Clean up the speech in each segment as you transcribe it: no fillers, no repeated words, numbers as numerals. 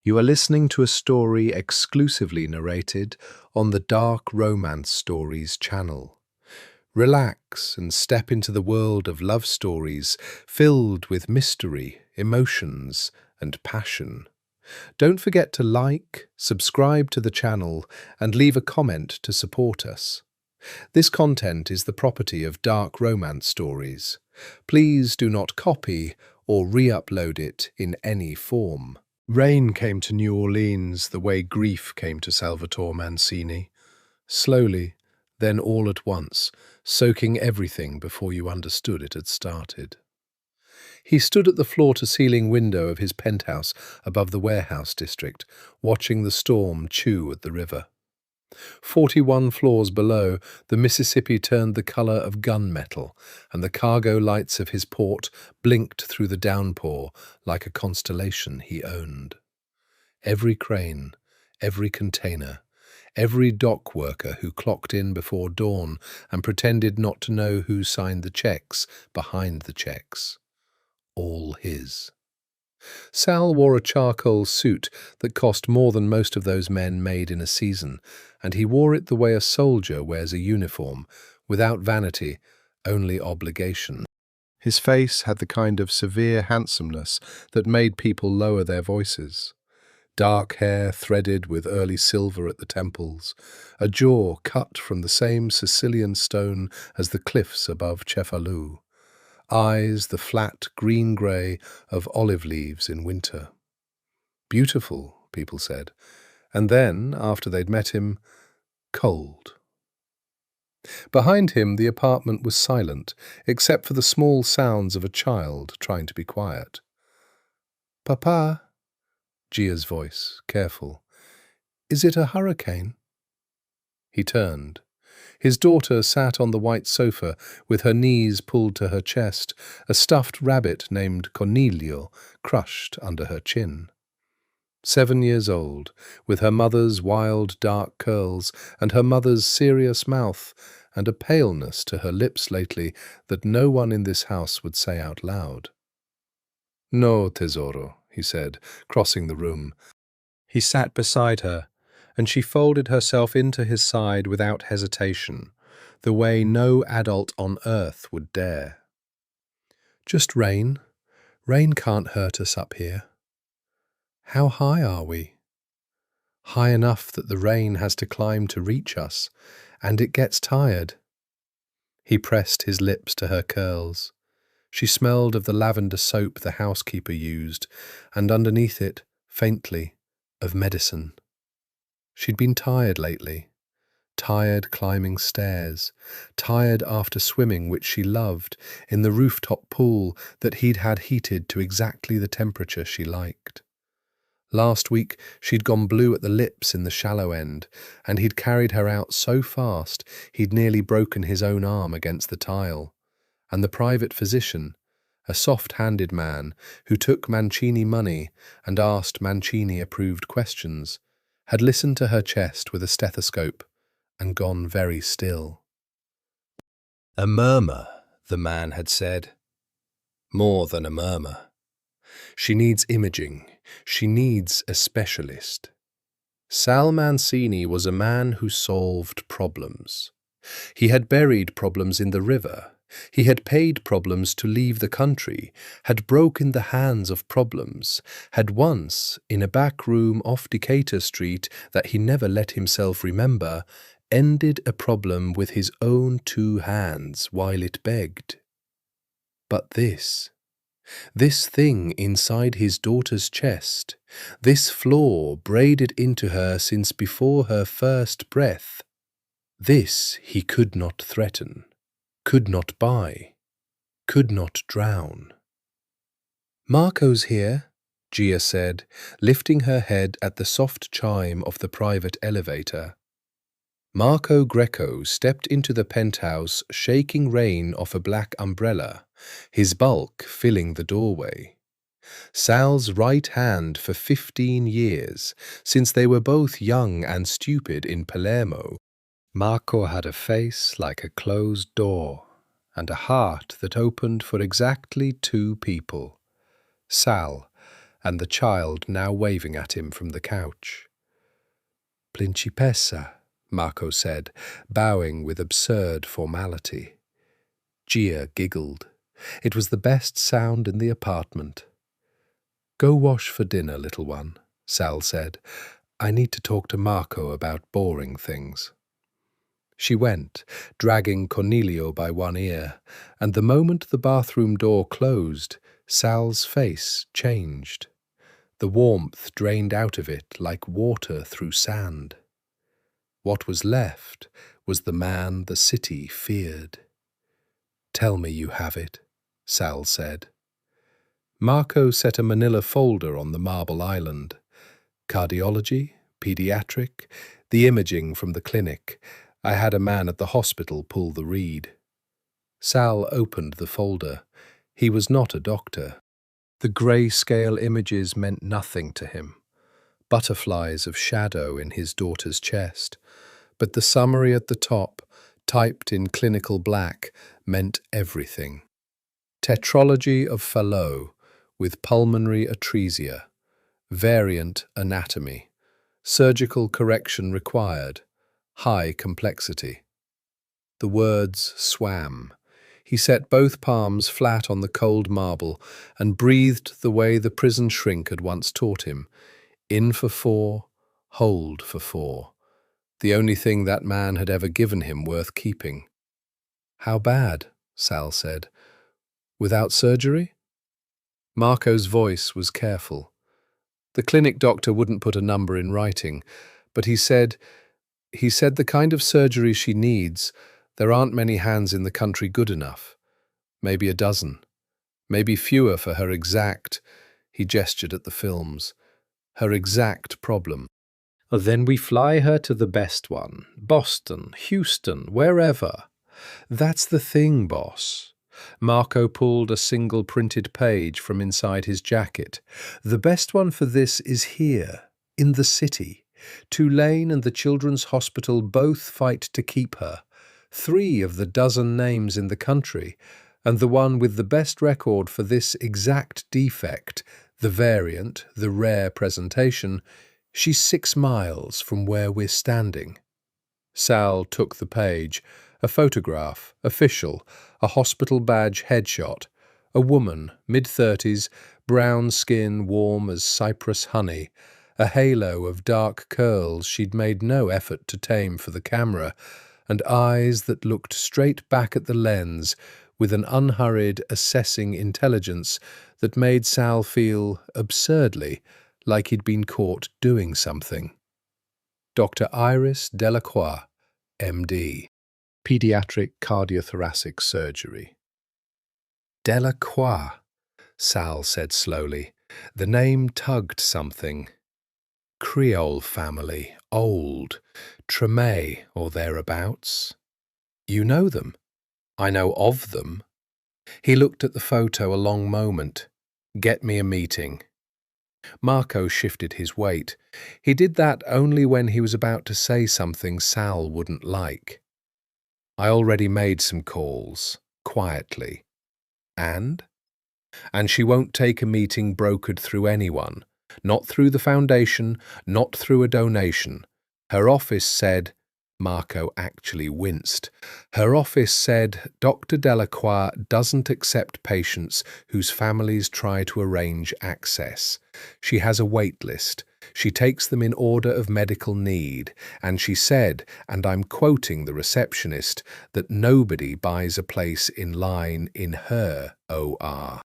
You are listening to a story exclusively narrated on the Dark Romance Stories channel. Relax and step into the world of love stories filled with mystery, emotions, and passion. Don't forget to like, subscribe to the channel, and leave a comment to support us. This content is the property of Dark Romance Stories. Please do not copy or re-upload it in any form. Rain came to New Orleans the way grief came to Salvatore Mancini. Slowly, then all at once, soaking everything before you understood it had started. He stood at the floor-to-ceiling window of his penthouse above the warehouse district, watching the storm chew at the river. 41 floors below, the Mississippi turned the color of gunmetal, and the cargo lights of his port blinked through the downpour like a constellation he owned. Every crane, every container, every dock worker who clocked in before dawn and pretended not to know who signed the checks behind the checks. All his. Sal wore a charcoal suit that cost more than most of those men made in a season, and he wore it the way a soldier wears a uniform, without vanity, only obligation. His face had the kind of severe handsomeness that made people lower their voices. Dark hair threaded with early silver at the temples, a jaw cut from the same Sicilian stone as the cliffs above Cefalù. Eyes the flat green-grey of olive leaves in winter. Beautiful, people said, and then, after they'd met him, cold. Behind him the apartment was silent, except for the small sounds of a child trying to be quiet. "Papa," Gia's voice, careful, "is it a hurricane?" He turned. His daughter sat on the white sofa with her knees pulled to her chest, a stuffed rabbit named Cornelio crushed under her chin. 7 years old, with her mother's wild dark curls and her mother's serious mouth and a paleness to her lips lately that no one in this house would say out loud. "No, tesoro," he said, crossing the room. He sat beside her, and she folded herself into his side without hesitation, the way no adult on earth would dare. "Just rain. Rain can't hurt us up here." "How high are we?" "High enough that the rain has to climb to reach us, and it gets tired." He pressed his lips to her curls. She smelled of the lavender soap the housekeeper used, and underneath it, faintly, of medicine. She'd been tired lately, tired climbing stairs, tired after swimming, which she loved, in the rooftop pool that he'd had heated to exactly the temperature she liked. Last week she'd gone blue at the lips in the shallow end, and he'd carried her out so fast he'd nearly broken his own arm against the tile. And the private physician, a soft-handed man who took Mancini money and asked Mancini-approved questions, had listened to her chest with a stethoscope and gone very still. "A murmur," the man had said. "More than a murmur. She needs imaging. She needs a specialist." Sal Mancini was a man who solved problems. He had buried problems in the river. He had paid problems to leave the country, had broken the hands of problems, had once, in a back room off Decatur Street that he never let himself remember, ended a problem with his own 2 hands while it begged. But this thing inside his daughter's chest, this flaw braided into her since before her first breath, this he could not threaten, could not buy, could not drown. "Marco's here," Gia said, lifting her head at the soft chime of the private elevator. Marco Greco stepped into the penthouse, shaking rain off a black umbrella, his bulk filling the doorway. Sal's right hand for 15 years, since they were both young and stupid in Palermo. Marco had a face like a closed door, and a heart that opened for exactly 2 people, Sal and the child now waving at him from the couch. Principessa, Marco said, bowing with absurd formality. Gia giggled. It was the best sound in the apartment. Go wash for dinner, little one, Sal said. I need to talk to Marco about boring things. She went, dragging Cornelio by one ear, and the moment the bathroom door closed, Sal's face changed. The warmth drained out of it like water through sand. What was left was the man the city feared. Tell me you have it, Sal said. Marco set a manila folder on the marble island. Cardiology, pediatric, the imaging from the clinic. I had a man at the hospital pull the reed. Sal opened the folder. He was not a doctor. The grey-scale images meant nothing to him. Butterflies of shadow in his daughter's chest. But the summary at the top, typed in clinical black, meant everything. Tetralogy of Fallot, with pulmonary atresia. Variant anatomy. Surgical correction required. High complexity. The words swam. He set both palms flat on the cold marble and breathed the way the prison shrink had once taught him. In for 4, hold for 4. The only thing that man had ever given him worth keeping. How bad? Sal said. Without surgery? Marco's voice was careful. The clinic doctor wouldn't put a number in writing, but he said the kind of surgery she needs, there aren't many hands in the country good enough. Maybe a dozen. Maybe fewer for her exact, he gestured at the films, her exact problem. Then we fly her to the best one, Boston, Houston, wherever. That's the thing, boss. Marco pulled a single printed page from inside his jacket. The best one for this is here, in the city. Tulane and the Children's Hospital both fight to keep her. 3 of the dozen names in the country, and the one with the best record for this exact defect, the variant, the rare presentation, she's 6 miles from where we're standing. Sal took the page. A photograph, official, a hospital badge headshot, a woman, mid-30s, brown skin warm as cypress honey, a halo of dark curls she'd made no effort to tame for the camera, and eyes that looked straight back at the lens with an unhurried, assessing intelligence that made Sal feel, absurdly, like he'd been caught doing something. Dr. Iris Delacroix, M.D. Pediatric cardiothoracic surgery. Delacroix, Sal said slowly. The name tugged something. Creole family, old, Tremé or thereabouts. You know them. I know of them. He looked at the photo a long moment. Get me a meeting. Marco shifted his weight. He did that only when he was about to say something Sal wouldn't like. I already made some calls, quietly. And she won't take a meeting brokered through anyone, not through the foundation, not through a donation. Her office said, Marco actually winced. Her office said Dr. Delacroix doesn't accept patients whose families try to arrange access. She has a wait list. She takes them in order of medical need, and she said, and I'm quoting the receptionist, that nobody buys a place in line in her OR.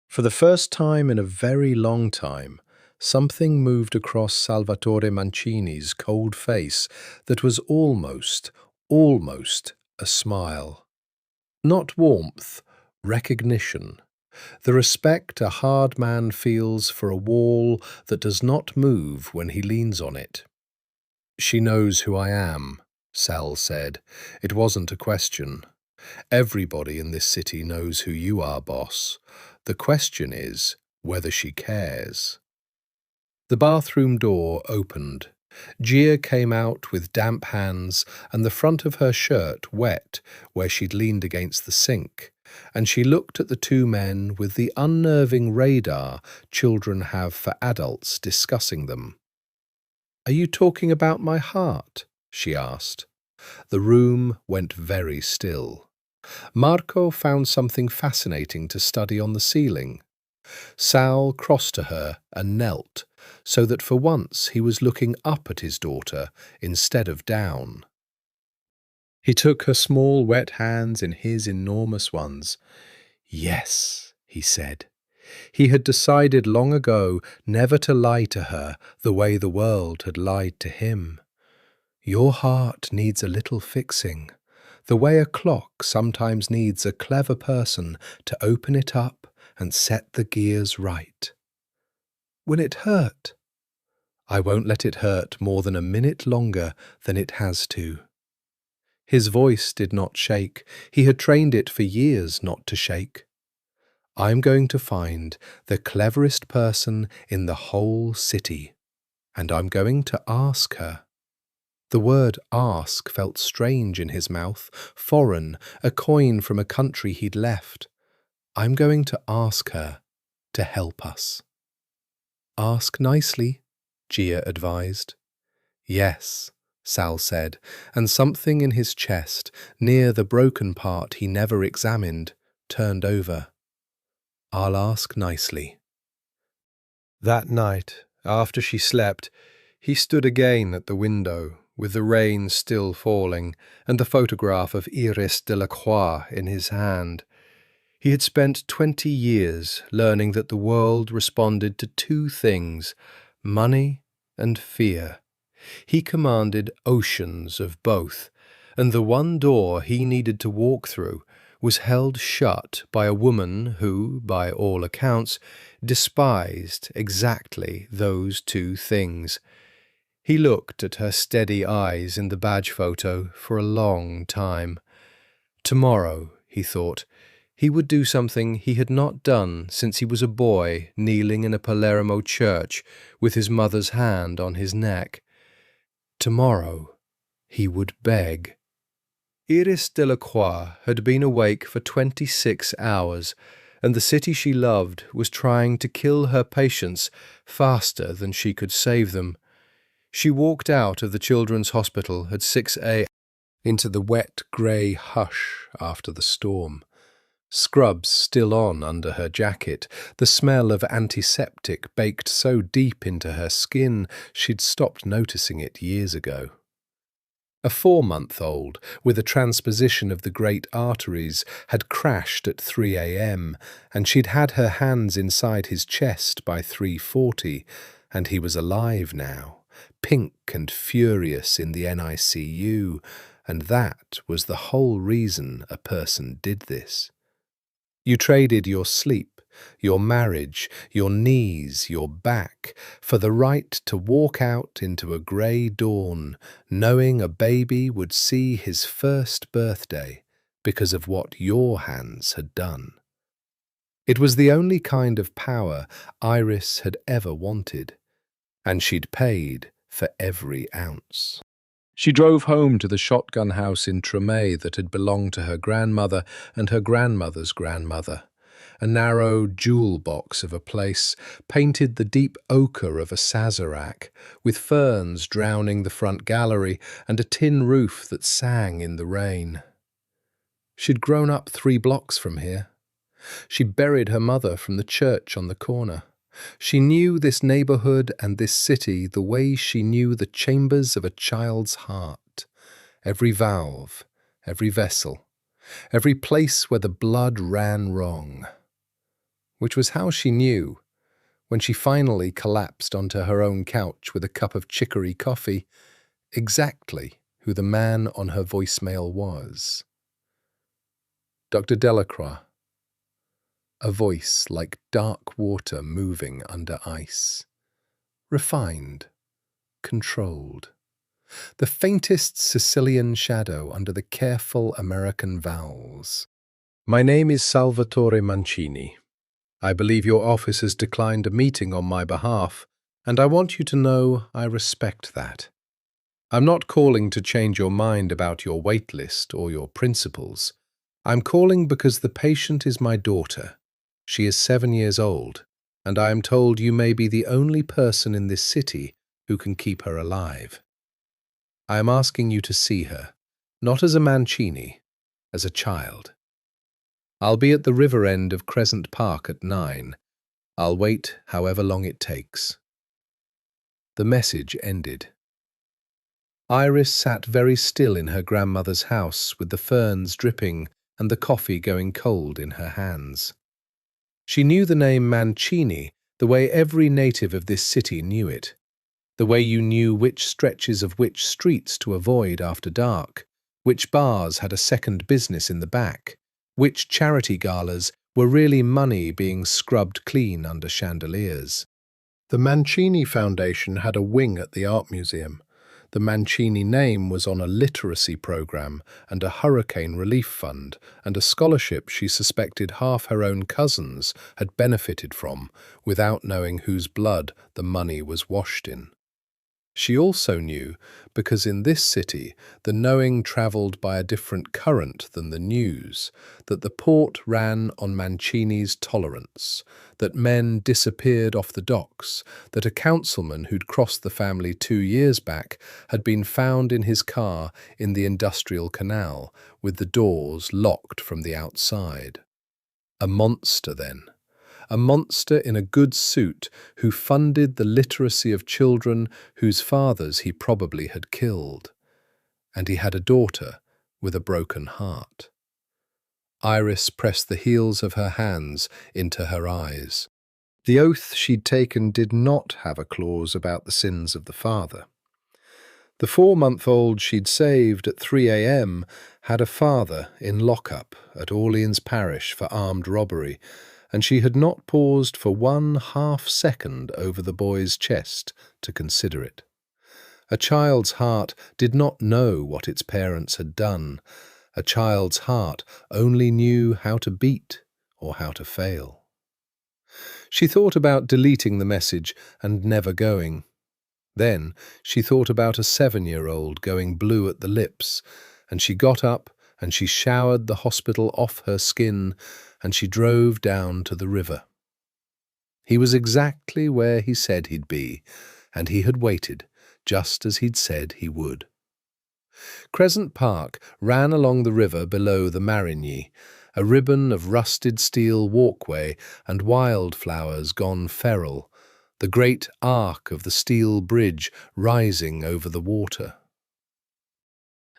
For the first time in a very long time, something moved across Salvatore Mancini's cold face that was almost a smile. Not warmth, recognition. The respect a hard man feels for a wall that does not move when he leans on it. She knows who I am, Sal said. It wasn't a question. Everybody in this city knows who you are, boss. The question is whether she cares. The bathroom door opened. Gia came out with damp hands and the front of her shirt wet where she'd leaned against the sink, and she looked at the two men with the unnerving radar children have for adults discussing them. "Are you talking about my heart?" she asked. The room went very still. Marco found something fascinating to study on the ceiling. Sal crossed to her and knelt, so that for once he was looking up at his daughter instead of down. He took her small wet hands in his enormous ones. "Yes," he said. He had decided long ago never to lie to her the way the world had lied to him. "Your heart needs a little fixing, the way a clock sometimes needs a clever person to open it up and set the gears right." "Will it hurt?" "I won't let it hurt more than a minute longer than it has to." His voice did not shake. He had trained it for years not to shake. "I'm going to find the cleverest person in the whole city, and I'm going to ask her." The word ask felt strange in his mouth, foreign, a coin from a country he'd left. "I'm going to ask her to help us." "Ask nicely," Gia advised. "Yes," Sal said, and something in his chest, near the broken part he never examined, turned over. "I'll ask nicely." That night, after she slept, he stood again at the window, with the rain still falling, and the photograph of Iris Delacroix in his hand. He had spent 20 years learning that the world responded to two things, money and fear. He commanded oceans of both, and the one door he needed to walk through was held shut by a woman who, by all accounts, despised exactly those two things. He looked at her steady eyes in the badge photo for a long time. Tomorrow, he thought, he would do something he had not done since he was a boy kneeling in a Palermo church with his mother's hand on his neck. Tomorrow, he would beg. Iris Delacroix had been awake for 26 hours, and the city she loved was trying to kill her patients faster than she could save them. She walked out of the children's hospital at 6 a.m. into the wet grey hush after the storm. Scrubs still on under her jacket, the smell of antiseptic baked so deep into her skin she'd stopped noticing it years ago. A 4-month-old, with a transposition of the great arteries, had crashed at 3 a.m, and she'd had her hands inside his chest by 3:40, and he was alive now, pink and furious in the NICU, and that was the whole reason a person did this. You traded your sleep, your marriage, your knees, your back, for the right to walk out into a grey dawn, knowing a baby would see his first birthday because of what your hands had done. It was the only kind of power Iris had ever wanted, and she'd paid for every ounce. She drove home to the shotgun house in Tremé that had belonged to her grandmother and her grandmother's grandmother. A narrow jewel box of a place, painted the deep ochre of a Sazerac, with ferns drowning the front gallery and a tin roof that sang in the rain. She'd grown up 3 blocks from here. She buried her mother from the church on the corner. She knew this neighborhood and this city the way she knew the chambers of a child's heart. Every valve, every vessel, every place where the blood ran wrong. Which was how she knew, when she finally collapsed onto her own couch with a cup of chicory coffee, exactly who the man on her voicemail was. Dr. Delacroix. A voice like dark water moving under ice. Refined, controlled. The faintest Sicilian shadow under the careful American vowels. "My name is Salvatore Mancini. I believe your office has declined a meeting on my behalf, And I want you to know I respect that. I'm not calling to change your mind about your wait list or your principles. I'm calling because the patient is my daughter. She is 7 years old, and I am told you may be the only person in this city who can keep her alive. I am asking you to see her, not as a Mancini, as a child. I'll be at the river end of Crescent Park at 9. I'll wait however long it takes. The message ended. Iris sat very still in her grandmother's house with the ferns dripping and the coffee going cold in her hands. She knew the name Mancini the way every native of this city knew it, the way you knew which stretches of which streets to avoid after dark, which bars had a second business in the back, which charity galas were really money being scrubbed clean under chandeliers. The Mancini Foundation had a wing at the Art Museum. The Mancini name was on a literacy program and a hurricane relief fund and a scholarship she suspected half her own cousins had benefited from without knowing whose blood the money was washed in. She also knew, because in this city the knowing travelled by a different current than the news, that the port ran on Mancini's tolerance, that men disappeared off the docks, that a councilman who'd crossed the family 2 years back had been found in his car in the industrial canal, with the doors locked from the outside. A monster, then. A monster in a good suit who funded the literacy of children whose fathers he probably had killed. And he had a daughter with a broken heart. Iris pressed the heels of her hands into her eyes. The oath she'd taken did not have a clause about the sins of the father. The 4-month-old she'd saved at 3 a.m. had a father in lockup at Orleans Parish for armed robbery, and she had not paused for 1/2 second over the boy's chest to consider it. A child's heart did not know what its parents had done. A child's heart only knew how to beat or how to fail. She thought about deleting the message and never going. Then she thought about a 7-year-old going blue at the lips, and she got up and she showered the hospital off her skin, and she drove down to the river. He was exactly where he said he'd be, and he had waited, just as he'd said he would. Crescent Park ran along the river below the Marigny, a ribbon of rusted steel walkway and wildflowers gone feral, the great arc of the steel bridge rising over the water.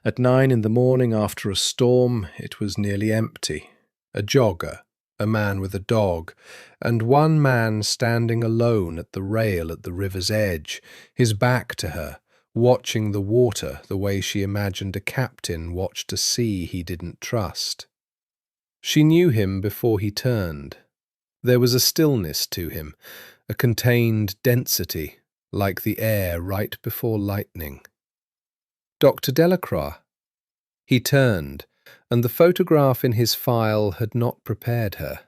At 9 in the morning after a storm, it was nearly empty. A jogger, a man with a dog, and one man standing alone at the rail at the river's edge, his back to her, watching the water the way she imagined a captain watched a sea he didn't trust. She knew him before he turned. There was a stillness to him, a contained density, like the air right before lightning. Dr. Delacroix. He turned, and the photograph in his file had not prepared her.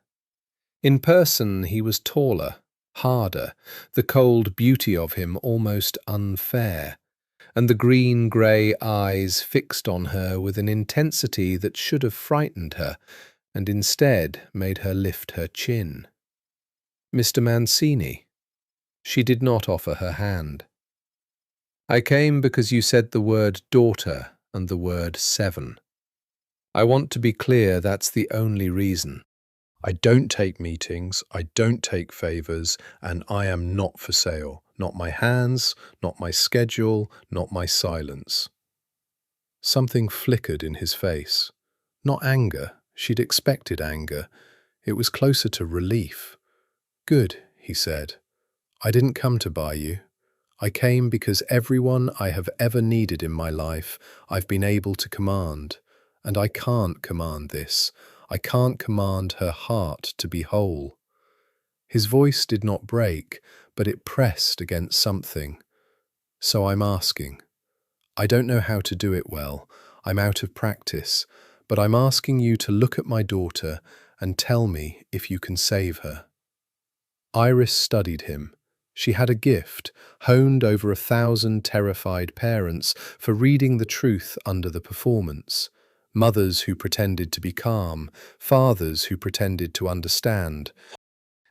In person he was taller, harder, the cold beauty of him almost unfair, and the green-grey eyes fixed on her with an intensity that should have frightened her, and instead made her lift her chin. Mr. Mancini. She did not offer her hand. I came because you said the word daughter and the word 7. I want to be clear that's the only reason. I don't take meetings, I don't take favours, and I am not for sale. Not my hands, not my schedule, not my silence. Something flickered in his face. Not anger. She'd expected anger. It was closer to relief. Good, he said. I didn't come to buy you. I came because everyone I have ever needed in my life I've been able to command, and I can't command this. I can't command her heart to be whole. His voice did not break, but it pressed against something. So I'm asking. I don't know how to do it well. I'm out of practice, but I'm asking you to look at my daughter and tell me if you can save her. Iris studied him. She had a gift, honed over 1,000 terrified parents, for reading the truth under the performance. Mothers who pretended to be calm, fathers who pretended to understand.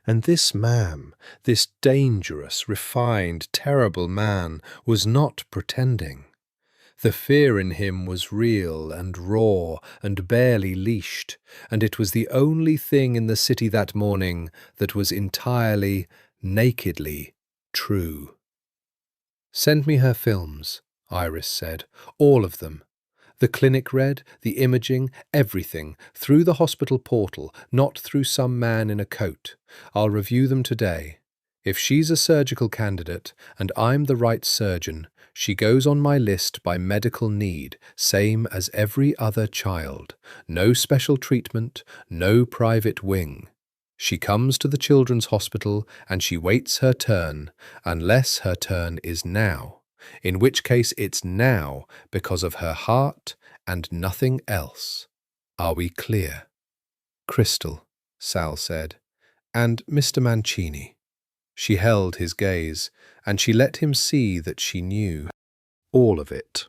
And this man, this dangerous, refined, terrible man, was not pretending. The fear in him was real and raw and barely leashed, and it was the only thing in the city that morning that was entirely, nakedly true. "Send me her films," Iris said. "All of them. The clinic read, the imaging, everything, through the hospital portal, not through some man in a coat. I'll review them today. If she's a surgical candidate, and I'm the right surgeon, she goes on my list by medical need, same as every other child. No special treatment, no private wing. She comes to the children's hospital and she waits her turn, unless her turn is now, in which case it's now because of her heart and nothing else. Are we clear?" "Crystal," Sal said. "And Mr. Mancini." She held his gaze, and she let him see that she knew. All of it.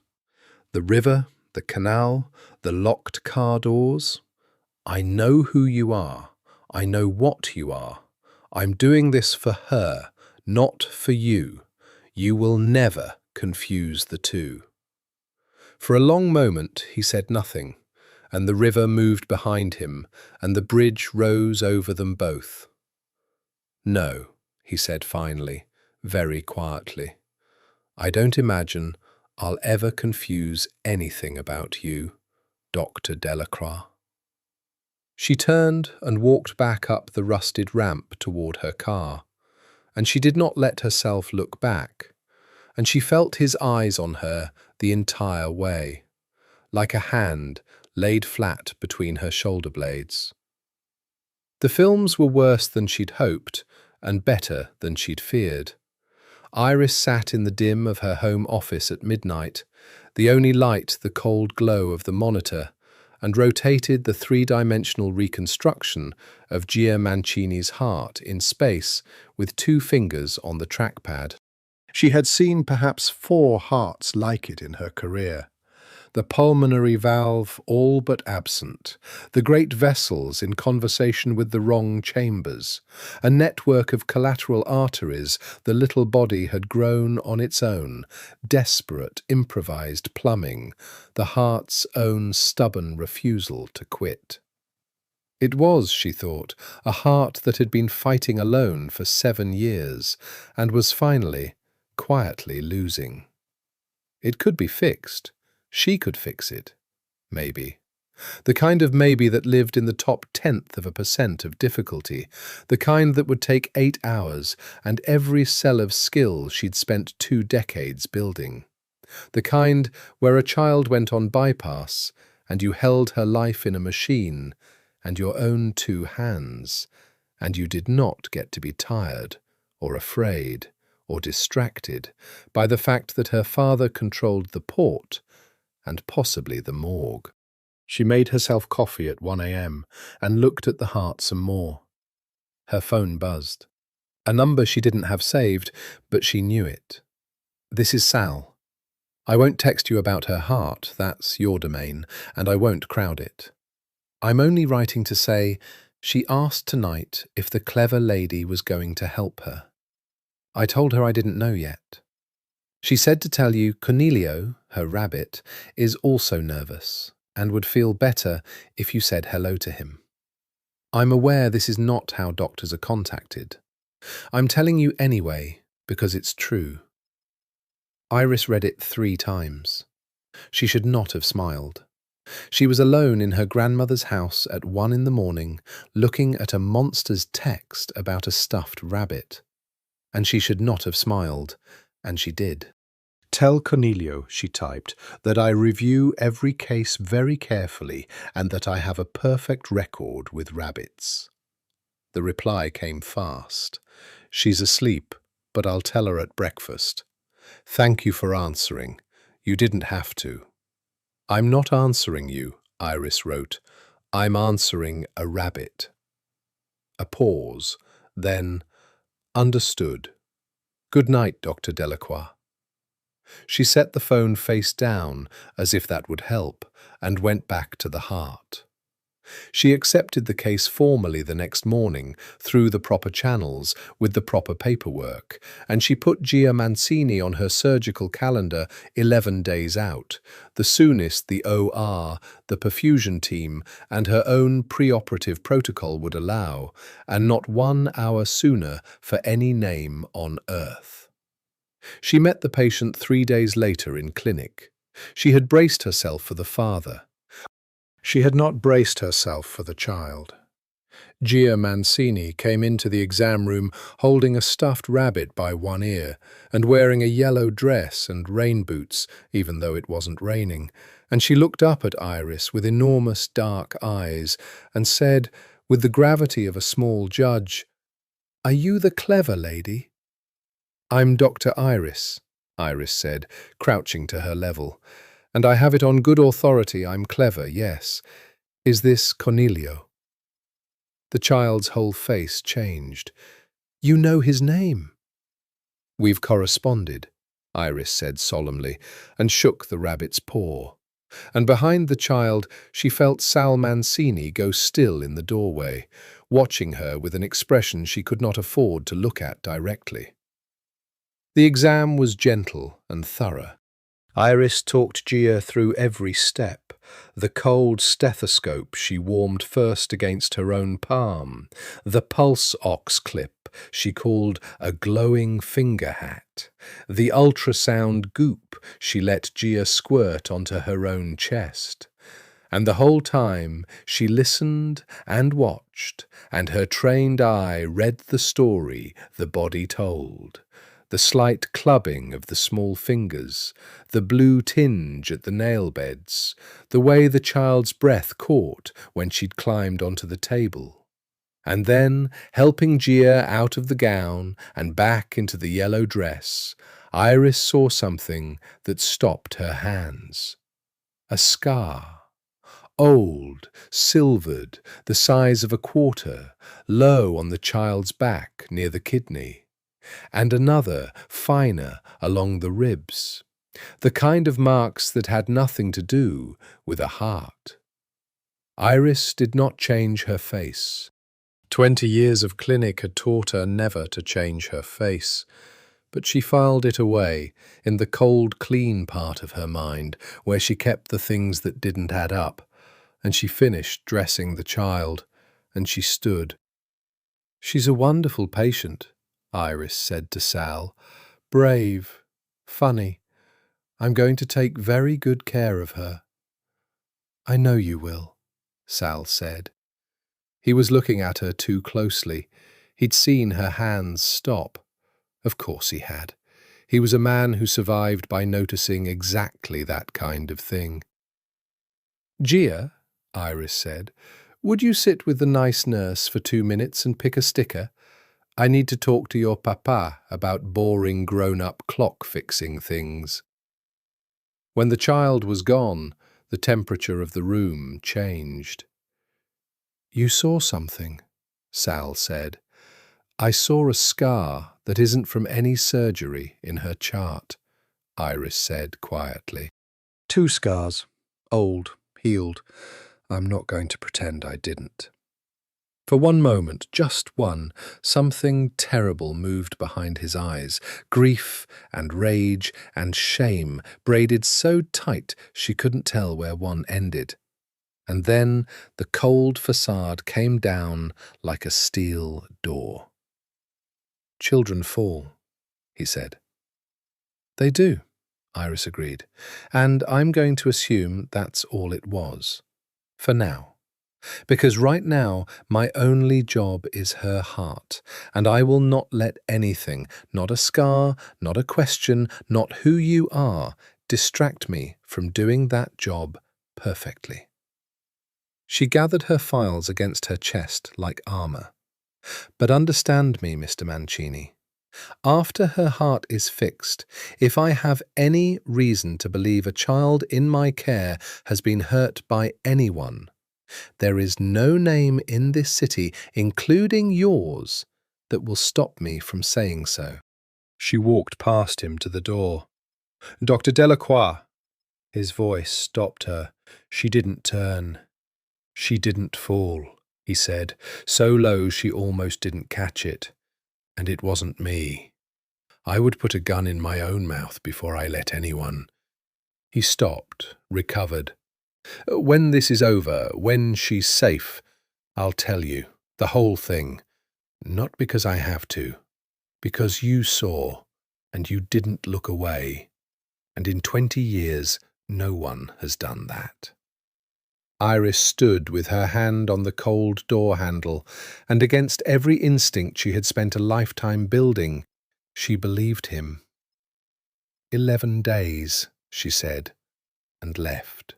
The river, the canal, the locked car doors. "I know who you are. I know what you are. I'm doing this for her, not for you. You will never confuse the two." For a long moment he said nothing, and the river moved behind him, and the bridge rose over them both. "No," he said finally, very quietly. "I don't imagine I'll ever confuse anything about you, Dr. Delacroix." She turned and walked back up the rusted ramp toward her car, and she did not let herself look back, and she felt his eyes on her the entire way, like a hand laid flat between her shoulder blades. The films were worse than she'd hoped, and better than she'd feared. Iris sat in the dim of her home office at midnight, the only light the cold glow of the monitor, and rotated the three-dimensional reconstruction of Gia Mancini's heart in space with 2 fingers on the trackpad. She had seen perhaps 4 hearts like it in her career. The pulmonary valve all but absent, the great vessels in conversation with the wrong chambers, a network of collateral arteries the little body had grown on its own, desperate, improvised plumbing, the heart's own stubborn refusal to quit. It was, she thought, a heart that had been fighting alone for 7 years and was finally, quietly losing. It could be fixed. She could fix it. Maybe. The kind of maybe that lived in the top 0.1% of difficulty, the kind that would take 8 hours and every cell of skill she'd spent 2 decades building. The kind where a child went on bypass and you held her life in a machine and your own 2 hands, and you did not get to be tired or afraid or distracted by the fact that her father controlled the port and possibly the morgue. She made herself coffee at 1 a.m. and looked at the heart some more. Her phone buzzed. A number she didn't have saved, but she knew it. "This is Sal. I won't text you about her heart, that's your domain, and I won't crowd it. I'm only writing to say she asked tonight if the clever lady was going to help her. I told her I didn't know yet. She said to tell you Cornelio, her rabbit, is also nervous and would feel better if you said hello to him. I'm aware this is not how doctors are contacted. I'm telling you anyway because it's true." Iris read it 3 times. She should not have smiled. She was alone in her grandmother's house at 1 in the morning, looking at a monster's text about a stuffed rabbit. And she should not have smiled, and she did. "Tell Cornelio," she typed, "that I review every case very carefully and that I have a perfect record with rabbits." The reply came fast. "She's asleep, but I'll tell her at breakfast. Thank you for answering. You didn't have to." "I'm not answering you," Iris wrote. "I'm answering a rabbit." A pause, then, "Understood. Good night, Dr. Delacroix. She set the phone face down, as if that would help, and went back to the heart. She accepted the case formally the next morning, through the proper channels, with the proper paperwork, and she put Gia Mancini on her surgical calendar 11 days out, the soonest the OR, the perfusion team, and her own preoperative protocol would allow, and not 1 hour sooner for any name on earth. She met the patient 3 days later in clinic. She had braced herself for the father. She had not braced herself for the child. Gia Mancini came into the exam room holding a stuffed rabbit by one ear and wearing a yellow dress and rain boots, even though it wasn't raining, and she looked up at Iris with enormous dark eyes and said, with the gravity of a small judge, "Are you the clever lady?" "I'm Dr. Iris," Iris said, crouching to her level. "And I have it on good authority I'm clever, yes. Is this Cornelio?" The child's whole face changed. "You know his name." "We've corresponded," Iris said solemnly, and shook the rabbit's paw. And behind the child she felt Sal Mancini go still in the doorway, watching her with an expression she could not afford to look at directly. The exam was gentle and thorough. Iris talked Gia through every step, the cold stethoscope she warmed first against her own palm, the pulse ox clip she called a glowing finger hat, the ultrasound goop she let Gia squirt onto her own chest. And the whole time she listened and watched, and her trained eye read the story the body told. The slight clubbing of the small fingers, the blue tinge at the nail beds, the way the child's breath caught when she'd climbed onto the table. And then, helping Gia out of the gown and back into the yellow dress, Iris saw something that stopped her hands. A scar. Old, silvered, the size of a quarter, low on the child's back near the kidney. And another, finer, along the ribs, the kind of marks that had nothing to do with a heart. Iris did not change her face. 20 years of clinic had taught her never to change her face, but she filed it away in the cold, clean part of her mind where she kept the things that didn't add up, and she finished dressing the child, and she stood. "She's a wonderful patient," Iris said to Sal. "Brave, funny. I'm going to take very good care of her." "I know you will," Sal said. He was looking at her too closely. He'd seen her hands stop. Of course he had. He was a man who survived by noticing exactly that kind of thing. "Gia," Iris said, "would you sit with the nice nurse for 2 minutes and pick a sticker? I need to talk to your papa about boring grown-up clock-fixing things." When the child was gone, the temperature of the room changed. "You saw something," Sal said. "I saw a scar that isn't from any surgery in her chart," Iris said quietly. "2 scars. Old, healed. I'm not going to pretend I didn't." For one moment, just one, something terrible moved behind his eyes, grief and rage and shame braided so tight she couldn't tell where one ended. And then the cold facade came down like a steel door. "Children fall," he said. "They do," Iris agreed, "and I'm going to assume that's all it was. For now. Because right now, my only job is her heart, and I will not let anything, not a scar, not a question, not who you are, distract me from doing that job perfectly." She gathered her files against her chest like armor. "But understand me, Mr. Mancini. After her heart is fixed, if I have any reason to believe a child in my care has been hurt by anyone, there is no name in this city, including yours, that will stop me from saying so." She walked past him to the door. "Dr. Delacroix." His voice stopped her. She didn't turn. "She didn't fall," he said, so low she almost didn't catch it. "And it wasn't me. I would put a gun in my own mouth before I let anyone." He stopped, recovered. "When this is over, when she's safe, I'll tell you, the whole thing. Not because I have to, because you saw, and you didn't look away. And in 20 years, no one has done that." Iris stood with her hand on the cold door handle, and against every instinct she had spent a lifetime building, she believed him. 11 days, she said, and left.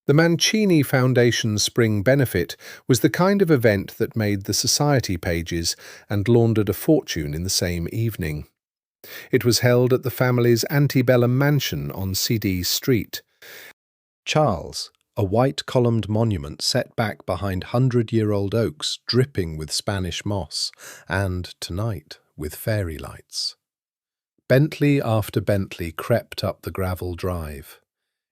The Mancini Foundation's spring benefit was the kind of event that made the society pages and laundered a fortune in the same evening. It was held at the family's antebellum mansion on CD Street. Charles, a white-columned monument set back behind 100-year-old oaks dripping with Spanish moss, and, tonight, with fairy lights. Bentley after Bentley crept up the gravel drive.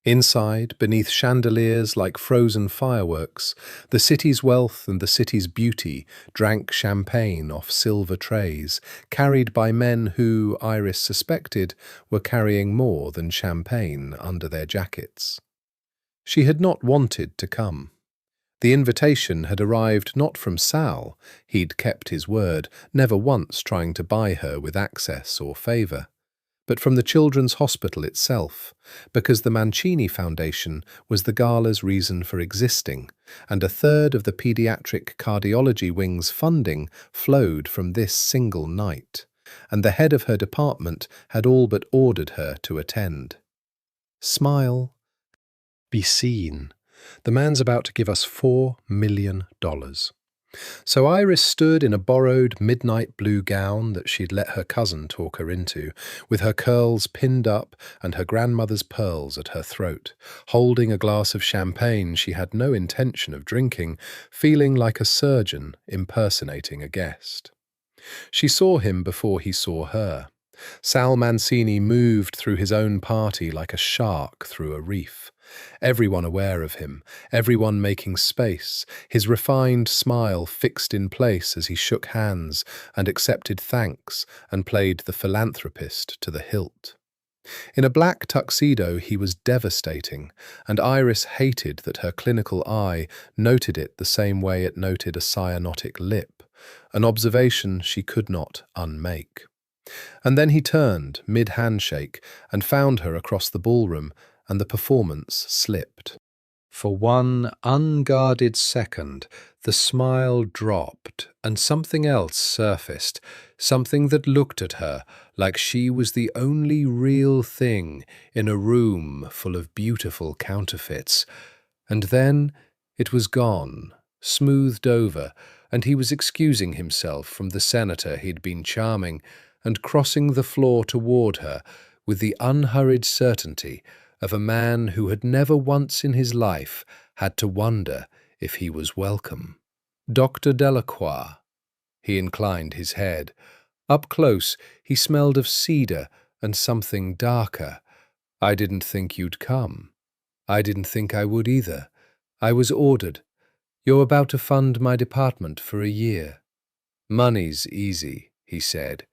Inside, beneath chandeliers like frozen fireworks, the city's wealth and the city's beauty drank champagne off silver trays, carried by men who, Iris suspected, were carrying more than champagne under their jackets. She had not wanted to come. The invitation had arrived not from Sal, he'd kept his word, never once trying to buy her with access or favour, but from the Children's Hospital itself, because the Mancini Foundation was the gala's reason for existing, and a third of the paediatric cardiology wing's funding flowed from this single night, and the head of her department had all but ordered her to attend. "Smile. Be seen. The man's about to give us $4 million. So Iris stood in a borrowed midnight blue gown that she'd let her cousin talk her into, with her curls pinned up and her grandmother's pearls at her throat, holding a glass of champagne she had no intention of drinking, feeling like a surgeon impersonating a guest. She saw him before he saw her. Sal Mancini moved through his own party like a shark through a reef. Everyone aware of him, everyone making space, his refined smile fixed in place as he shook hands and accepted thanks and played the philanthropist to the hilt. In a black tuxedo he was devastating, and Iris hated that her clinical eye noted it the same way it noted a cyanotic lip, an observation she could not unmake. And then he turned, mid-handshake, and found her across the ballroom, and the performance slipped. For one unguarded second, the smile dropped, and something else surfaced, something that looked at her like she was the only real thing in a room full of beautiful counterfeits. And then it was gone, smoothed over, and he was excusing himself from the senator he'd been charming, and crossing the floor toward her with the unhurried certainty of a man who had never once in his life had to wonder if he was welcome. "Dr. Delacroix." He inclined his head. Up close, he smelled of cedar and something darker. "I didn't think you'd come. I didn't think I would either. I was ordered. You're about to fund my department for a year." "Money's easy," he said.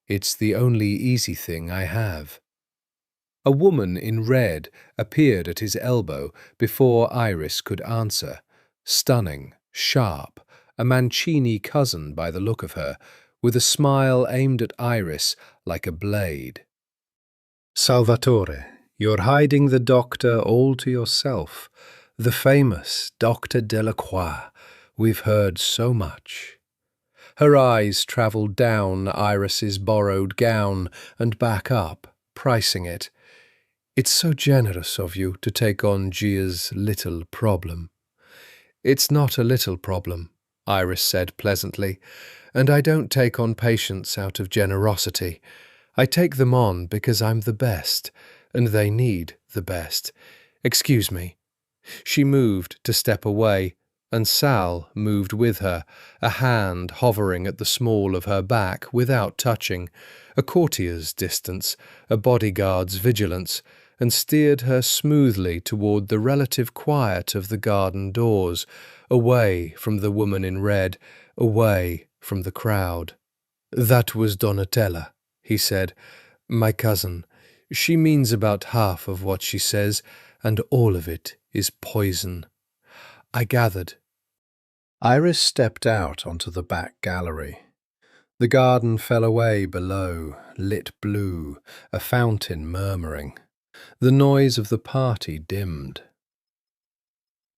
"It's the only easy thing I have." A woman in red appeared at his elbow before Iris could answer. Stunning, sharp, a Mancini cousin by the look of her, with a smile aimed at Iris like a blade. "Salvatore, you're hiding the doctor all to yourself. The famous Dr. Delacroix. We've heard so much." Her eyes travelled down Iris's borrowed gown and back up, pricing it. "It's so generous of you to take on Gia's little problem." "It's not a little problem," Iris said pleasantly, "and I don't take on patients out of generosity. I take them on because I'm the best, and they need the best. Excuse me." She moved to step away. and Sal moved with her, a hand hovering at the small of her back without touching, a courtier's distance, a bodyguard's vigilance, and steered her smoothly toward the relative quiet of the garden doors, away from the woman in red, away from the crowd. "That was Donatella," he said, "my cousin. She means about half of what she says, and all of it is poison. I gathered." Iris stepped out onto the back gallery. The garden fell away below, lit blue, a fountain murmuring. The noise of the party dimmed.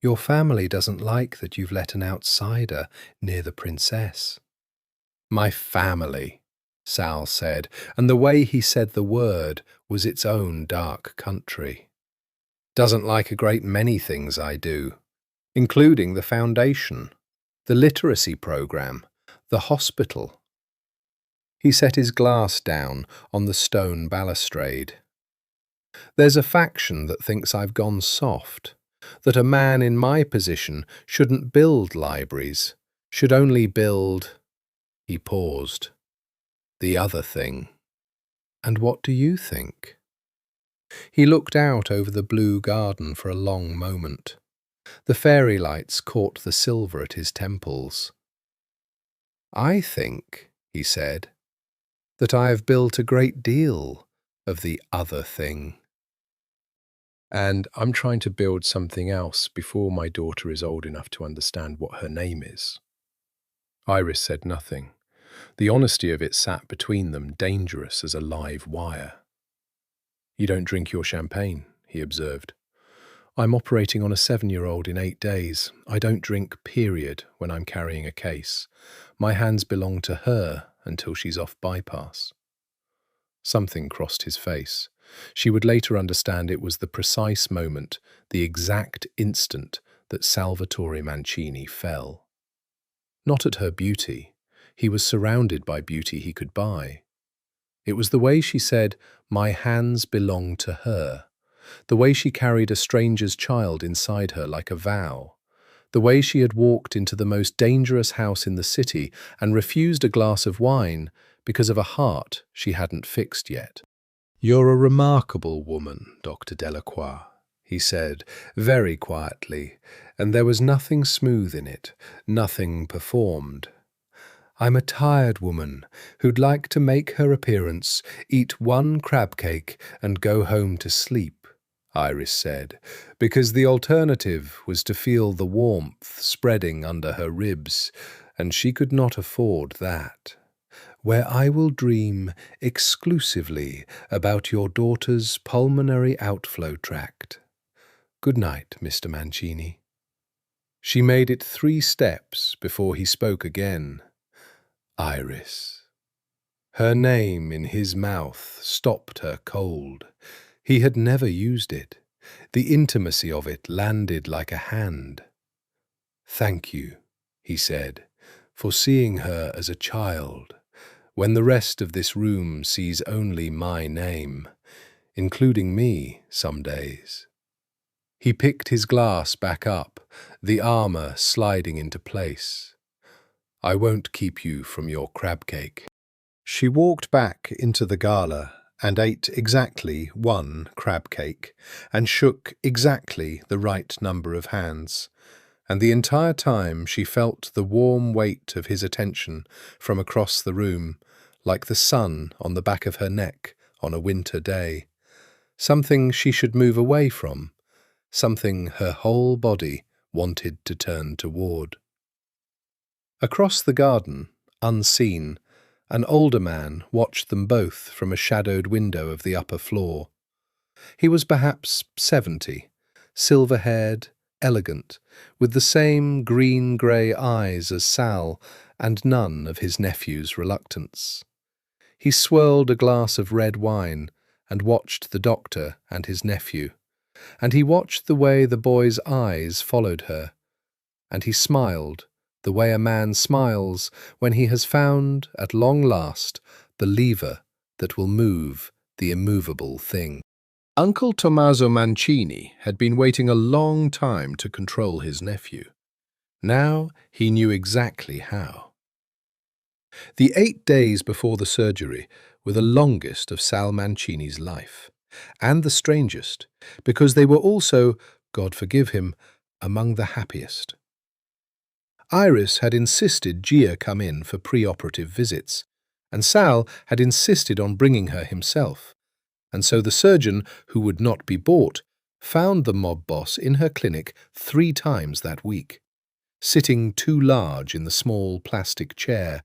"Your family doesn't like that you've let an outsider near the princess." "My family," Sal said, and the way he said the word was its own dark country. "Doesn't like a great many things I do, including the foundation, the literacy program, the hospital." He set his glass down on the stone balustrade. "There's a faction that thinks I've gone soft, that a man in my position shouldn't build libraries, should only build—" He paused. "The other thing. And what do you think?" He looked out over the blue garden for a long moment. The fairy lights caught the silver at his temples. "I think," he said, "that I have built a great deal of the other thing. And I'm trying to build something else before my daughter is old enough to understand what her name is." Iris said nothing. The honesty of it sat between them, dangerous as a live wire. "You don't drink your champagne," he observed. "I'm operating on a 7-year-old in 8 days. I don't drink, period, when I'm carrying a case. My hands belong to her until she's off bypass." Something crossed his face. She would later understand it was the precise moment, the exact instant that Salvatore Mancini fell. Not at her beauty. He was surrounded by beauty he could buy. It was the way she said, "My hands belong to her," the way she carried a stranger's child inside her like a vow, the way she had walked into the most dangerous house in the city and refused a glass of wine because of a heart she hadn't fixed yet. "You're a remarkable woman, Dr. Delacroix," he said, very quietly, and there was nothing smooth in it, nothing performed. "I'm a tired woman who'd like to make her appearance, eat one crab cake and go home to sleep," Iris said, because the alternative was to feel the warmth spreading under her ribs, and she could not afford that. "Where I will dream exclusively about your daughter's pulmonary outflow tract. Good night, Mr. Mancini." She made it 3 steps before he spoke again. "Iris." Her name in his mouth stopped her cold. He had never used it. The intimacy of it landed like a hand. "Thank you," he said, "for seeing her as a child, when the rest of this room sees only my name, including me some days." He picked his glass back up, the armor sliding into place. "I won't keep you from your crab cake." She walked back into the gala and ate exactly 1 crab cake and shook exactly the right number of hands, and the entire time she felt the warm weight of his attention from across the room, like the sun on the back of her neck on a winter day, something she should move away from, something her whole body wanted to turn toward. Across the garden, unseen, an older man watched them both from a shadowed window of the upper floor. He was perhaps 70, silver-haired, elegant, with the same green-grey eyes as Sal and none of his nephew's reluctance. He swirled a glass of red wine and watched the doctor and his nephew, and he watched the way the boy's eyes followed her, and he smiled the way a man smiles when he has found, at long last, the lever that will move the immovable thing. Uncle Tommaso Mancini had been waiting a long time to control his nephew. Now he knew exactly how. The 8 days before the surgery were the longest of Sal Mancini's life, and the strangest, because they were also, God forgive him, among the happiest. Iris had insisted Gia come in for pre-operative visits, and Sal had insisted on bringing her himself, and so the surgeon, who would not be bought, found the mob boss in her clinic 3 times that week, sitting too large in the small plastic chair,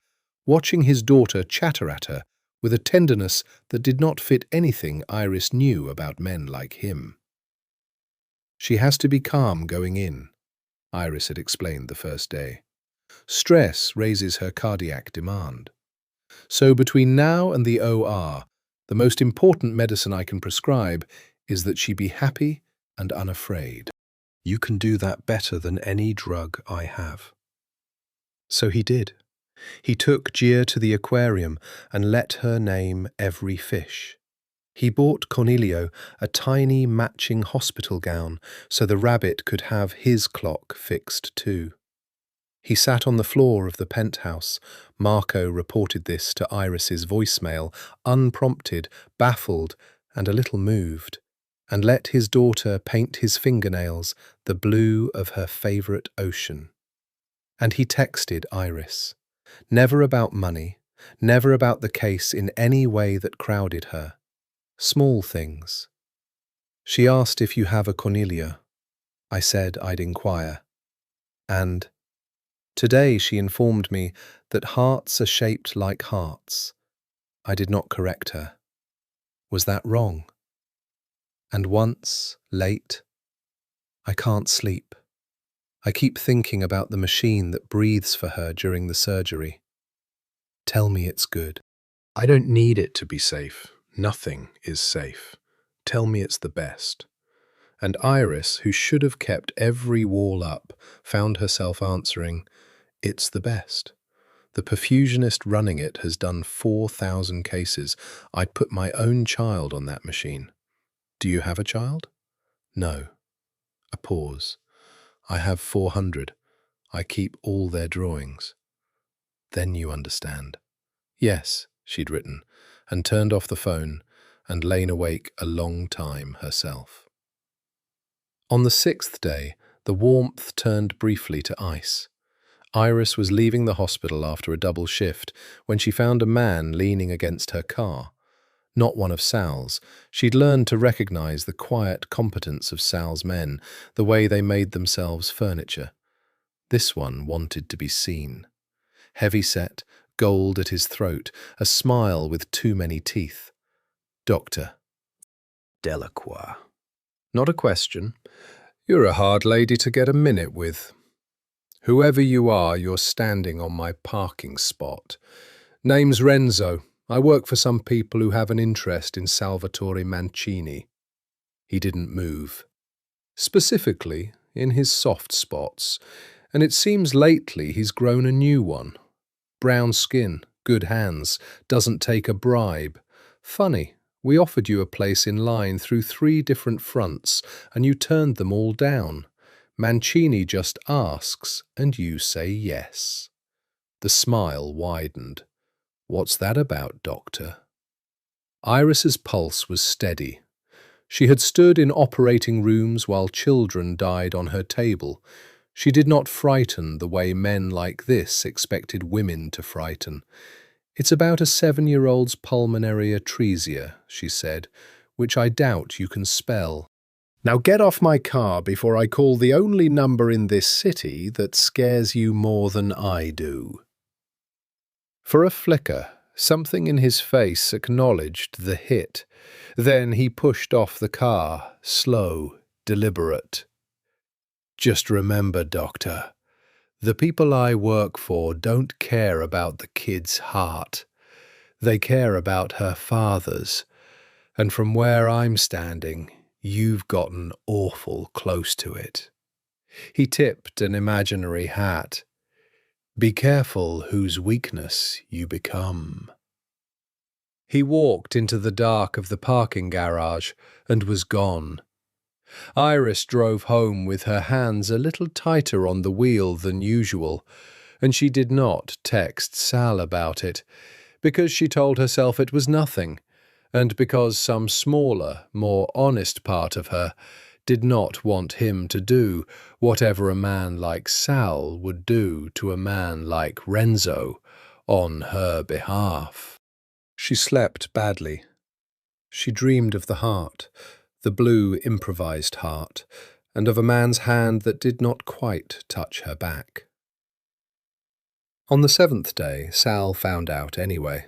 watching his daughter chatter at her with a tenderness that did not fit anything Iris knew about men like him. She has to be calm going in, Iris had explained the first day. Stress raises her cardiac demand. So between now and the OR, the most important medicine I can prescribe is that she be happy and unafraid. You can do that better than any drug I have. So he did. He took Gia to the aquarium and let her name every fish. He bought Cornelio a tiny matching hospital gown so the rabbit could have his clock fixed too. He sat on the floor of the penthouse. Marco reported this to Iris's voicemail, unprompted, baffled, and a little moved, and let his daughter paint his fingernails the blue of her favourite ocean. And he texted Iris, never about money, never about the case in any way that crowded her. Small things. She asked if you have a Cornelia. I said I'd inquire. And today she informed me that hearts are shaped like hearts. I did not correct her. Was that wrong? And once, late, I can't sleep. I keep thinking about the machine that breathes for her during the surgery. Tell me it's good. I don't need it to be safe. Nothing is safe. Tell me it's the best. And Iris, who should have kept every wall up, found herself answering, it's the best. The perfusionist running it has done 4,000 cases. I'd put my own child on that machine. Do you have a child? No. A pause. I have 400. I keep all their drawings. Then you understand. Yes, she'd written, and turned off the phone and lain awake a long time herself. On the 6th day, the warmth turned briefly to ice. Iris was leaving the hospital after a double shift when she found a man leaning against her car. Not one of Sal's. She'd learned to recognize the quiet competence of Sal's men, the way they made themselves furniture. This one wanted to be seen. Heavy-set, gold at his throat, a smile with too many teeth. Doctor. Delacroix. Not a question. You're a hard lady to get a minute with. Whoever you are, you're standing on my parking spot. Name's Renzo. I work for some people who have an interest in Salvatore Mancini. He didn't move. Specifically, in his soft spots, and it seems lately he's grown a new one. Brown skin, good hands, doesn't take a bribe. Funny, we offered you a place in line through 3 different fronts, and you turned them all down. Mancini just asks, and you say yes. The smile widened. What's that about, Doctor? Iris's pulse was steady. She had stood in operating rooms while children died on her table. She did not frighten the way men like this expected women to frighten. It's about a 7-year-old's pulmonary atresia, she said, which I doubt you can spell. Now get off my car before I call the only number in this city that scares you more than I do. For a flicker, something in his face acknowledged the hit. Then he pushed off the car, slow, deliberate. Just remember, Doctor, the people I work for don't care about the kid's heart. They care about her father's. And from where I'm standing, you've gotten awful close to it. He tipped an imaginary hat. Be careful whose weakness you become. He walked into the dark of the parking garage and was gone. Iris drove home with her hands a little tighter on the wheel than usual, and she did not text Sal about it, because she told herself it was nothing, and because some smaller, more honest part of her did not want him to do whatever a man like Sal would do to a man like Renzo on her behalf. She slept badly. She dreamed of the heart, the blue improvised heart, and of a man's hand that did not quite touch her back. On the seventh day, Sal found out anyway.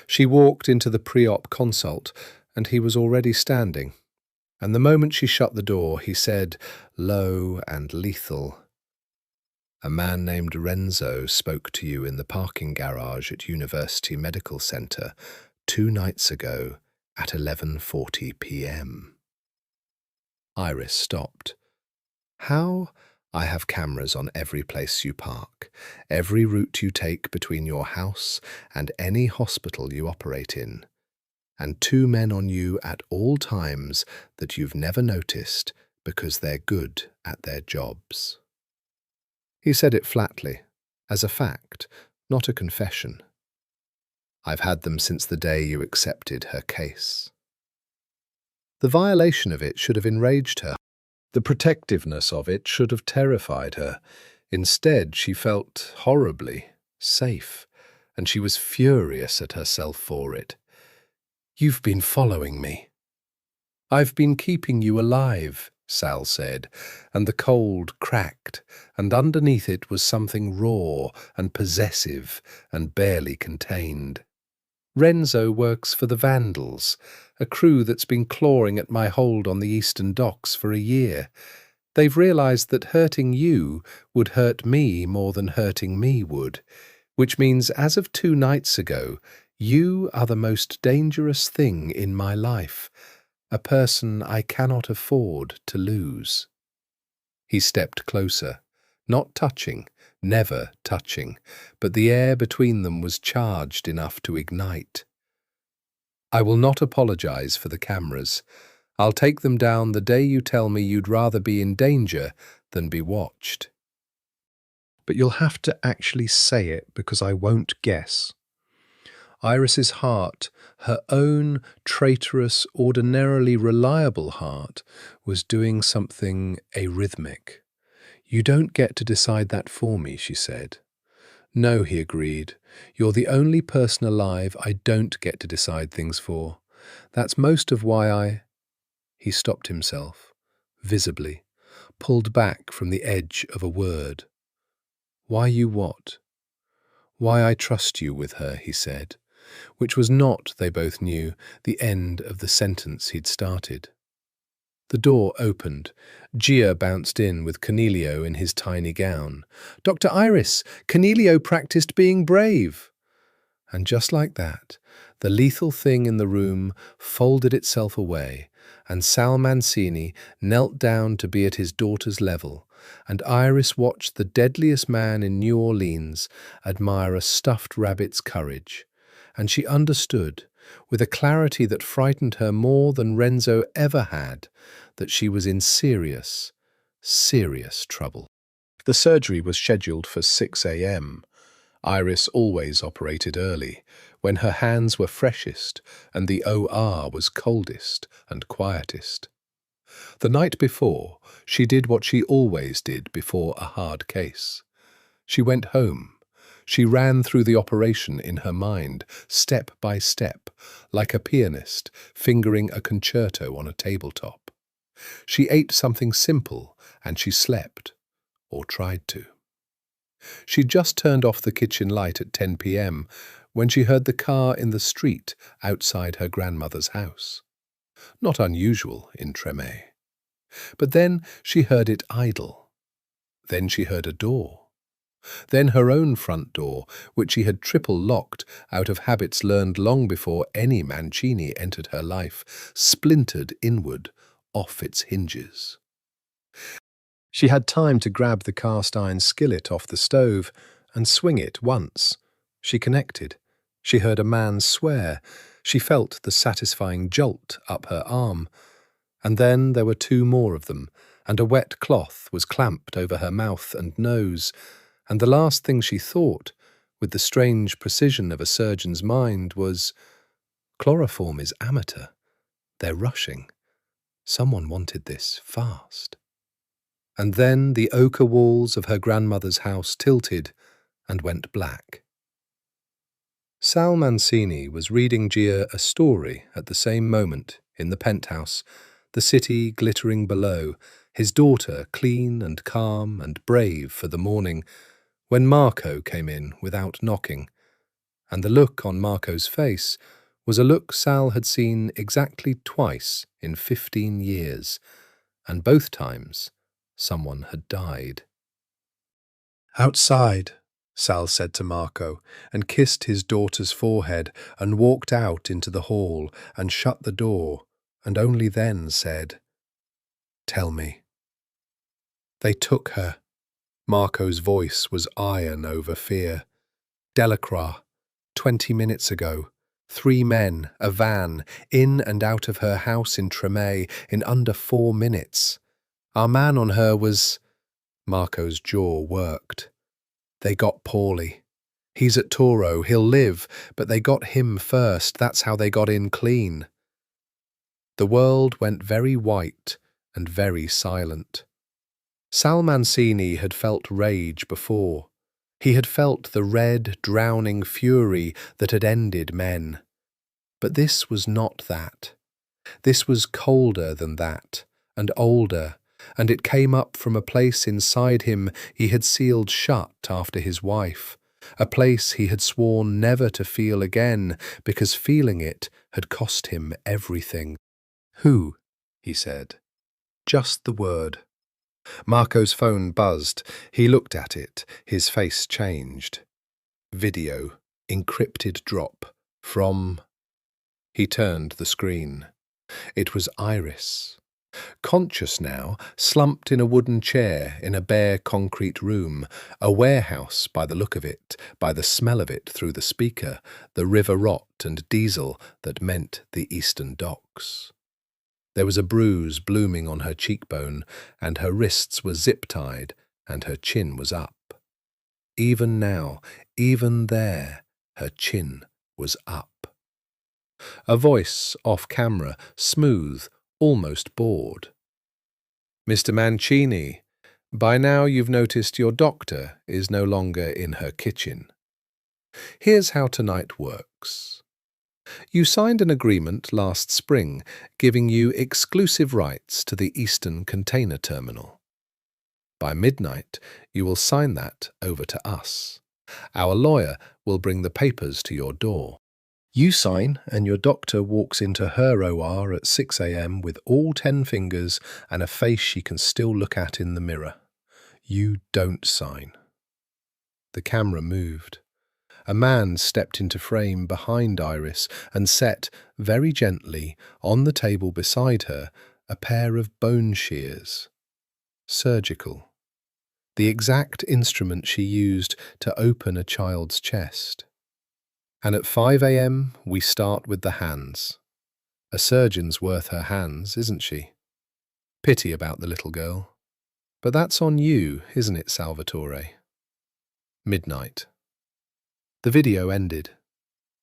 She walked into the pre-op consult, and he was already standing. And the moment she shut the door, he said, low and lethal, "A man named Renzo spoke to you in the parking garage at University Medical Center 2 nights ago at 11:40 p.m. Iris stopped. How? I have cameras on every place you park, every route you take between your house and any hospital you operate in, and 2 men on you at all times that you've never noticed because they're good at their jobs." He said it flatly, as a fact, not a confession. "I've had them since the day you accepted her case." The violation of it should have enraged her. The protectiveness of it should have terrified her. Instead, she felt horribly safe, and she was furious at herself for it. "You've been following me." "I've been keeping you alive," Sal said, and the cold cracked, and underneath it was something raw and possessive and barely contained. "Renzo works for the Vandals, a crew that's been clawing at my hold on the Eastern Docks for a year. They've realized that hurting you would hurt me more than hurting me would, which means as of 2 nights ago, you are the most dangerous thing in my life, a person I cannot afford to lose." He stepped closer, not touching, never touching, but the air between them was charged enough to ignite. "I will not apologize for the cameras. I'll take them down the day you tell me you'd rather be in danger than be watched. But you'll have to actually say it because I won't guess." Iris's heart, her own traitorous, ordinarily reliable heart, was doing something arrhythmic. "You don't get to decide that for me," she said. "No," he agreed. "You're the only person alive I don't get to decide things for. That's most of why I—" He stopped himself, visibly, pulled back from the edge of a word. "Why you what?" "Why I trust you with her," he said, which was not, they both knew, the end of the sentence he'd started. The door opened. Gia bounced in with Cornelio in his tiny gown. "Dr. Iris, Cornelio practiced being brave." And just like that, the lethal thing in the room folded itself away, and Sal Mancini knelt down to be at his daughter's level, and Iris watched the deadliest man in New Orleans admire a stuffed rabbit's courage, and she understood, with a clarity that frightened her more than Renzo ever had, that she was in serious, serious trouble. The surgery was scheduled for 6 a.m. Iris always operated early, when her hands were freshest and the OR was coldest and quietest. The night before, she did what she always did before a hard case. She went home. She ran through the operation in her mind, step by step, like a pianist fingering a concerto on a tabletop. She ate something simple and she slept, or tried to. She just turned off the kitchen light at 10 p.m. when she heard the car in the street outside her grandmother's house. Not unusual in Tremé. But then she heard it idle. Then she heard a door. Then her own front door, which she had triple-locked out of habits learned long before any Mancini entered her life, splintered inward, off its hinges. She had time to grab the cast-iron skillet off the stove and swing it once. She connected. She heard a man swear. She felt the satisfying jolt up her arm. And then there were two more of them, and a wet cloth was clamped over her mouth and nose, and the last thing she thought, with the strange precision of a surgeon's mind, was, "Chloroform is amateur. They're rushing. Someone wanted this fast." And then the ochre walls of her grandmother's house tilted and went black. Sal Mancini was reading Gia a story at the same moment in the penthouse, the city glittering below, his daughter clean and calm and brave for the morning, when Marco came in without knocking, and the look on Marco's face was a look Sal had seen exactly twice in 15 years, and both times someone had died. "Outside," Sal said to Marco, and kissed his daughter's forehead and walked out into the hall and shut the door, and only then said, "Tell me." "They took her." Marco's voice was iron over fear. "Delacroix, 20 minutes ago. 3 men, a van, in and out of her house in Tremay in under 4 minutes. Our man on her was—" Marco's jaw worked. "They got Paulie. He's at Toro, he'll live, but they got him first, that's how they got in clean." The world went very white and very silent. Sal Mancini had felt rage before. He had felt the red, drowning fury that had ended men. But this was not that. This was colder than that, and older, and it came up from a place inside him he had sealed shut after his wife, a place he had sworn never to feel again because feeling it had cost him everything. "Who?" he said. Just the word. Marco's phone buzzed. He looked at it. His face changed. Video. Encrypted drop. From... He turned the screen. It was Iris. Conscious now, slumped in a wooden chair in a bare concrete room, a warehouse by the look of it, by the smell of it through the speaker, the river rot and diesel that meant the Eastern Docks. There was a bruise blooming on her cheekbone, and her wrists were zip-tied, and her chin was up. Even now, even there, her chin was up. A voice off camera, smooth, almost bored. "Mr. Mancini, by now you've noticed your doctor is no longer in her kitchen. Here's how tonight works. You signed an agreement last spring giving you exclusive rights to the Eastern Container Terminal. By midnight, you will sign that over to us. Our lawyer will bring the papers to your door. You sign, and your doctor walks into her OR at 6 a.m. with all 10 fingers and a face she can still look at in the mirror. You don't sign." The camera moved. A man stepped into frame behind Iris and set, very gently, on the table beside her, a pair of bone shears. Surgical. The exact instrument she used to open a child's chest. "And at 5 a.m. we start with the hands. A surgeon's worth her hands, isn't she? Pity about the little girl. But that's on you, isn't it, Salvatore?" Midnight. The video ended.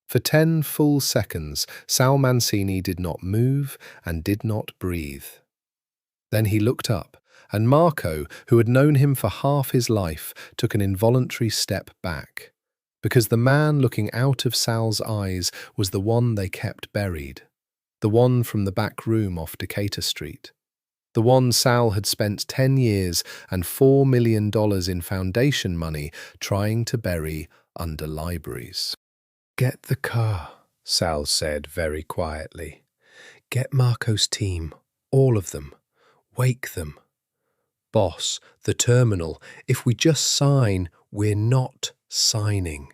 For 10 full seconds, Sal Mancini did not move and did not breathe. Then he looked up, and Marco, who had known him for half his life, took an involuntary step back, because the man looking out of Sal's eyes was the one they kept buried, the one from the back room off Decatur Street, the one Sal had spent 10 years and $4 million in foundation money trying to bury under libraries. "Get the car," Sal said very quietly. "Get Marco's team, all of them. Wake them. Boss, the terminal, if we just sign, we're not signing."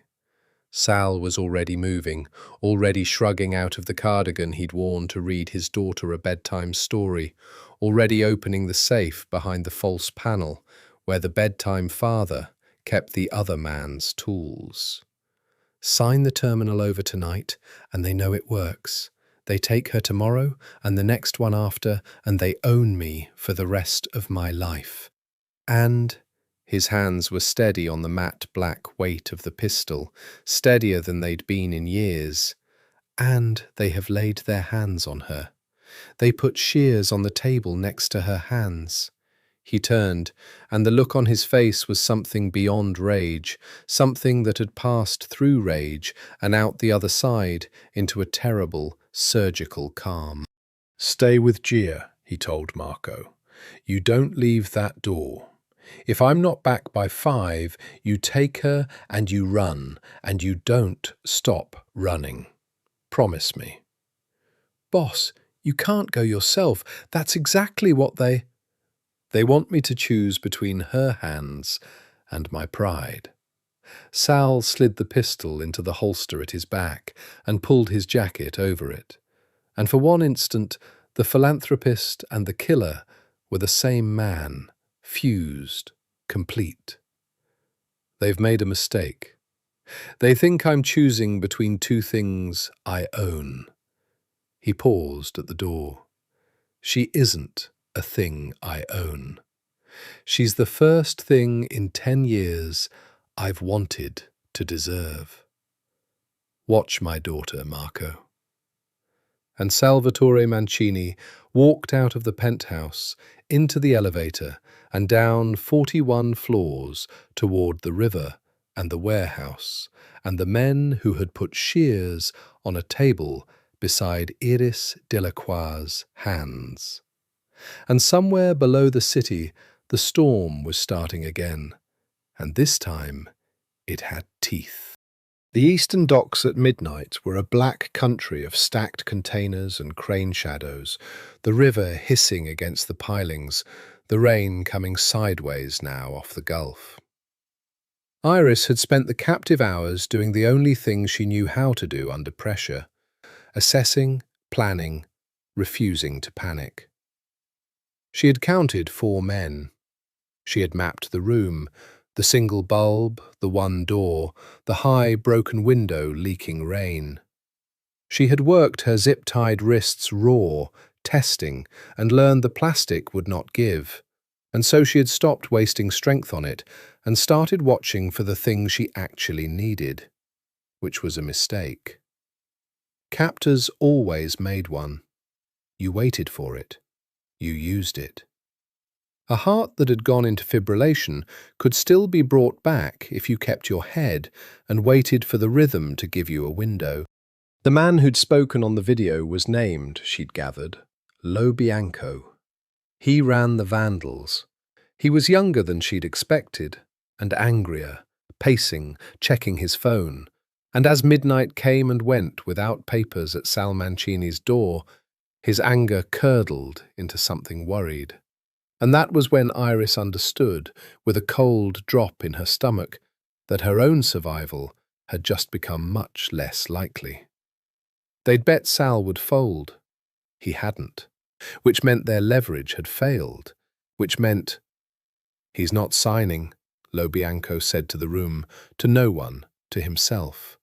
Sal was already moving, already shrugging out of the cardigan he'd worn to read his daughter a bedtime story, already opening the safe behind the false panel where the bedtime father kept the other man's tools. "Sign the terminal over tonight, and they know it works. They take her tomorrow and the next one after, and they own me for the rest of my life. And his hands were steady on the matte black weight of the pistol, steadier than they'd been in years. And they have laid their hands on her. They put shears on the table next to her hands. He turned, and the look on his face was something beyond rage, something that had passed through rage and out the other side into a terrible, surgical calm. "Stay with Gia," he told Marco. "You don't leave that door. If I'm not back by 5, you take her and you run, and you don't stop running. Promise me." "Boss, you can't go yourself. That's exactly what they want me to choose between her hands and my pride." Sal slid the pistol into the holster at his back and pulled his jacket over it. And for one instant, the philanthropist and the killer were the same man, fused, complete. "They've made a mistake. They think I'm choosing between 2 things I own." He paused at the door. "She isn't a thing I own. She's the first thing in 10 years I've wanted to deserve. Watch my daughter, Marco." And Salvatore Mancini walked out of the penthouse, into the elevator, and down 41 floors toward the river and the warehouse, and the men who had put shears on a table beside Iris Delacroix's hands. And somewhere below the city, the storm was starting again, and this time it had teeth. The eastern docks at midnight were a black country of stacked containers and crane shadows, the river hissing against the pilings, the rain coming sideways now off the Gulf. Iris had spent the captive hours doing the only thing she knew how to do under pressure: assessing, planning, refusing to panic. She had counted 4 men. She had mapped the room, the single bulb, the one door, the high, broken window leaking rain. She had worked her zip-tied wrists raw, testing, and learned the plastic would not give, and so she had stopped wasting strength on it and started watching for the thing she actually needed, which was a mistake. Captors always made one. You waited for it. You used it. A heart that had gone into fibrillation could still be brought back if you kept your head and waited for the rhythm to give you a window. The man who'd spoken on the video was named, she'd gathered, Lo Bianco. He ran the Vandals. He was younger than she'd expected, and angrier, pacing, checking his phone. And as midnight came and went without papers at Sal Mancini's door, his anger curdled into something worried. And that was when Iris understood, with a cold drop in her stomach, that her own survival had just become much less likely. They'd bet Sal would fold. He hadn't, which meant their leverage had failed, which meant, "He's not signing," Lo Bianco said to the room, to no one, to himself.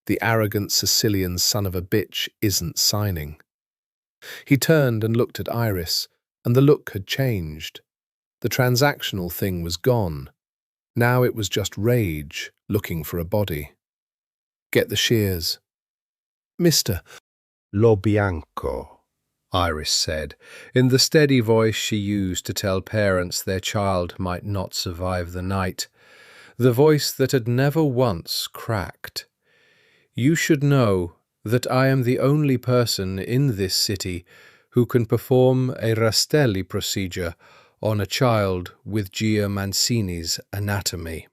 "The arrogant Sicilian son of a bitch isn't signing." He turned and looked at Iris, and the look had changed. The transactional thing was gone. Now it was just rage, looking for a body. "Get the shears." "Mr. Lo Bianco," Iris said, in the steady voice she used to tell parents their child might not survive the night, the voice that had never once cracked. "You should know that I am the only person in this city who can perform a Rastelli procedure on a child with Gia Mancini's anatomy.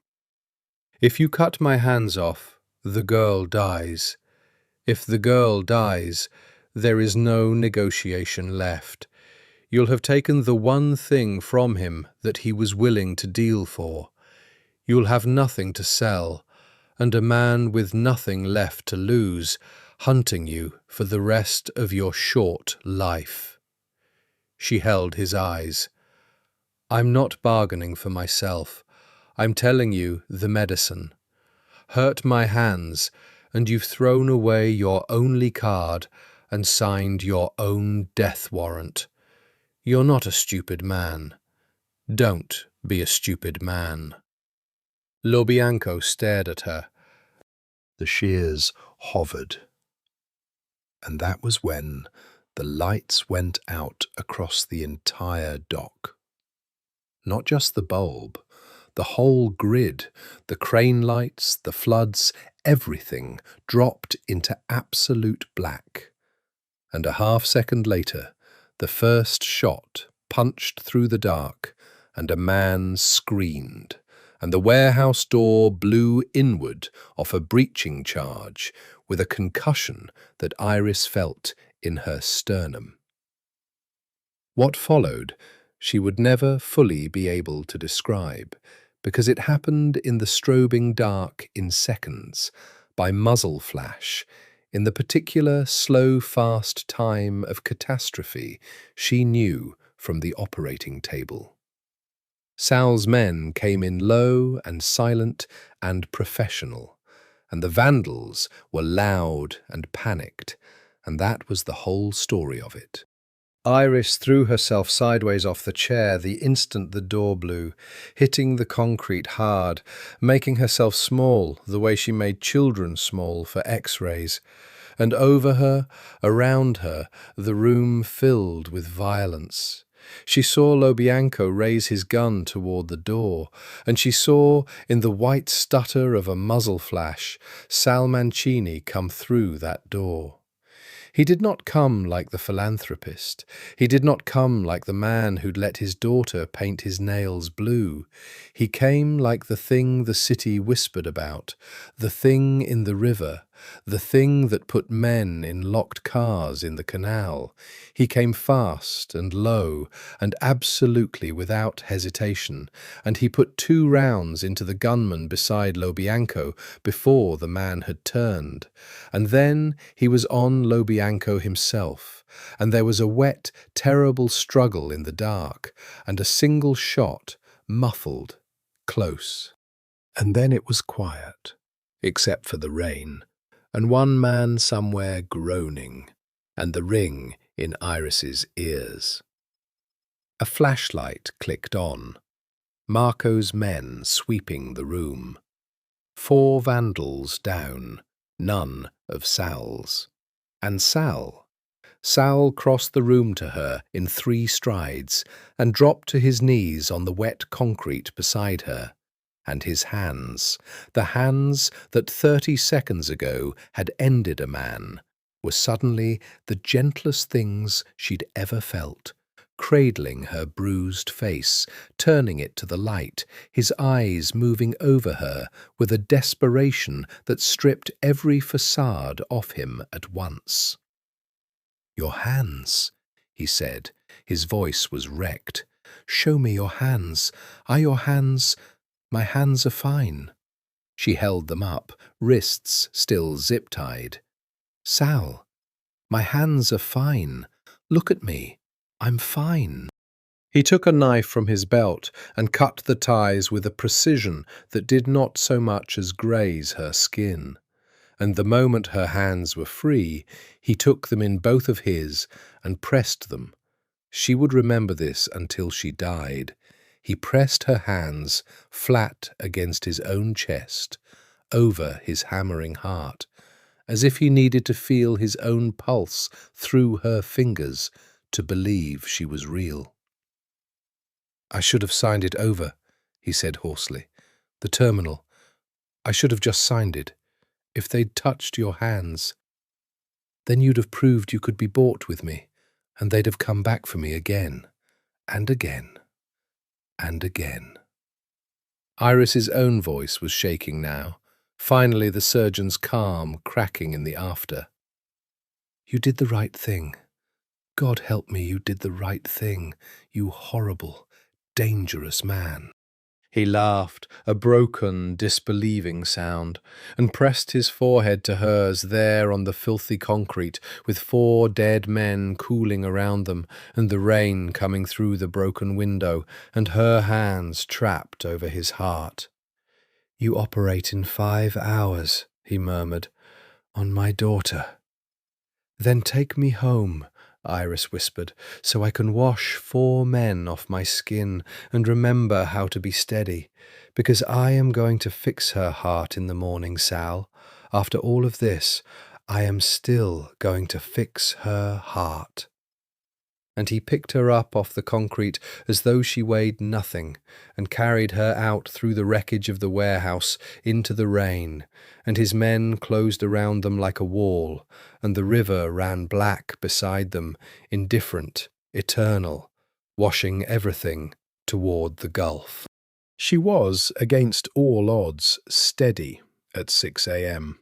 If you cut my hands off, the girl dies. If the girl dies, there is no negotiation left. You'll have taken the one thing from him that he was willing to deal for. You'll have nothing to sell, and a man with nothing left to lose, hunting you for the rest of your short life." She held his eyes. "I'm not bargaining for myself. I'm telling you the medicine. Hurt my hands, and you've thrown away your only card, and signed your own death warrant. You're not a stupid man. Don't be a stupid man." Lobianco stared at her. The shears hovered. And that was when the lights went out across the entire dock. Not just the bulb, the whole grid, the crane lights, the floods, everything dropped into absolute black. And a half-second later, the first shot punched through the dark, and a man screamed, and the warehouse door blew inward off a breaching charge with a concussion that Iris felt in her sternum. What followed, she would never fully be able to describe, because it happened in the strobing dark in seconds, by muzzle flash, in the particular slow, fast time of catastrophe she knew from the operating table. Sal's men came in low and silent and professional, and the vandals were loud and panicked, and that was the whole story of it. Iris threw herself sideways off the chair the instant the door blew, hitting the concrete hard, making herself small the way she made children small for X-rays. And over her, around her, the room filled with violence. She saw Lobianco raise his gun toward the door, and she saw, in the white stutter of a muzzle flash, Sal Mancini come through that door. He did not come like the philanthropist. He did not come like the man who'd let his daughter paint his nails blue. He came like the thing the city whispered about, the thing in the river, the thing that put men in locked cars in the canal. He came fast and low and absolutely without hesitation, and he put 2 rounds into the gunman beside Lobianco before the man had turned. And then he was on Lobianco himself, and there was a wet, terrible struggle in the dark, and a single shot, muffled, close. And then it was quiet, except for the rain, and one man somewhere groaning, and the ring in Iris's ears. A flashlight clicked on. Marco's men sweeping the room. 4 vandals down, none of Sal's. And Sal crossed the room to her in 3 strides and dropped to his knees on the wet concrete beside her. And his hands, the hands that 30 seconds ago had ended a man, were suddenly the gentlest things she'd ever felt, cradling her bruised face, turning it to the light, his eyes moving over her with a desperation that stripped every facade off him at once. "Your hands," he said. His voice was wrecked. "Show me your hands. Are your hands—" "My hands are fine." She held them up, wrists still zip-tied. "Sal, my hands are fine. Look at me. I'm fine." He took a knife from his belt and cut the ties with a precision that did not so much as graze her skin. And the moment her hands were free, he took them in both of his and pressed them. She would remember this until she died. He pressed her hands flat against his own chest, over his hammering heart, as if he needed to feel his own pulse through her fingers to believe she was real. "I should have signed it over," he said hoarsely. "The terminal. I should have just signed it. If they'd touched your hands, then you'd have proved you could be bought with me, and they'd have come back for me again, and again, and again." Iris's own voice was shaking now, finally the surgeon's calm cracking in the after. "You did the right thing. God help me, you did the right thing, you horrible, dangerous man." He laughed, a broken, disbelieving sound, and pressed his forehead to hers there on the filthy concrete, with 4 dead men cooling around them, and the rain coming through the broken window, and her hands trapped over his heart. "You operate in 5 hours," he murmured, "on my daughter." Then take me home, Iris whispered, so I can wash 4 men off my skin and remember how to be steady, because I am going to fix her heart in the morning, Sal. After all of this, I am still going to fix her heart. And he picked her up off the concrete as though she weighed nothing, and carried her out through the wreckage of the warehouse into the rain, and his men closed around them like a wall, and the river ran black beside them, indifferent, eternal, washing everything toward the gulf. She was, against all odds, steady at 6 a.m.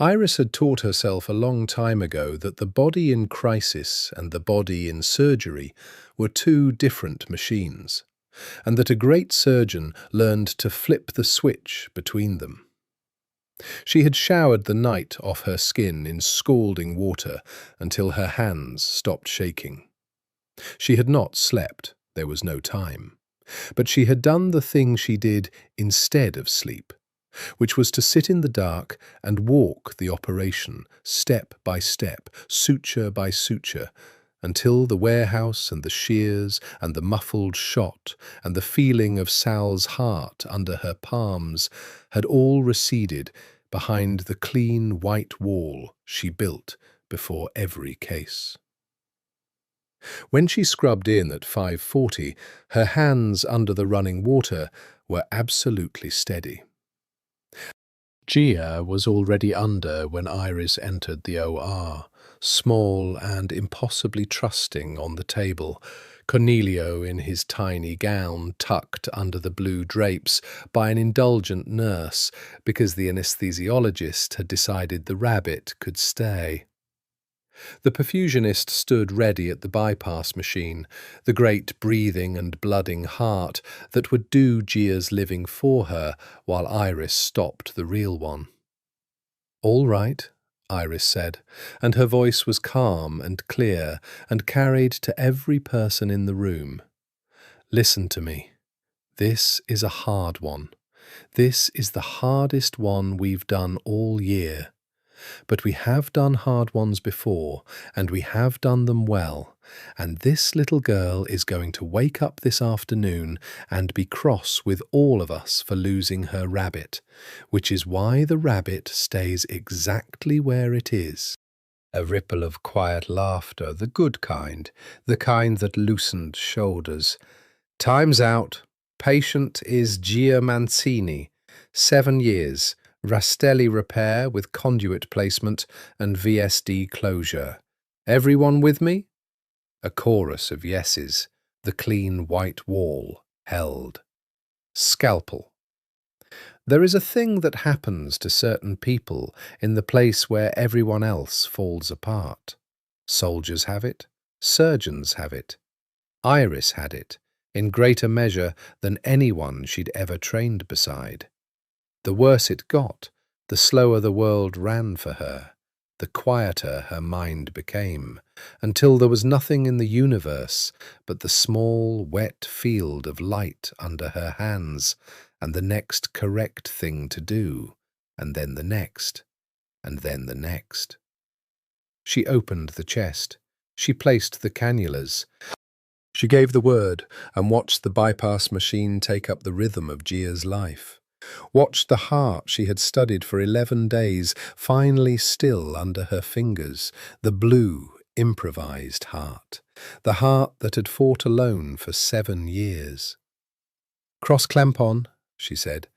Iris had taught herself a long time ago that the body in crisis and the body in surgery were two different machines, and that a great surgeon learned to flip the switch between them. She had showered the night off her skin in scalding water until her hands stopped shaking. She had not slept, there was no time, but she had done the thing she did instead of sleep, which was to sit in the dark and walk the operation step by step, suture by suture, until the warehouse and the shears and the muffled shot and the feeling of Sal's heart under her palms had all receded behind the clean white wall she built before every case. When she scrubbed in at 5:40, her hands under the running water were absolutely steady. Gia was already under when Iris entered the OR, small and impossibly trusting on the table, Cornelio in his tiny gown tucked under the blue drapes by an indulgent nurse because the anesthesiologist had decided the rabbit could stay. The perfusionist stood ready at the bypass machine, the great breathing and blooding heart that would do Gia's living for her while Iris stopped the real one. "All right," Iris said, and her voice was calm and clear and carried to every person in the room. "Listen to me. This is a hard one. This is the hardest one we've done all year. But we have done hard ones before, and we have done them well, and this little girl is going to wake up this afternoon and be cross with all of us for losing her rabbit, which is why the rabbit stays exactly where it is." A ripple of quiet laughter, the good kind, the kind that loosened shoulders. "Time's out. Patient is Gia Mancini, 7 years. Rastelli repair with conduit placement and VSD closure. Everyone with me?" A chorus of yeses. The clean white wall held. Scalpel. There is a thing that happens to certain people in the place where everyone else falls apart. Soldiers have it. Surgeons have it. Iris had it, in greater measure than anyone she'd ever trained beside. The worse it got, the slower the world ran for her, the quieter her mind became, until there was nothing in the universe but the small, wet field of light under her hands, and the next correct thing to do, and then the next, and then the next. She opened the chest. She placed the cannulas. She gave the word and watched the bypass machine take up the rhythm of Gia's life. Watched the heart she had studied for 11 days finally still under her fingers, the blue, improvised heart, the heart that had fought alone for 7 years. "Cross-clamp on," she said.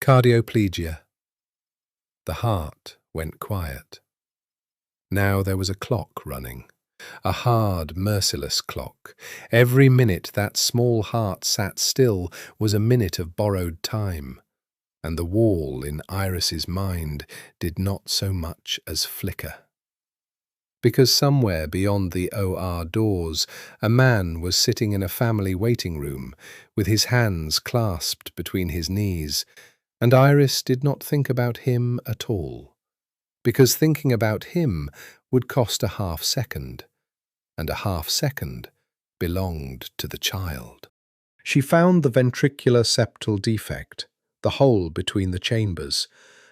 "Cardioplegia." The heart went quiet. Now there was a clock running. A hard, merciless clock. Every minute that small heart sat still was a minute of borrowed time. And the wall in Iris's mind did not so much as flicker. Because somewhere beyond the OR doors, a man was sitting in a family waiting room, with his hands clasped between his knees, and Iris did not think about him at all, because thinking about him would cost a half-second, and a half-second belonged to the child. She found the ventricular septal defect, the hole between the chambers,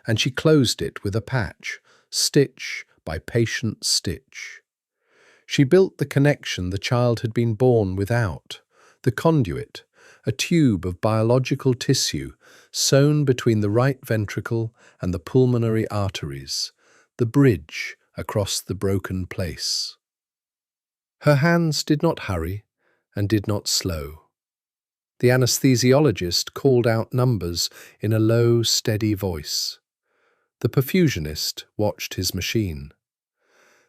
and she closed it with a patch, stitch by patient stitch. She built the connection the child had been born without, the conduit, a tube of biological tissue sewn between the right ventricle and the pulmonary arteries, the bridge across the broken place. Her hands did not hurry and did not slow. The anesthesiologist called out numbers in a low, steady voice. The perfusionist watched his machine.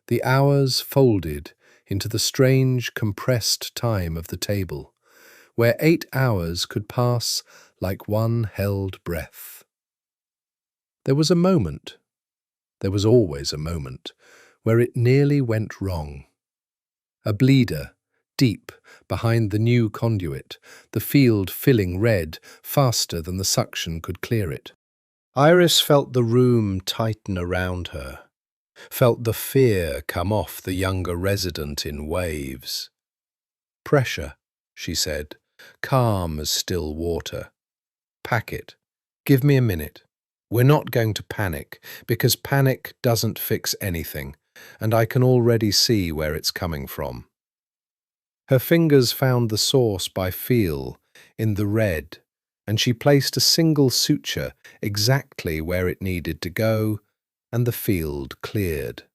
The hours folded into the strange, compressed time of the table, where 8 hours could pass like one held breath. There was a moment, there was always a moment, where it nearly went wrong. A bleeder, deep behind the new conduit, the field filling red faster than the suction could clear it. Iris felt the room tighten around her, felt the fear come off the younger resident in waves. "Pressure," she said, calm as still water. "Pack it. Give me a minute. We're not going to panic, because panic doesn't fix anything, and I can already see where it's coming from." Her fingers found the source by feel, in the red, and she placed a single suture exactly where it needed to go, and the field cleared.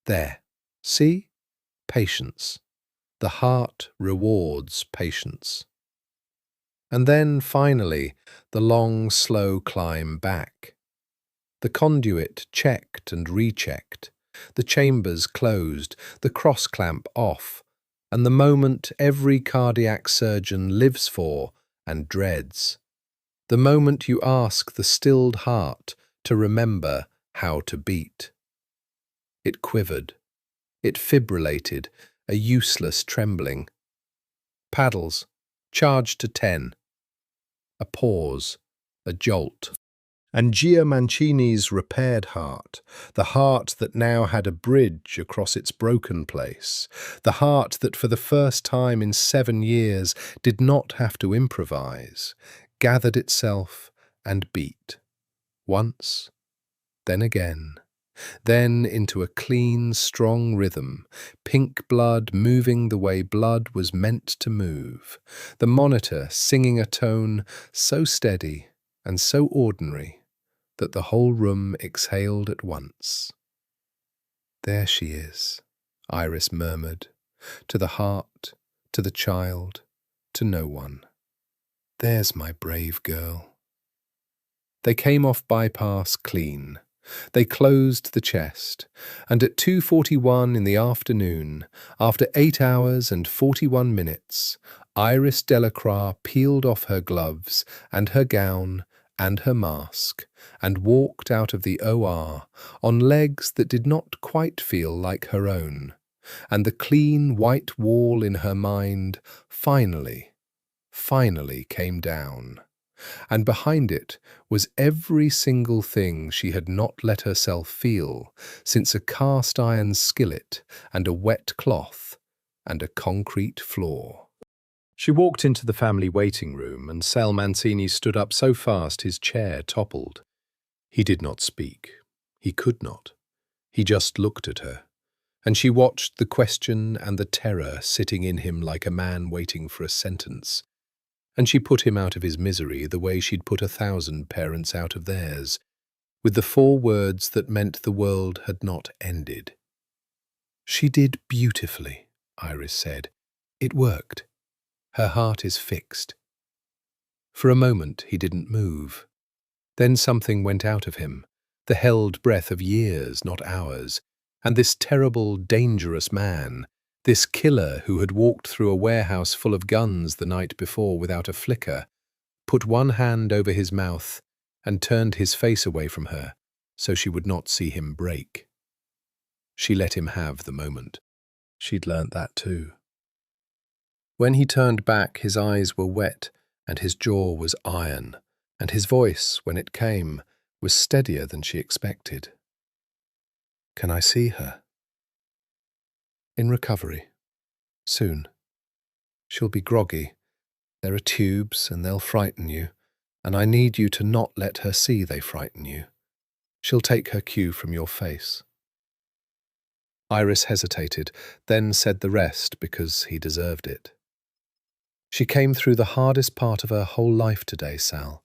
There. See? Patience. The heart rewards patience. And then, finally, the long, slow climb back. The conduit checked and rechecked, the chambers closed, the cross-clamp off, and the moment every cardiac surgeon lives for and dreads. The moment you ask the stilled heart to remember how to beat. It quivered. It fibrillated, a useless trembling. Paddles, charged to 10. A pause, a jolt. And Gia Mancini's repaired heart, the heart that now had a bridge across its broken place, the heart that for the first time in 7 years did not have to improvise, gathered itself and beat. Once, then again, then into a clean, strong rhythm, pink blood moving the way blood was meant to move, the monitor singing a tone so steady and so ordinary that the whole room exhaled at once. "There she is," Iris murmured, to the heart, to the child, to no one. "There's my brave girl." They came off bypass clean. They closed the chest, and at 2:41 in the afternoon, after 8 hours and 41 minutes, Iris Delacroix peeled off her gloves and her gown and her mask, and walked out of the OR on legs that did not quite feel like her own, and the clean white wall in her mind finally came down. And behind it was every single thing she had not let herself feel since a cast-iron skillet and a wet cloth and a concrete floor. She walked into the family waiting room, and Sal Mancini stood up so fast his chair toppled. He did not speak. He could not. He just looked at her, and she watched the question and the terror sitting in him like a man waiting for a sentence. And she put him out of his misery the way she'd put 1,000 parents out of theirs, with the 4 words that meant the world had not ended. "She did beautifully," Iris said. "It worked. Her heart is fixed." For a moment he didn't move. Then something went out of him, the held breath of years, not hours, and this terrible, dangerous man, this killer who had walked through a warehouse full of guns the night before without a flicker, put one hand over his mouth and turned his face away from her so she would not see him break. She let him have the moment. She'd learnt that too. When he turned back, his eyes were wet and his jaw was iron, and his voice, when it came, was steadier than she expected. "Can I see her?" "In recovery. Soon. She'll be groggy. There are tubes and they'll frighten you, and I need you to not let her see they frighten you. She'll take her cue from your face." Iris hesitated, then said the rest because he deserved it. She came through the hardest part of her whole life today, Sal.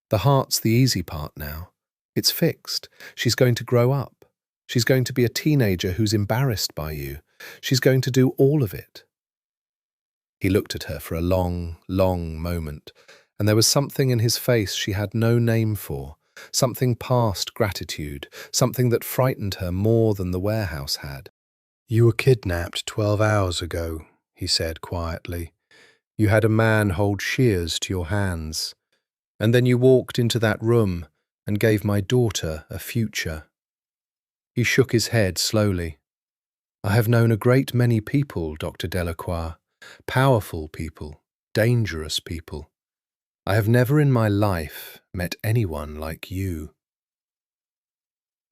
The heart's the easy part now. It's fixed. She's going to grow up. She's going to be a teenager who's embarrassed by you. She's going to do all of it. He looked at her for a long, long moment, and there was something in his face she had no name for, something past gratitude, something that frightened her more than the warehouse had. "You were kidnapped 12 hours ago," he said quietly. "You had a man hold shears to your hands. And then you walked into that room and gave my daughter a future." He shook his head slowly. "I have known a great many people, Dr. Delacroix. Powerful people, dangerous people. I have never in my life met anyone like you."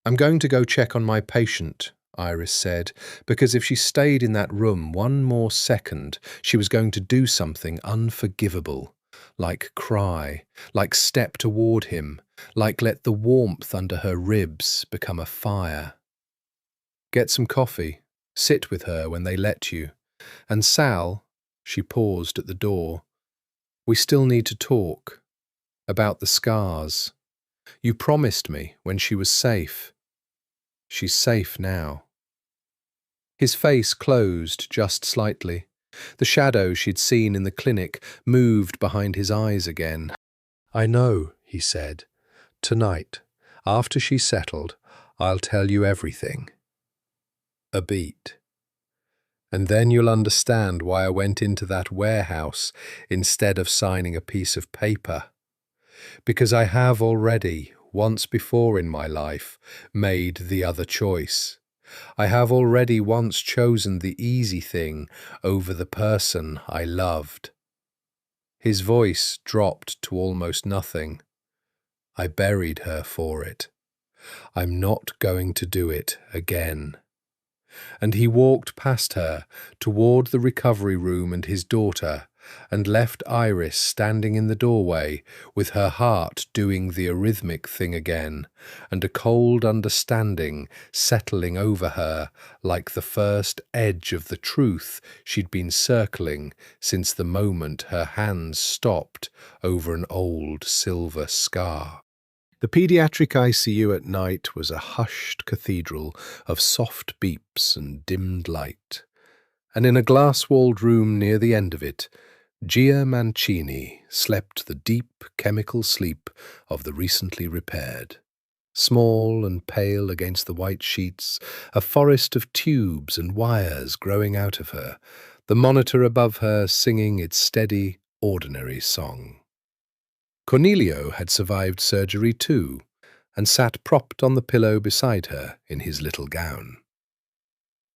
"I'm going to go check on my patient," Iris said, because if she stayed in that room one more second, she was going to do something unforgivable, like cry, like step toward him, like let the warmth under her ribs become a fire. "Get some coffee. Sit with her when they let you. And Sal," she paused at the door, "we still need to talk. About the scars. You promised me when she was safe. She's safe now." His face closed just slightly. The shadow she'd seen in the clinic moved behind his eyes again. "I know," he said. "Tonight, after she's settled, I'll tell you everything." A beat. "And then you'll understand why I went into that warehouse instead of signing a piece of paper. Because I have already, once before in my life, made the other choice. I have already once chosen the easy thing over the person I loved." His voice dropped to almost nothing. "I buried her for it. I'm not going to do it again." And he walked past her toward the recovery room and his daughter, and left Iris standing in the doorway with her heart doing the arrhythmic thing again, and a cold understanding settling over her like the first edge of the truth she'd been circling since the moment her hands stopped over an old silver scar. The paediatric ICU at night was a hushed cathedral of soft beeps and dimmed light, and in a glass-walled room near the end of it, Gia Mancini slept the deep chemical sleep of the recently repaired. Small and pale against the white sheets, a forest of tubes and wires growing out of her, the monitor above her singing its steady, ordinary song. Cornelio had survived surgery too, and sat propped on the pillow beside her in his little gown.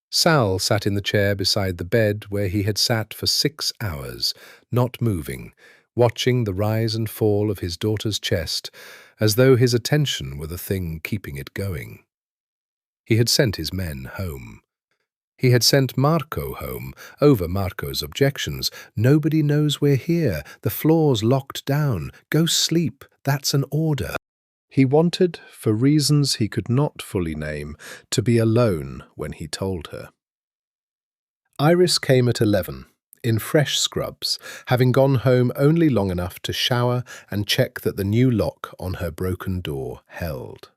Sal sat in the chair beside the bed where he had sat for 6 hours, not moving, watching the rise and fall of his daughter's chest, as though his attention were the thing keeping it going. He had sent his men home. He had sent Marco home, over Marco's objections. "Nobody knows we're here. The floor's locked down. Go sleep. That's an order." He wanted, for reasons he could not fully name, to be alone when he told her. Iris came at 11, in fresh scrubs, having gone home only long enough to shower and check that the new lock on her broken door held.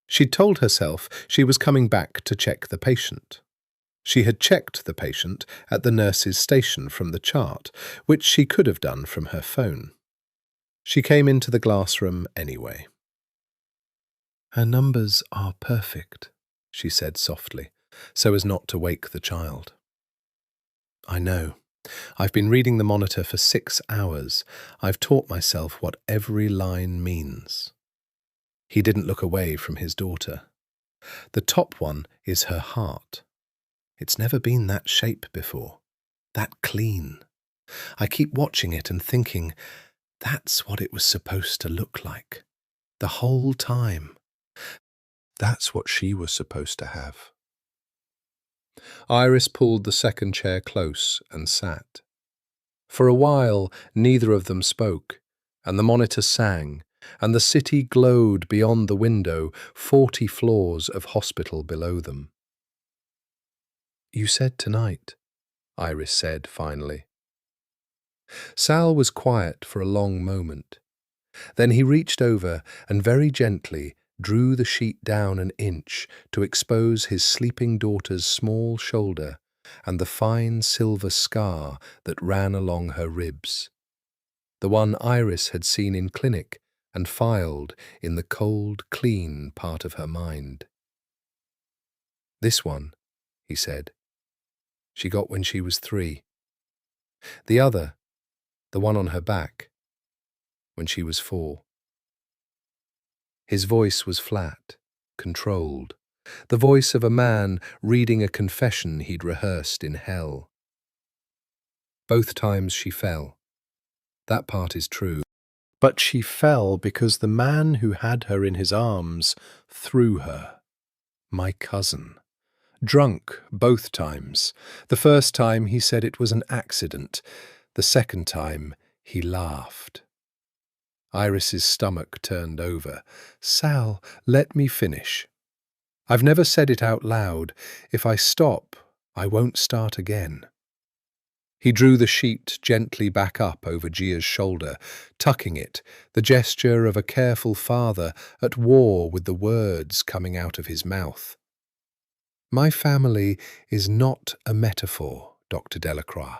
She'd told herself she was coming back to check the patient. She had checked the patient at the nurse's station from the chart, which she could have done from her phone. She came into the glass room anyway. "Her numbers are perfect," she said softly, so as not to wake the child. "I know. I've been reading the monitor for 6 hours. I've taught myself what every line means." He didn't look away from his daughter. "The top one is her heart. It's never been that shape before, that clean. I keep watching it and thinking, that's what it was supposed to look like, the whole time. That's what she was supposed to have." Iris pulled the second chair close and sat. For a while, neither of them spoke, and the monitor sang, and the city glowed beyond the window, 40 floors of hospital below them. You said tonight, Iris said finally. Sal was quiet for a long moment. Then he reached over and very gently drew the sheet down an inch to expose his sleeping daughter's small shoulder and the fine silver scar that ran along her ribs, the one Iris had seen in clinic and filed in the cold, clean part of her mind. This one, he said, she got when she was 3. The other, the one on her back, when she was 4. His voice was flat, controlled, the voice of a man reading a confession he'd rehearsed in hell. Both times she fell. That part is true. But she fell because the man who had her in his arms threw her. My cousin. Drunk both times. The first time he said it was an accident. The second time he laughed. Iris's stomach turned over. Sal, let me finish. I've never said it out loud. If I stop, I won't start again. He drew the sheet gently back up over Gia's shoulder, tucking it, the gesture of a careful father at war with the words coming out of his mouth. My family is not a metaphor, Dr. Delacroix.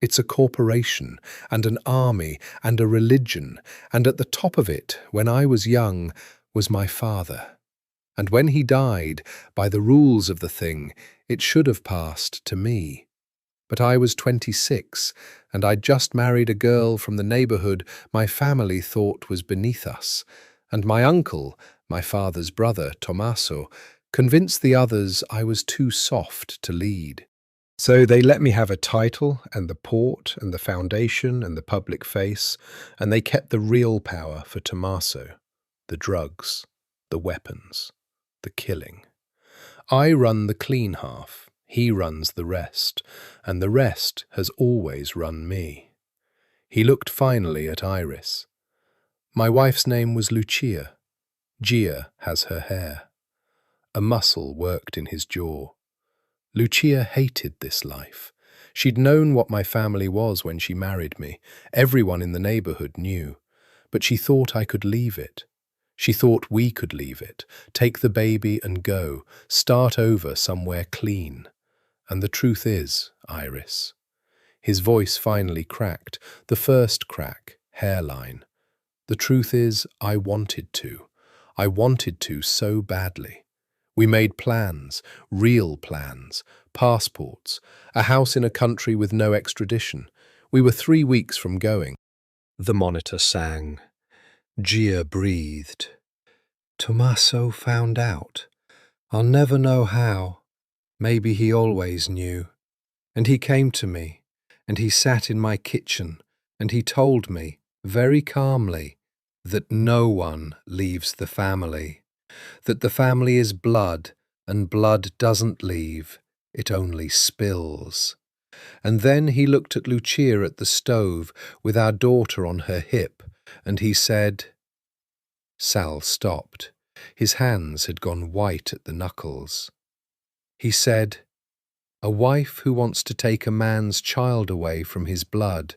It's a corporation and an army and a religion, and at the top of it, when I was young, was my father. And when he died, by the rules of the thing, it should have passed to me. But I was 26, and I'd just married a girl from the neighbourhood my family thought was beneath us, and my uncle, my father's brother, Tommaso, convinced the others I was too soft to lead. So they let me have a title and the port and the foundation and the public face, and they kept the real power for Tommaso, the drugs, the weapons, the killing. I run the clean half, he runs the rest, and the rest has always run me. He looked finally at Iris. My wife's name was Lucia. Gia has her hair. A muscle worked in his jaw. Lucia hated this life. She'd known what my family was when she married me. Everyone in the neighbourhood knew. But she thought I could leave it. She thought we could leave it, take the baby and go, start over somewhere clean. And the truth is, Iris. His voice finally cracked, the first crack, hairline. The truth is, I wanted to. I wanted to so badly. We made plans, real plans, passports, a house in a country with no extradition. We were 3 weeks from going. The monitor sang. Gia breathed. Tommaso found out. I'll never know how. Maybe he always knew. And he came to me, and he sat in my kitchen, and he told me, very calmly, that no one leaves the family. That the family is blood, and blood doesn't leave, it only spills. And then he looked at Lucia at the stove with our daughter on her hip, and he said... Sal stopped. His hands had gone white at the knuckles. He said, a wife who wants to take a man's child away from his blood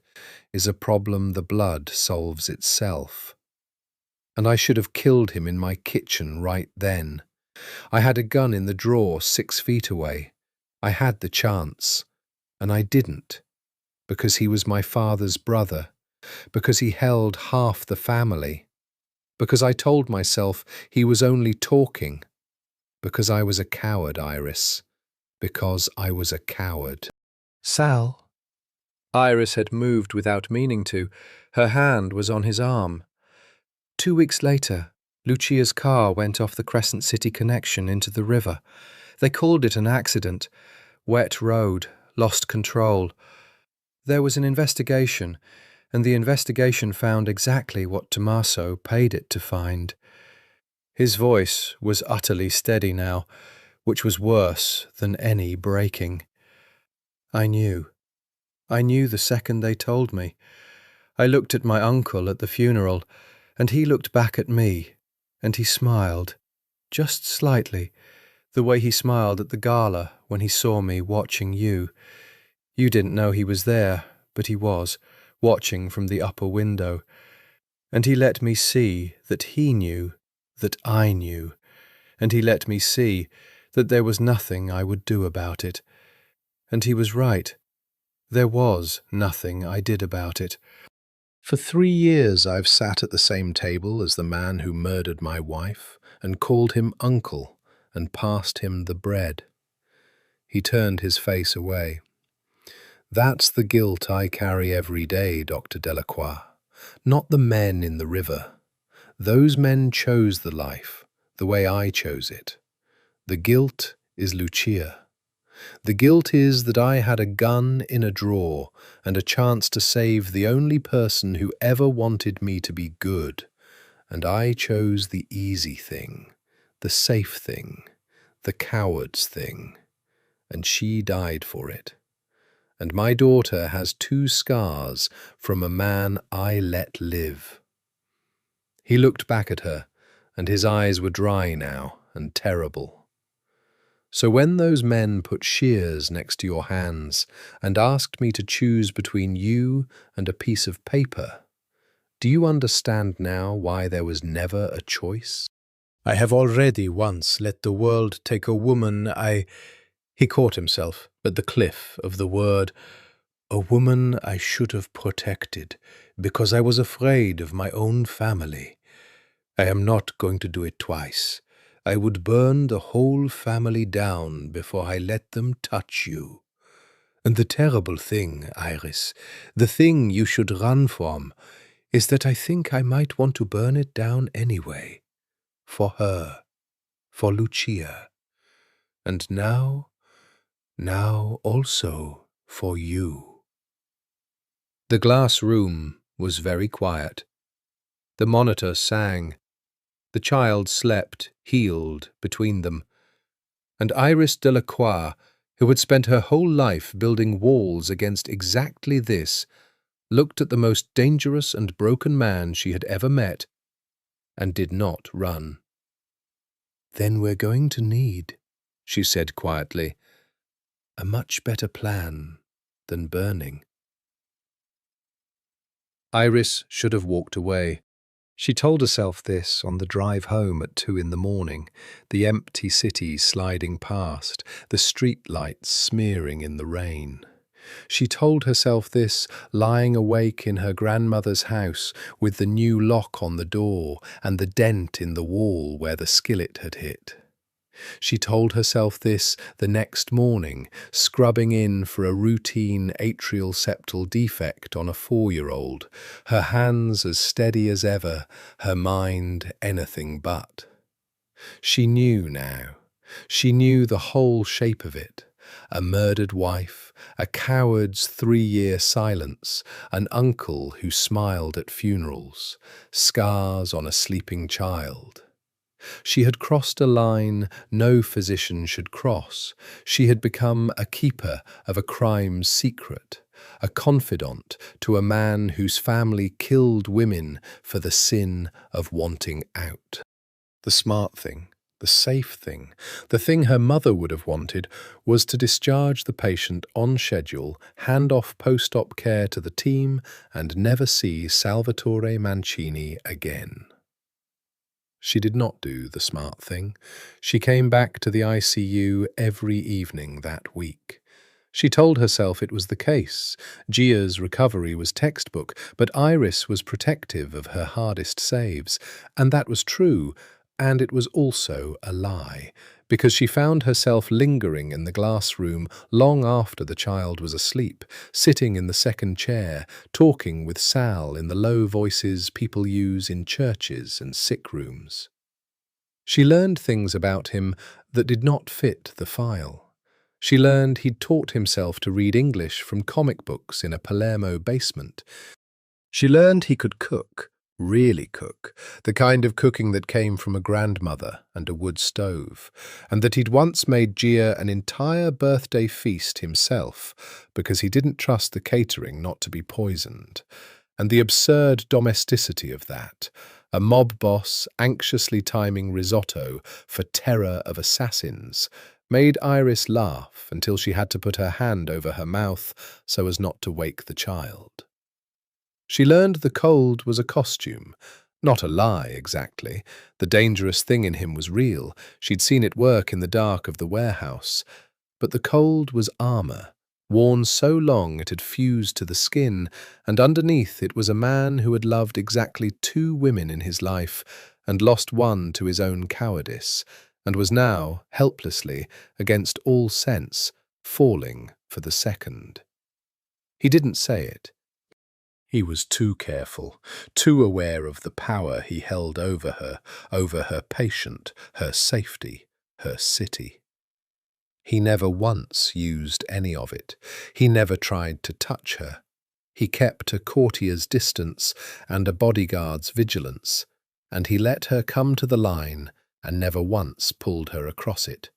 is a problem the blood solves itself. And I should have killed him in my kitchen right then. I had a gun in the drawer 6 feet away. I had the chance, and I didn't, because he was my father's brother, because he held half the family, because I told myself he was only talking, because I was a coward, Iris, because I was a coward. Sal. Iris had moved without meaning to. Her hand was on his arm. 2 weeks later, Lucia's car went off the Crescent City connection into the river. They called it an accident. Wet road, lost control. There was an investigation, and the investigation found exactly what Tommaso paid it to find. His voice was utterly steady now, which was worse than any breaking. I knew. I knew the second they told me. I looked at my uncle at the funeral, and he looked back at me, and he smiled, just slightly, The way he smiled at the gala when he saw me watching you. You didn't know he was there, but he was, watching from the upper window. And he let me see that he knew, that I knew, and he let me see that there was nothing I would do about it. And he was right. There was nothing I did about it. For 3 years I've sat at the same table as the man who murdered my wife and called him uncle and passed him the bread. He turned his face away. That's the guilt I carry every day, Dr. Delacroix, not the men in the river. Those men chose the life, the way I chose it. The guilt is Lucia. The guilt is that I had a gun in a drawer and a chance to save the only person who ever wanted me to be good, and I chose the easy thing, the safe thing, the coward's thing, and she died for it. And my daughter has 2 scars from a man I let live. He looked back at her, and his eyes were dry now and terrible. So when those men put shears next to your hands and asked me to choose between you and a piece of paper, do you understand now why there was never a choice? I have already once let the world take a woman He caught himself at the cliff of the word, a woman I should have protected because I was afraid of my own family. I am not going to do it twice. I would burn the whole family down before I let them touch you. And the terrible thing, Iris, the thing you should run from, is that I think I might want to burn it down anyway. For her. For Lucia. And now also for you. The glass room was very quiet. The monitor sang. The child slept, healed, between them. And Iris Delacroix, who had spent her whole life building walls against exactly this, looked at the most dangerous and broken man she had ever met, and did not run. Then we're going to need, she said quietly, a much better plan than burning. Iris should have walked away. She told herself this on the drive home at 2 a.m, the empty city sliding past, the street lights smearing in the rain. She told herself this lying awake in her grandmother's house with the new lock on the door and the dent in the wall where the skillet had hit. She told herself this the next morning, scrubbing in for a routine atrial septal defect on a 4-year-old, her hands as steady as ever, her mind anything but. She knew now. She knew the whole shape of it. A murdered wife, a coward's 3-year silence, an uncle who smiled at funerals, scars on a sleeping child. She had crossed a line no physician should cross. She had become a keeper of a crime's secret, a confidant to a man whose family killed women for the sin of wanting out. The smart thing, the safe thing, the thing her mother would have wanted was to discharge the patient on schedule, hand off post-op care to the team, and never see Salvatore Mancini again. She did not do the smart thing. She came back to the ICU every evening that week. She told herself it was the case. Gia's recovery was textbook, but Iris was protective of her hardest saves, and that was true, and it was also a lie, because she found herself lingering in the glass room long after the child was asleep, sitting in the second chair, talking with Sal in the low voices people use in churches and sick rooms. She learned things about him that did not fit the file. She learned he'd taught himself to read English from comic books in a Palermo basement. She learned he could cook, really cook, the kind of cooking that came from a grandmother and a wood stove, and that he'd once made Gia an entire birthday feast himself because he didn't trust the catering not to be poisoned. And the absurd domesticity of that, a mob boss anxiously timing risotto for terror of assassins, made Iris laugh until she had to put her hand over her mouth so as not to wake the child. She learned the cold was a costume, not a lie exactly. The dangerous thing in him was real. She'd seen it work in the dark of the warehouse. But the cold was armor, worn so long it had fused to the skin, and underneath it was a man who had loved exactly 2 women in his life and lost one to his own cowardice, and was now, helplessly, against all sense, falling for the second. He didn't say it. He was too careful, too aware of the power he held over her patient, her safety, her city. He never once used any of it. He never tried to touch her. He kept a courtier's distance and a bodyguard's vigilance, and he let her come to the line and never once pulled her across it.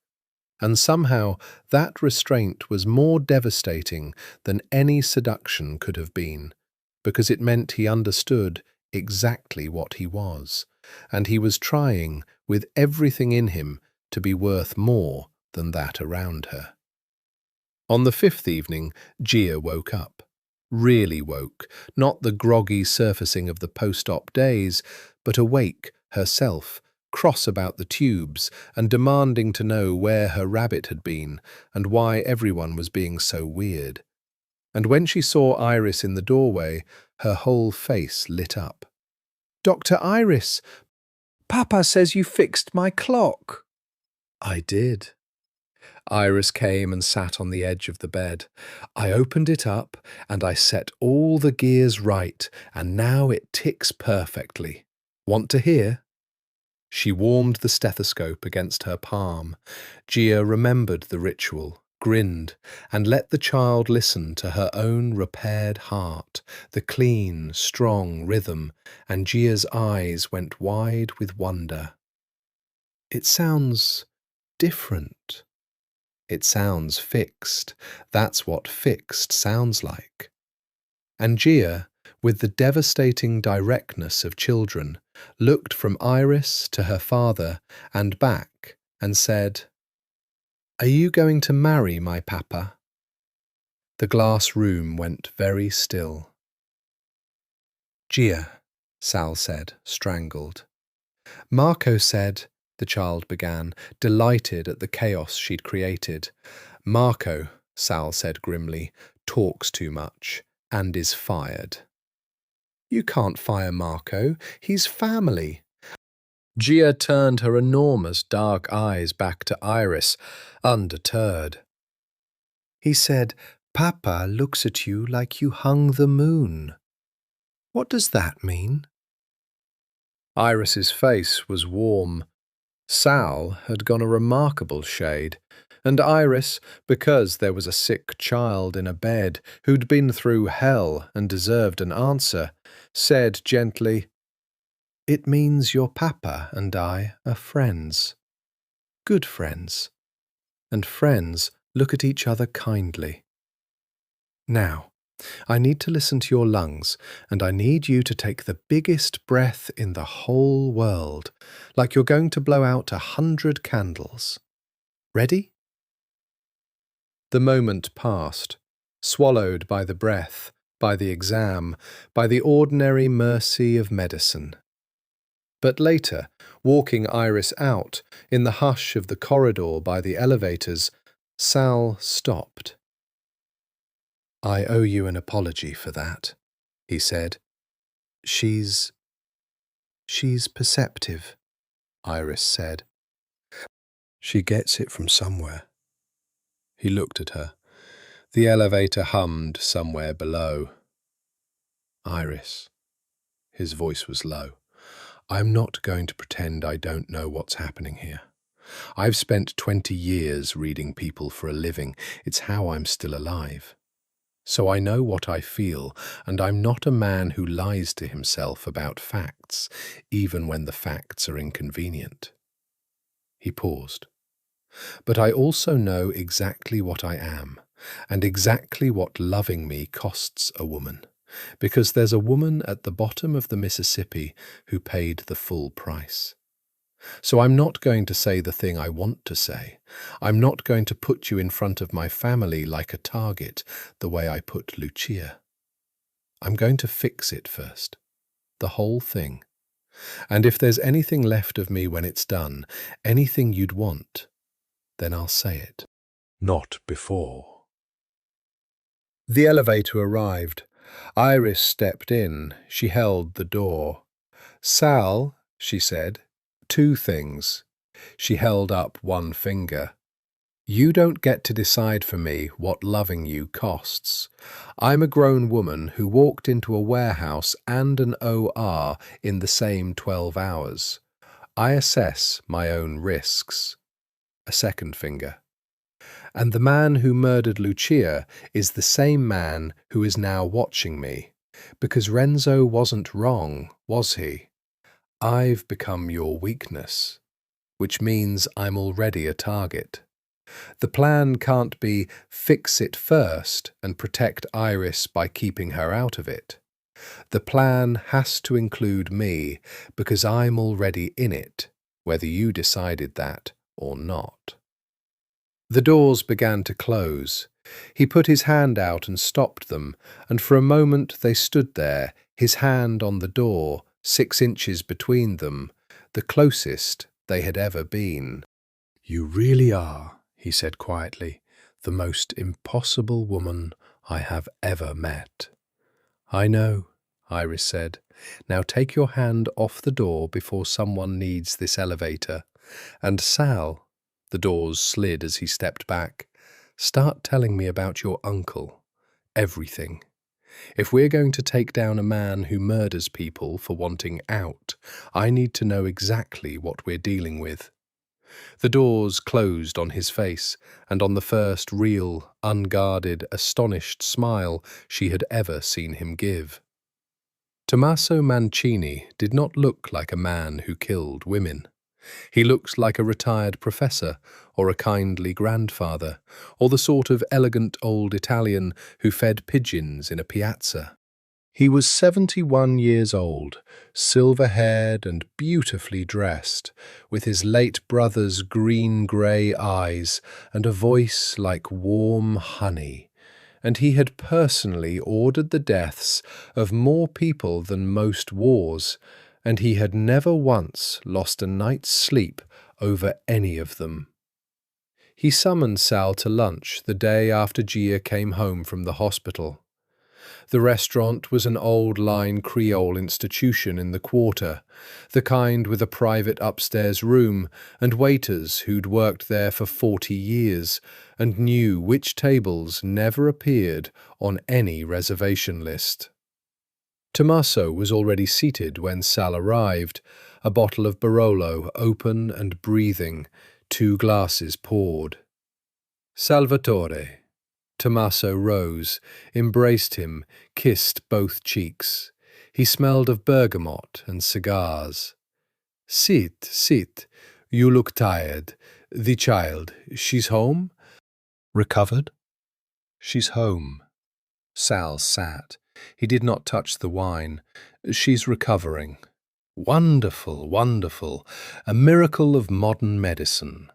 And somehow that restraint was more devastating than any seduction could have been, because it meant he understood exactly what he was, and he was trying, with everything in him, to be worth more than that around her. On the 5th evening, Gia woke up. Really woke, not the groggy surfacing of the post-op days, but awake herself, cross about the tubes and demanding to know where her rabbit had been and why everyone was being so weird. And when she saw Iris in the doorway, her whole face lit up. "Dr. Iris, Papa says you fixed my clock." "I did." Iris came and sat on the edge of the bed. "I opened it up and I set all the gears right, and now it ticks perfectly. Want to hear?" She warmed the stethoscope against her palm. Gia remembered the ritual, grinned, and let the child listen to her own repaired heart, the clean, strong rhythm, and Gia's eyes went wide with wonder. "It sounds different. It sounds fixed. That's what fixed sounds like." And Gia, with the devastating directness of children, looked from Iris to her father and back and said, "Are you going to marry my papa?" The glass room went very still. "Gia," Sal said, strangled. "Marco said," the child began, delighted at the chaos she'd created. "Marco," Sal said grimly, "talks too much and is fired." "You can't fire Marco. He's family." Gia turned her enormous dark eyes back to Iris, undeterred. "He said, 'Papa looks at you like you hung the moon.' What does that mean?" Iris's face was warm. Sal had gone a remarkable shade, and Iris, because there was a sick child in a bed who'd been through hell and deserved an answer, said gently, "It means your papa and I are friends. Good friends. And friends look at each other kindly. Now, I need to listen to your lungs, and I need you to take the biggest breath in the whole world, like you're going to blow out 100 candles. Ready?" The moment passed, swallowed by the breath, by the exam, by the ordinary mercy of medicine. But later, walking Iris out, in the hush of the corridor by the elevators, Sal stopped. "I owe you an apology for that," he said. She's perceptive," Iris said. "She gets it from somewhere." He looked at her. The elevator hummed somewhere below. "Iris," his voice was low, "I'm not going to pretend I don't know what's happening here. I've spent 20 years reading people for a living. It's how I'm still alive. So I know what I feel, and I'm not a man who lies to himself about facts, even when the facts are inconvenient." He paused. "But I also know exactly what I am, and exactly what loving me costs a woman. Because there's a woman at the bottom of the Mississippi who paid the full price. So I'm not going to say the thing I want to say. I'm not going to put you in front of my family like a target, the way I put Lucia. I'm going to fix it first. The whole thing. And if there's anything left of me when it's done, anything you'd want, then I'll say it. Not before. The elevator arrived. Iris stepped in. She held the door. Sal, she said, 2 things. She held up one finger. You don't get to decide for me what loving you costs. I'm a grown woman who walked into a warehouse and an OR in the same 12 hours. I assess my own risks. A second finger. And the man who murdered Lucia is the same man who is now watching me. Because Renzo wasn't wrong, was he? I've become your weakness, which means I'm already a target. The plan can't be fix it first and protect Iris by keeping her out of it. The plan has to include me because I'm already in it, whether you decided that or not. The doors began to close. He put his hand out and stopped them, and for a moment they stood there, his hand on the door, 6 inches between them, the closest they had ever been. You really are, he said quietly, the most impossible woman I have ever met. I know, Iris said. Now take your hand off the door before someone needs this elevator. And Sal, the doors slid as he stepped back, start telling me about your uncle. Everything. If we're going to take down a man who murders people for wanting out, I need to know exactly what we're dealing with. The doors closed on his face and on the first real, unguarded, astonished smile she had ever seen him give. Tommaso Mancini did not look like a man who killed women. He looked like a retired professor or a kindly grandfather or the sort of elegant old Italian who fed pigeons in a piazza. He was 71 years old, silver-haired and beautifully dressed, with his late brother's green-grey eyes and a voice like warm honey, and he had personally ordered the deaths of more people than most wars, and he had never once lost a night's sleep over any of them. He summoned Sal to lunch the day after Gia came home from the hospital. The restaurant was an old-line Creole institution in the quarter, the kind with a private upstairs room and waiters who'd worked there for 40 years and knew which tables never appeared on any reservation list. Tommaso was already seated when Sal arrived, a bottle of Barolo open and breathing, 2 glasses poured. Salvatore. Tommaso rose, embraced him, kissed both cheeks. He smelled of bergamot and cigars. Sit, sit. You look tired. The child, she's home? Recovered? She's home. Sal sat. He did not touch the wine. She's recovering. Wonderful, wonderful. A miracle of modern medicine.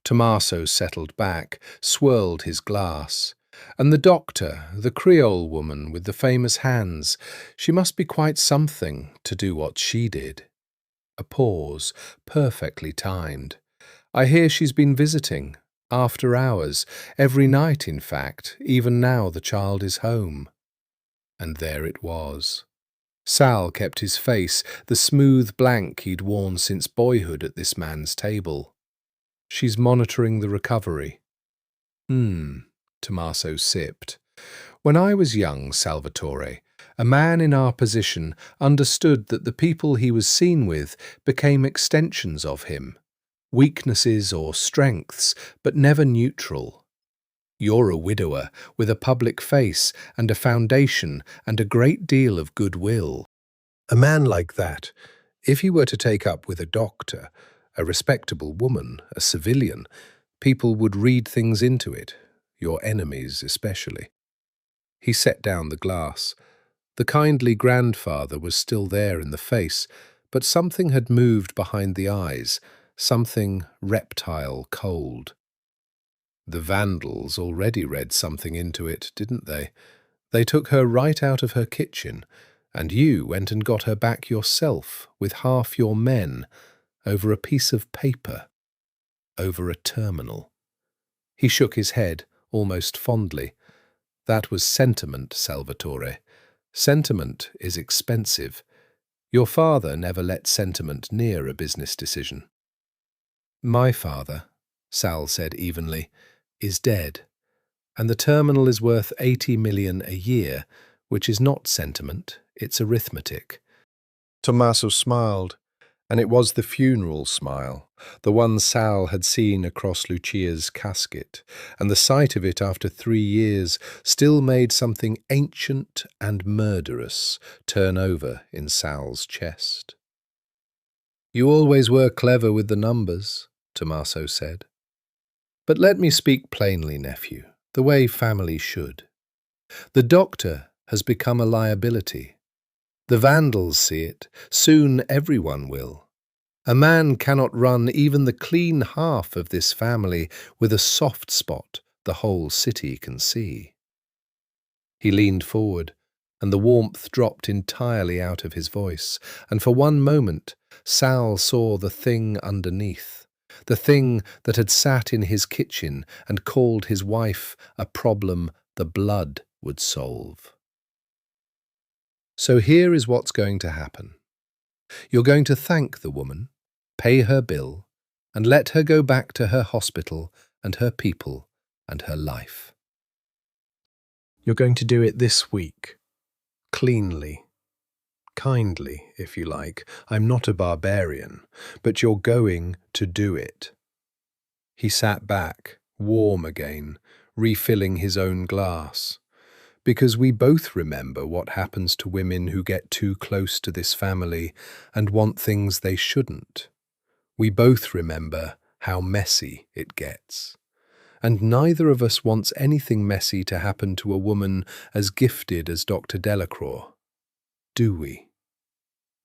Tommaso settled back, swirled his glass. And the doctor, the Creole woman with the famous hands, she must be quite something to do what she did. A pause, perfectly timed. I hear she's been visiting, after hours, every night in fact, even now the child is home. And there it was. Sal kept his face, the smooth blank he'd worn since boyhood at this man's table. She's monitoring the recovery. Tommaso sipped. When I was young, Salvatore, a man in our position understood that the people he was seen with became extensions of him, weaknesses or strengths, but never neutral. You're a widower with a public face and a foundation and a great deal of goodwill. A man like that, if he were to take up with a doctor, a respectable woman, a civilian, people would read things into it, your enemies especially. He set down the glass. The kindly grandfather was still there in the face, but something had moved behind the eyes, something reptile cold. The Vandals already read something into it, didn't they? They took her right out of her kitchen, and you went and got her back yourself with half your men over a piece of paper, over a terminal. He shook his head, almost fondly. That was sentiment, Salvatore. Sentiment is expensive. Your father never let sentiment near a business decision. My father, Sal said evenly, is dead, and the terminal is worth 80 million a year, which is not sentiment, it's arithmetic. Tommaso smiled, and it was the funeral smile, the one Sal had seen across Lucia's casket, and the sight of it after 3 years still made something ancient and murderous turn over in Sal's chest. You always were clever with the numbers, Tommaso said. But let me speak plainly, nephew, the way family should. The doctor has become a liability. The Vandals see it, soon everyone will. A man cannot run even the clean half of this family with a soft spot the whole city can see. He leaned forward, and the warmth dropped entirely out of his voice, and for one moment Sal saw the thing underneath, the thing that had sat in his kitchen and called his wife a problem the blood would solve. So here is what's going to happen. You're going to thank the woman, pay her bill, and let her go back to her hospital and her people and her life. You're going to do it this week, cleanly, kindly, if you like. I'm not a barbarian, but you're going to do it. He sat back, warm again, refilling his own glass. Because we both remember what happens to women who get too close to this family and want things they shouldn't. We both remember how messy it gets. And neither of us wants anything messy to happen to a woman as gifted as Dr. Delacroix. Do we?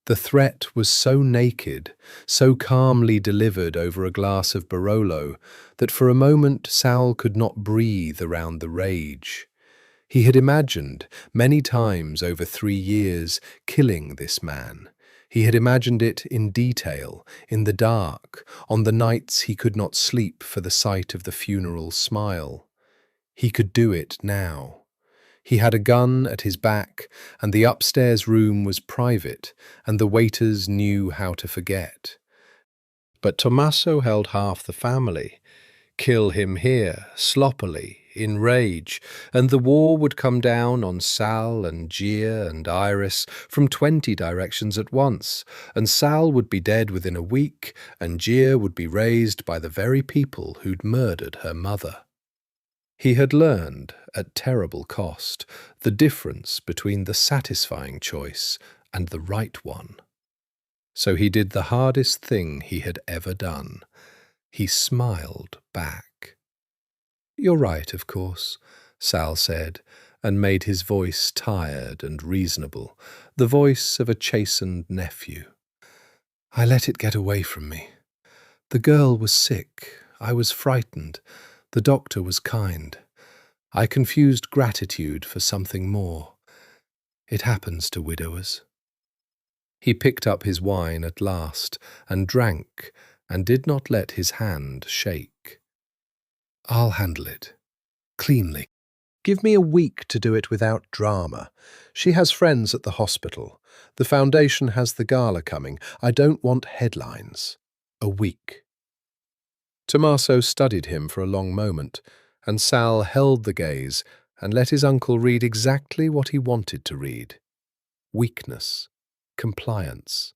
The threat was so naked, so calmly delivered over a glass of Barolo, that for a moment Sal could not breathe around the rage. He had imagined, many times over 3 years, killing this man. He had imagined it in detail, in the dark, on the nights he could not sleep for the sight of the funeral smile. He could do it now. He had a gun at his back, and the upstairs room was private, and the waiters knew how to forget. But Tommaso held half the family. Kill him here, sloppily, in rage, and the war would come down on Sal and Gia and Iris from 20 directions at once, and Sal would be dead within a week, and Gia would be raised by the very people who'd murdered her mother. He had learned, at terrible cost, the difference between the satisfying choice and the right one. So he did the hardest thing he had ever done. He smiled back. You're right, of course, Sal said, and made his voice tired and reasonable, the voice of a chastened nephew. I let it get away from me. The girl was sick. I was frightened. The doctor was kind. I confused gratitude for something more. It happens to widowers. He picked up his wine at last and drank, and did not let his hand shake. I'll handle it. Cleanly. Give me a week to do it without drama. She has friends at the hospital. The foundation has the gala coming. I don't want headlines. A week. Tommaso studied him for a long moment, and Sal held the gaze and let his uncle read exactly what he wanted to read. Weakness. Compliance.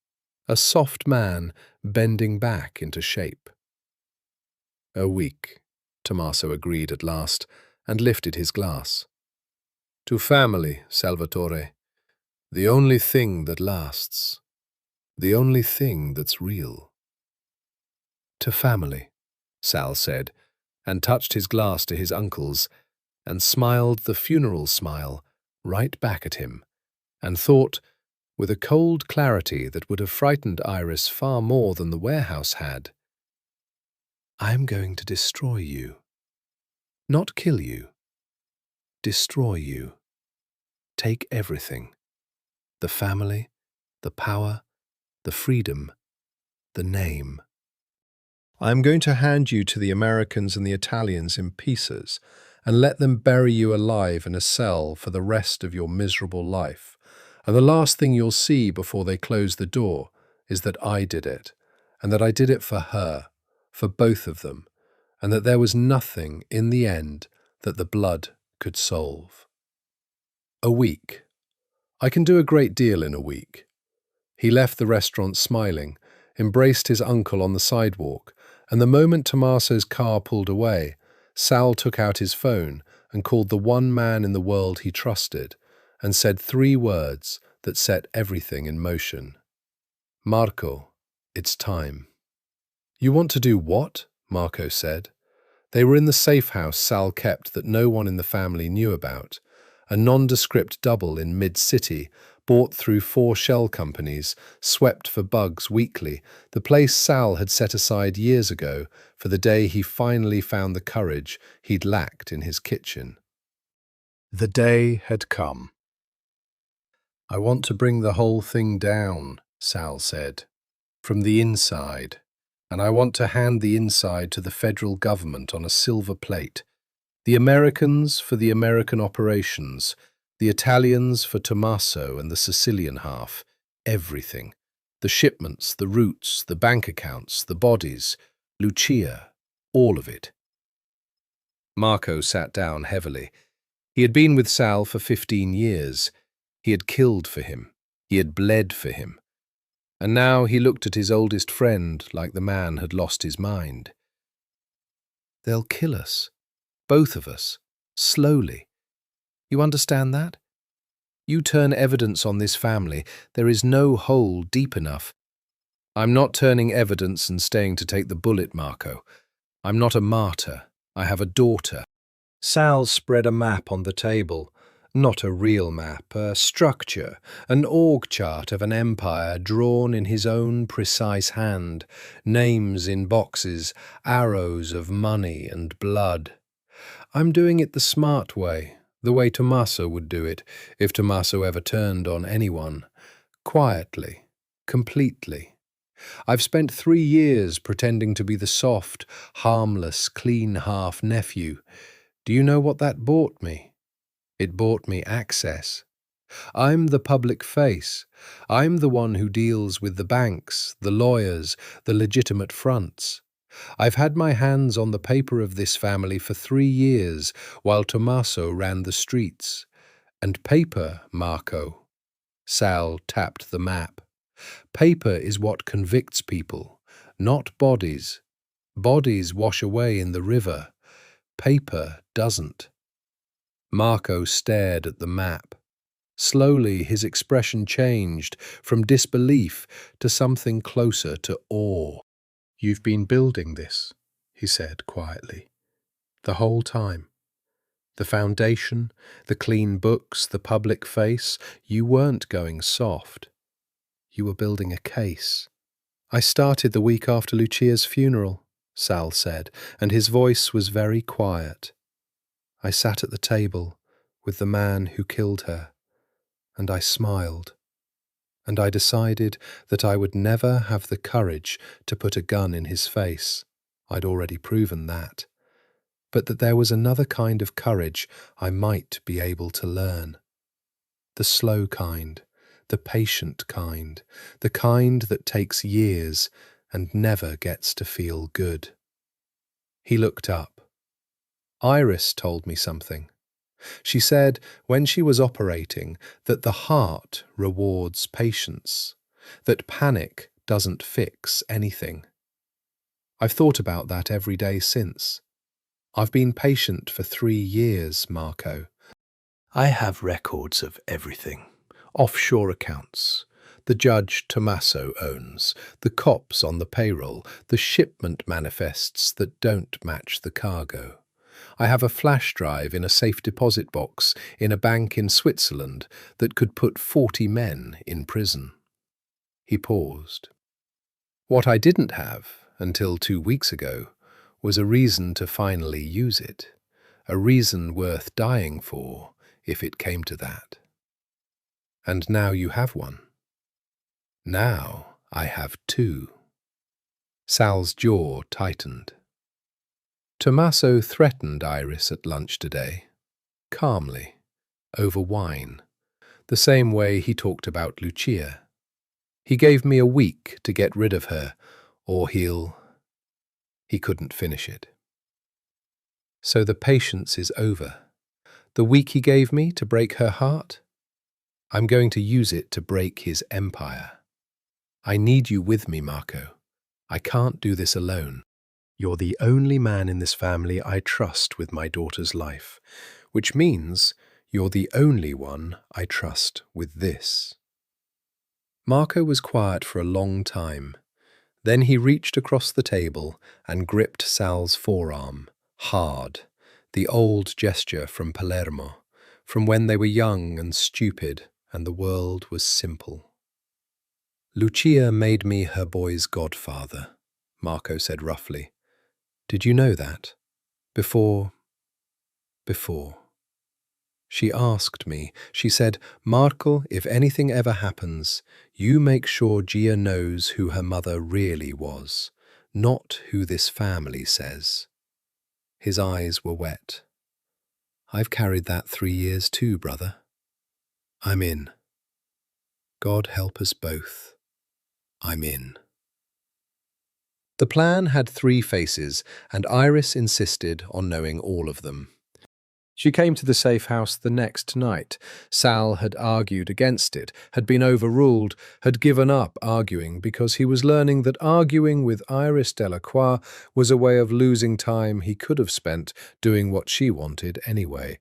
A soft man bending back into shape. A week, Tommaso agreed at last, and lifted his glass. To family, Salvatore, the only thing that lasts, the only thing that's real. To family, Sal said, and touched his glass to his uncle's, and smiled the funeral smile right back at him, and thought, with a cold clarity that would have frightened Iris far more than the warehouse had, "I am going to destroy you. Not kill you. Destroy you. Take everything. The family, the power, the freedom, the name. I am going to hand you to the Americans and the Italians in pieces and let them bury you alive in a cell for the rest of your miserable life. And the last thing you'll see before they close the door is that I did it, and that I did it for her, for both of them, and that there was nothing in the end that the blood could solve." A week. I can do a great deal in a week. He left the restaurant smiling, embraced his uncle on the sidewalk, and the moment Tommaso's car pulled away, Sal took out his phone and called the one man in the world he trusted, and said 3 words that set everything in motion. "Marco, it's time." "You want to do what?" Marco said. They were in the safe house Sal kept that no one in the family knew about, a nondescript double in mid-city, bought through 4 shell companies, swept for bugs weekly, the place Sal had set aside years ago for the day he finally found the courage he'd lacked in his kitchen. The day had come. "I want to bring the whole thing down," Sal said, "from the inside, and I want to hand the inside to the federal government on a silver plate. The Americans for the American operations, the Italians for Tommaso and the Sicilian half, everything. The shipments, the routes, the bank accounts, the bodies, Lucia, all of it." Marco sat down heavily. He had been with Sal for 15 years. He had killed for him. He had bled for him. And now he looked at his oldest friend like the man had lost his mind. "They'll kill us. Both of us. Slowly. You understand that? You turn evidence on this family. There is no hole deep enough." "I'm not turning evidence and staying to take the bullet, Marco. I'm not a martyr. I have a daughter." Sal spread a map on the table. Not a real map, a structure, an org chart of an empire drawn in his own precise hand, names in boxes, arrows of money and blood. "I'm doing it the smart way, the way Tommaso would do it, if Tommaso ever turned on anyone. Quietly, completely. I've spent 3 years pretending to be the soft, harmless, clean half-nephew. Do you know what that bought me? It bought me access. I'm the public face. I'm the one who deals with the banks, the lawyers, the legitimate fronts. I've had my hands on the paper of this family for 3 years, while Tommaso ran the streets. And paper, Marco." Sal tapped the map. "Paper is what convicts people, not bodies. Bodies wash away in the river. Paper doesn't." Marco stared at the map. Slowly his expression changed from disbelief to something closer to awe. "You've been building this," he said quietly, "the whole time. The foundation, the clean books, the public face, you weren't going soft. You were building a case." "I started the week after Lucia's funeral," Sal said, and his voice was very quiet. "I sat at the table with the man who killed her, and I smiled. And I decided that I would never have the courage to put a gun in his face. I'd already proven that. But that there was another kind of courage I might be able to learn. The slow kind, the patient kind, the kind that takes years and never gets to feel good." He looked up. "Iris told me something. She said, when she was operating, that the heart rewards patience, that panic doesn't fix anything. I've thought about that every day since. I've been patient for 3 years, Marco. I have records of everything. Offshore accounts. The judge Tommaso owns, the cops on the payroll, the shipment manifests that don't match the cargo. I have a flash drive in a safe deposit box in a bank in Switzerland that could put 40 men in prison. He paused. What I didn't have, until 2 weeks ago, was a reason to finally use it, a reason worth dying for, if it came to that. And now you have one. Now I have two. Sal's jaw tightened. Tommaso threatened Iris at lunch today, calmly, over wine, the same way he talked about Lucia. He gave me a week to get rid of her, or He couldn't finish it. So the patience is over. The week he gave me to break her heart? I'm going to use it to break his empire. I need you with me, Marco. I can't do this alone. You're the only man in this family I trust with my daughter's life, which means you're the only one I trust with this. Marco was quiet for a long time. Then he reached across the table and gripped Sal's forearm, hard, the old gesture from Palermo, from when they were young and stupid and the world was simple. Lucia made me her boy's godfather, Marco said roughly. Did you know that? Before. She asked me, she said, Marco, if anything ever happens, you make sure Gia knows who her mother really was, not who this family says. His eyes were wet. I've carried that 3 years too, brother. I'm in. God help us both. I'm in. The plan had 3 faces, and Iris insisted on knowing all of them. She came to the safe house the next night. Sal had argued against it, had been overruled, had given up arguing because he was learning that arguing with Iris Delacroix was a way of losing time he could have spent doing what she wanted anyway.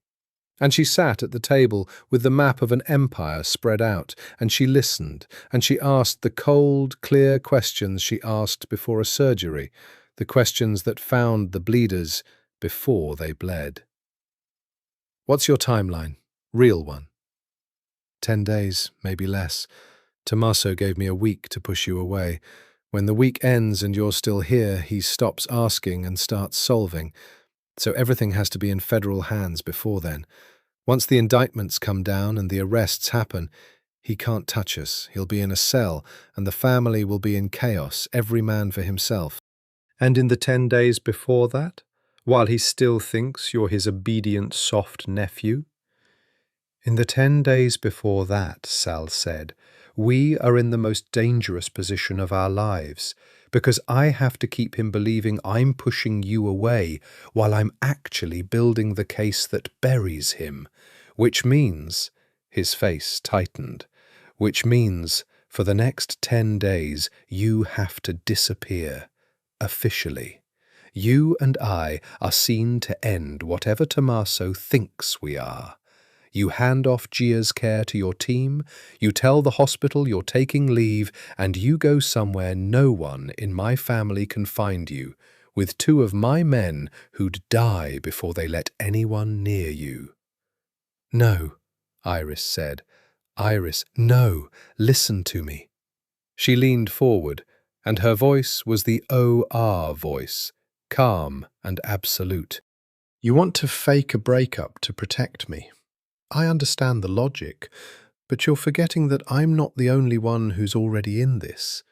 And she sat at the table with the map of an empire spread out, and she listened, and she asked the cold, clear questions she asked before a surgery, the questions that found the bleeders before they bled. What's your timeline? Real one. 10 days, maybe less. Tommaso gave me a week to push you away. When the week ends and you're still here, he stops asking and starts solving. So everything has to be in federal hands before then. Once the indictments come down and the arrests happen, he can't touch us. He'll be in a cell, and the family will be in chaos, every man for himself. And in the 10 days before that, while he still thinks you're his obedient, soft nephew? In the 10 days before that, Sal said, we are in the most dangerous position of our lives, because I have to keep him believing I'm pushing you away while I'm actually building the case that buries him, which means, his face tightened, which means for the next 10 days you have to disappear, officially. You and I are seen to end whatever Tommaso thinks we are. You hand off Gia's care to your team, you tell the hospital you're taking leave, and you go somewhere no one in my family can find you, with 2 of my men who'd die before they let anyone near you. No, Iris said. Iris, no, listen to me. She leaned forward, and her voice was the OR voice, calm and absolute. You want to fake a breakup to protect me. I understand the logic, but you're forgetting that I'm not the only one who's already in this.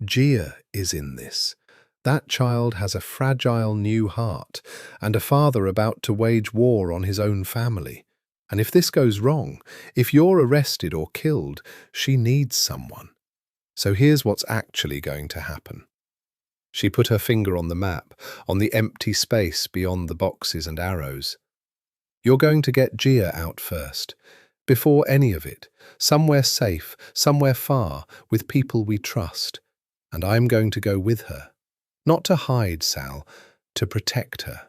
Gia is in this. That child has a fragile new heart, and a father about to wage war on his own family. And if this goes wrong, if you're arrested or killed, she needs someone. So here's what's actually going to happen. She put her finger on the map, on the empty space beyond the boxes and arrows. You're going to get Gia out first, before any of it, somewhere safe, somewhere far, with people we trust. And I'm going to go with her. Not to hide Sal, to protect her.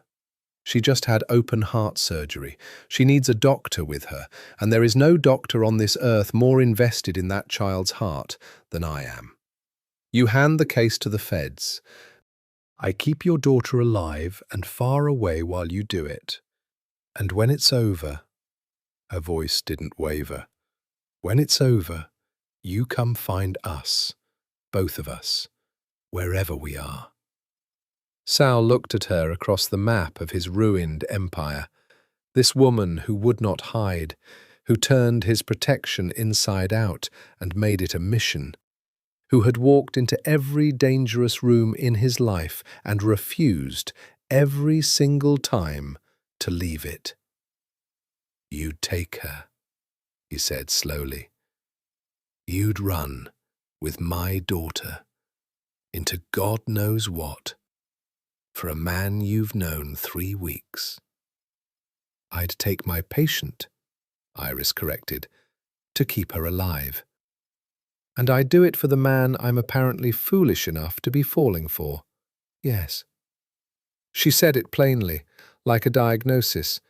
She just had open heart surgery. She needs a doctor with her, and there is no doctor on this earth more invested in that child's heart than I am. You hand the case to the feds. I keep your daughter alive and far away while you do it. And when it's over, her voice didn't waver, when it's over, you come find us, both of us, wherever we are. Sal looked at her across the map of his ruined empire, this woman who would not hide, who turned his protection inside out and made it a mission, who had walked into every dangerous room in his life and refused every single time to leave it. "You'd take her," he said slowly. "You'd run with my daughter into God knows what for a man you've known 3 weeks." "I'd take my patient," Iris corrected, "to keep her alive. And I'd do it for the man I'm apparently foolish enough to be falling for. Yes." She said it plainly, like a diagnosis,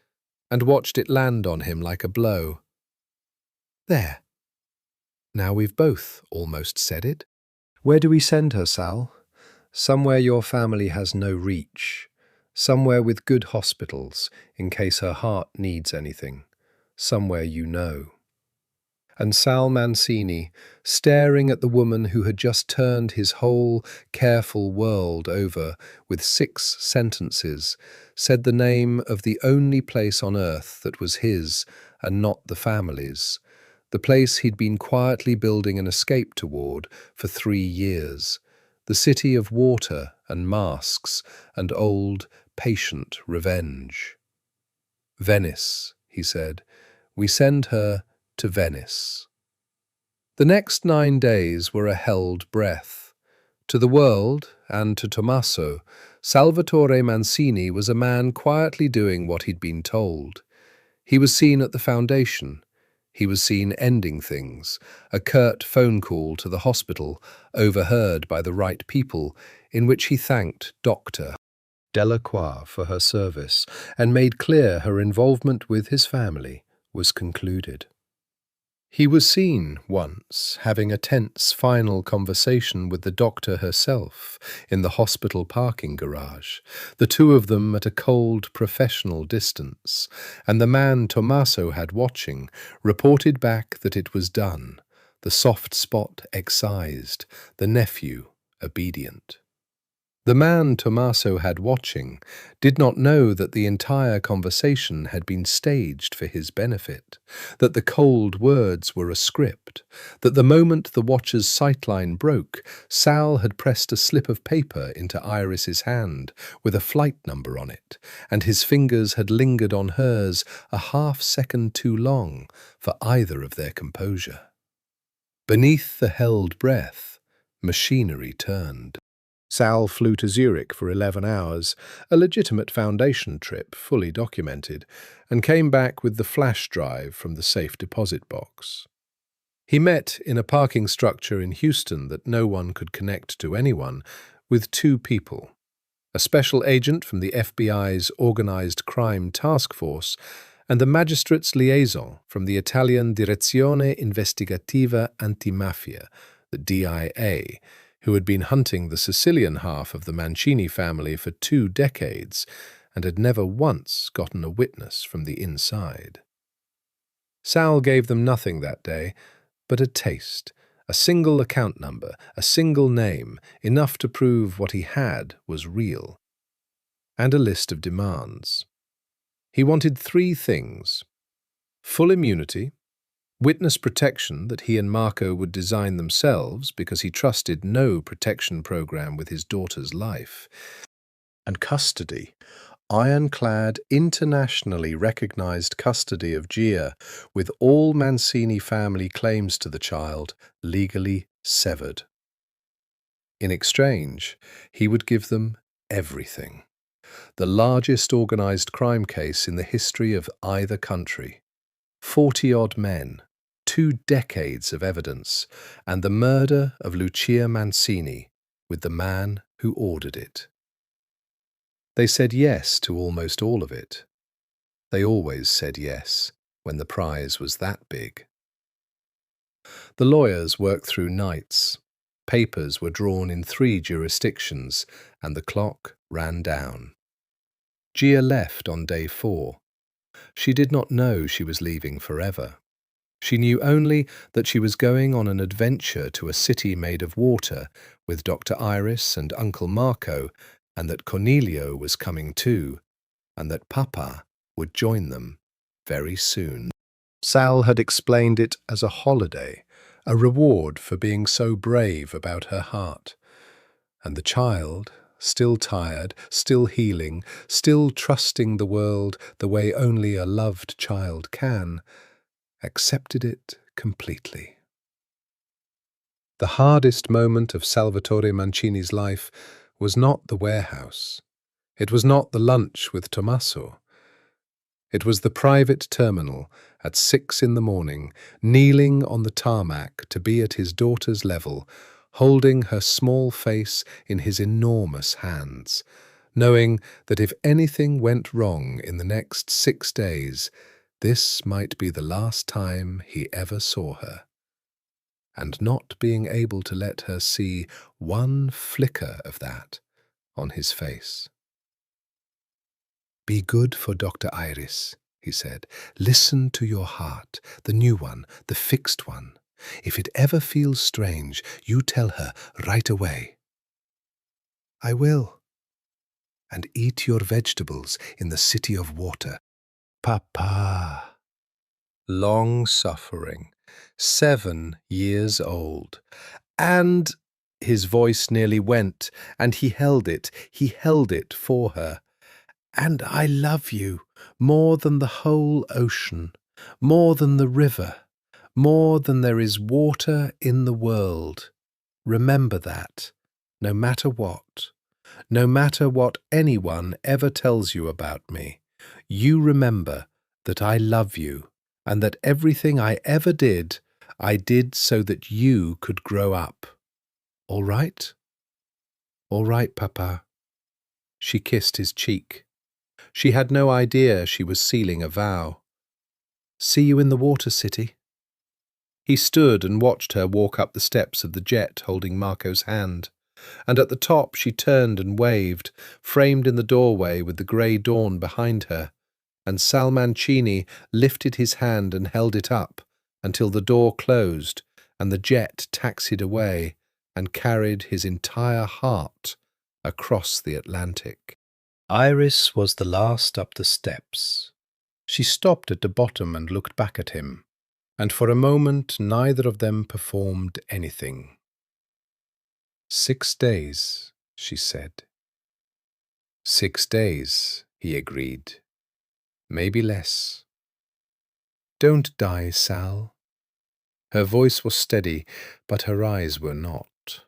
and watched it land on him like a blow. There. Now we've both almost said it. "Where do we send her, Sal? Somewhere your family has no reach. Somewhere with good hospitals, in case her heart needs anything. Somewhere you know." And Sal Mancini, staring at the woman who had just turned his whole careful world over with 6 sentences, said the name of the only place on earth that was his and not the family's, the place he'd been quietly building an escape toward for 3 years, the city of water and masks and old, patient revenge. "Venice," he said. "We send her to Venice." The next 9 days were a held breath. To the world, and to Tommaso, Salvatore Mancini was a man quietly doing what he'd been told. He was seen at the foundation. He was seen ending things, a curt phone call to the hospital, overheard by the right people, in which he thanked Dr. Delacroix for her service and made clear her involvement with his family was concluded. He was seen once having a tense final conversation with the doctor herself in the hospital parking garage, the two of them at a cold professional distance, and the man Tommaso had watching reported back that it was done, the soft spot excised, the nephew obedient. The man Tommaso had watching did not know that the entire conversation had been staged for his benefit, that the cold words were a script, that the moment the watcher's sightline broke, Sal had pressed a slip of paper into Iris's hand with a flight number on it, and his fingers had lingered on hers a half-second too long for either of their composure. Beneath the held breath, machinery turned. Sal flew to Zurich for 11 hours, a legitimate foundation trip fully documented, and came back with the flash drive from the safe deposit box. He met in a parking structure in Houston that no one could connect to anyone, with 2 people, a special agent from the FBI's Organized Crime Task Force and the magistrate's liaison from the Italian Direzione Investigativa Antimafia, the DIA, who had been hunting the Sicilian half of the Mancini family for 2 decades and had never once gotten a witness from the inside. Sal gave them nothing that day but a taste, a single account number, a single name, enough to prove what he had was real, and a list of demands. He wanted 3 things: full immunity, witness protection that he and Marco would design themselves because he trusted no protection program with his daughter's life, and custody, ironclad, internationally recognized custody of Gia, with all Mancini family claims to the child legally severed. In exchange, he would give them everything. The largest organized crime case in the history of either country. 40-odd men, 2 decades of evidence, and the murder of Lucia Mancini with the man who ordered it. They said yes to almost all of it. They always said yes when the prize was that big. The lawyers worked through nights. Papers were drawn in 3 jurisdictions, and the clock ran down. Gia left on day 4. She did not know she was leaving forever. She knew only that she was going on an adventure to a city made of water with Dr. Iris and Uncle Marco, and that Cornelio was coming too, and that Papa would join them very soon. Sal had explained it as a holiday, a reward for being so brave about her heart. And the child, still tired, still healing, still trusting the world the way only a loved child can, accepted it completely. The hardest moment of Salvatore Mancini's life was not the warehouse. It was not the lunch with Tommaso. It was the private terminal at 6 in the morning, kneeling on the tarmac to be at his daughter's level, holding her small face in his enormous hands, knowing that if anything went wrong in the next 6 days, this might be the last time he ever saw her, and not being able to let her see one flicker of that on his face. "Be good for Dr. Iris," he said. "Listen to your heart, the new one, the fixed one. If it ever feels strange, you tell her right away." "I will." "And eat your vegetables in the city of water." Papa. Long-suffering, 7 years old. And his voice nearly went, and he held it for her. "And I love you more than the whole ocean, more than the river, more than there is water in the world. Remember that, no matter what anyone ever tells you about me. You remember that I love you, and that everything I ever did, I did so that you could grow up. All right?" "All right, Papa." She kissed his cheek. She had no idea she was sealing a vow. "See you in the water city." He stood and watched her walk up the steps of the jet holding Marco's hand, and at the top she turned and waved, framed in the doorway with the grey dawn behind her, and Sal Mancini lifted his hand and held it up until the door closed and the jet taxied away and carried his entire heart across the Atlantic. Iris was the last up the steps. She stopped at the bottom and looked back at him, and for a moment neither of them performed anything. 6 days, she said. 6 days, he agreed. Maybe less. "Don't die, Sal." Her voice was steady, but her eyes were not.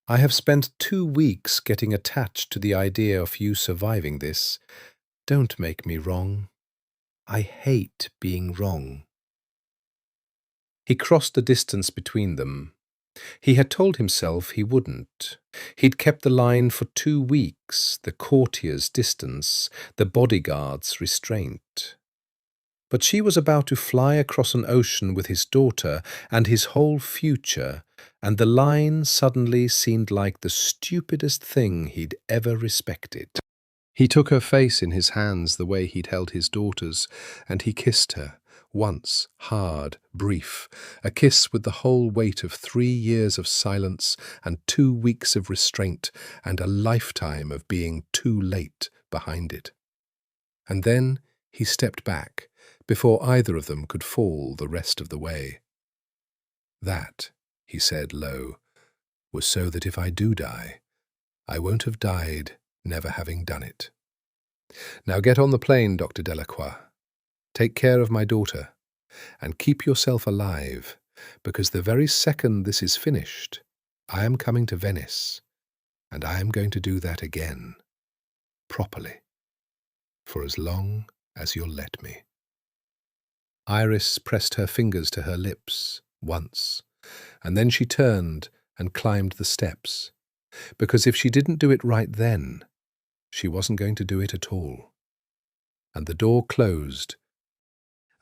"I have spent 2 weeks getting attached to the idea of you surviving this. Don't make me wrong. I hate being wrong." He crossed the distance between them. He had told himself he wouldn't. He'd kept the line for 2 weeks, the courtier's distance, the bodyguard's restraint. But she was about to fly across an ocean with his daughter and his whole future, and the line suddenly seemed like the stupidest thing he'd ever respected. He took her face in his hands the way he'd held his daughter's, and he kissed her, once, hard, brief, a kiss with the whole weight of 3 years of silence and 2 weeks of restraint and a lifetime of being too late behind it. And then he stepped back, before either of them could fall the rest of the way. "That," he said low, "was so that if I do die, I won't have died never having done it. Now get on the plane, Dr. Delacroix. Take care of my daughter, and keep yourself alive, because the very second this is finished, I am coming to Venice, and I am going to do that again, properly, for as long as you'll let me." Iris pressed her fingers to her lips once, and then she turned and climbed the steps, because if she didn't do it right then, she wasn't going to do it at all. And the door closed,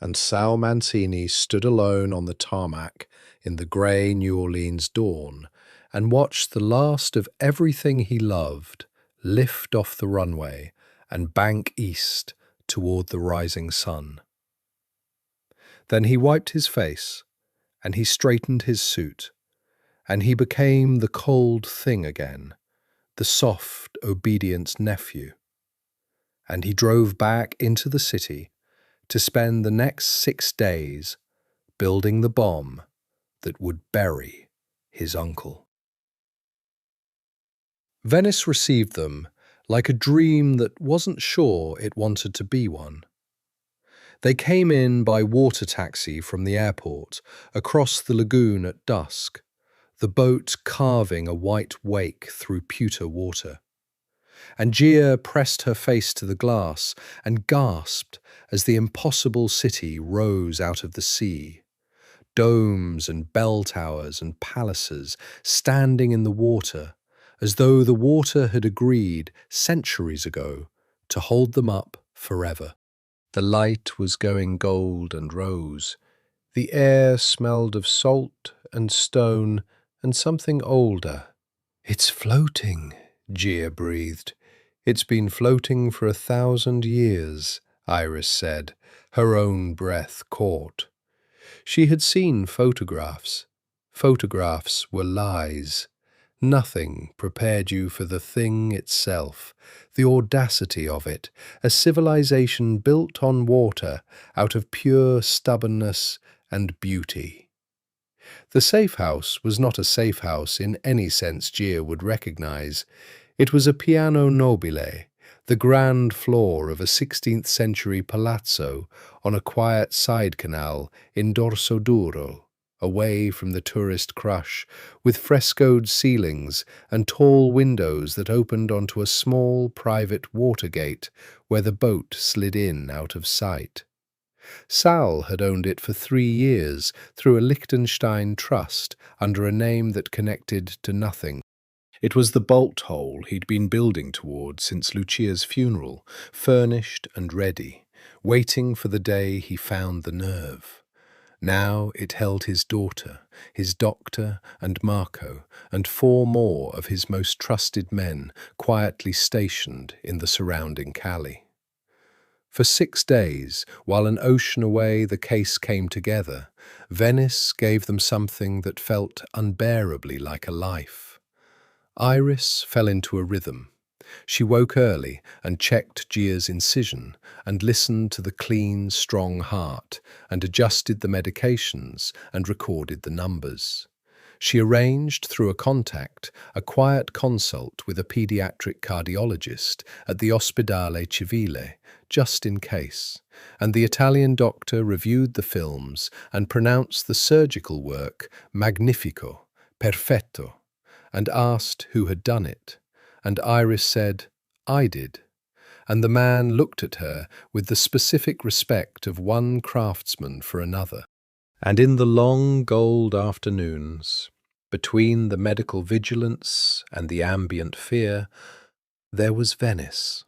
and Sal Mancini stood alone on the tarmac in the grey New Orleans dawn and watched the last of everything he loved lift off the runway and bank east toward the rising sun. Then he wiped his face, and he straightened his suit, and he became the cold thing again, the soft, obedient nephew. And he drove back into the city to spend the next 6 days building the bomb that would bury his uncle. Venice received them like a dream that wasn't sure it wanted to be one. They came in by water taxi from the airport, across the lagoon at dusk, the boat carving a white wake through pewter water. And Gia pressed her face to the glass and gasped as the impossible city rose out of the sea. Domes and bell towers and palaces standing in the water, as though the water had agreed centuries ago to hold them up forever. The light was going gold and rose. The air smelled of salt and stone and something older. "It's floating," Gia breathed. "It's been floating for 1,000 years," Iris said, her own breath caught. She had seen photographs. Photographs were lies. Nothing prepared you for the thing itself, the audacity of it, a civilization built on water out of pure stubbornness and beauty. The safe house was not a safe house in any sense Gia would recognize. It was a piano nobile, the grand floor of a 16th-century palazzo on a quiet side canal in Dorsoduro, away from the tourist crush, with frescoed ceilings and tall windows that opened onto a small private water gate where the boat slid in out of sight. Sal had owned it for 3 years through a Liechtenstein trust under a name that connected to nothing. It was the bolt hole he'd been building toward since Lucia's funeral, furnished and ready, waiting for the day he found the nerve. Now it held his daughter, his doctor and Marco, and 4 more of his most trusted men quietly stationed in the surrounding Cali. For 6 days, while an ocean away the case came together, Venice gave them something that felt unbearably like a life. Iris fell into a rhythm. She woke early and checked Gia's incision and listened to the clean, strong heart and adjusted the medications and recorded the numbers. She arranged through a contact a quiet consult with a pediatric cardiologist at the Ospedale Civile, just in case, and the Italian doctor reviewed the films and pronounced the surgical work magnifico, perfetto, and asked who had done it. And Iris said, "I did." And the man looked at her with the specific respect of one craftsman for another. And in the long gold afternoons, between the medical vigilance and the ambient fear, there was Venice.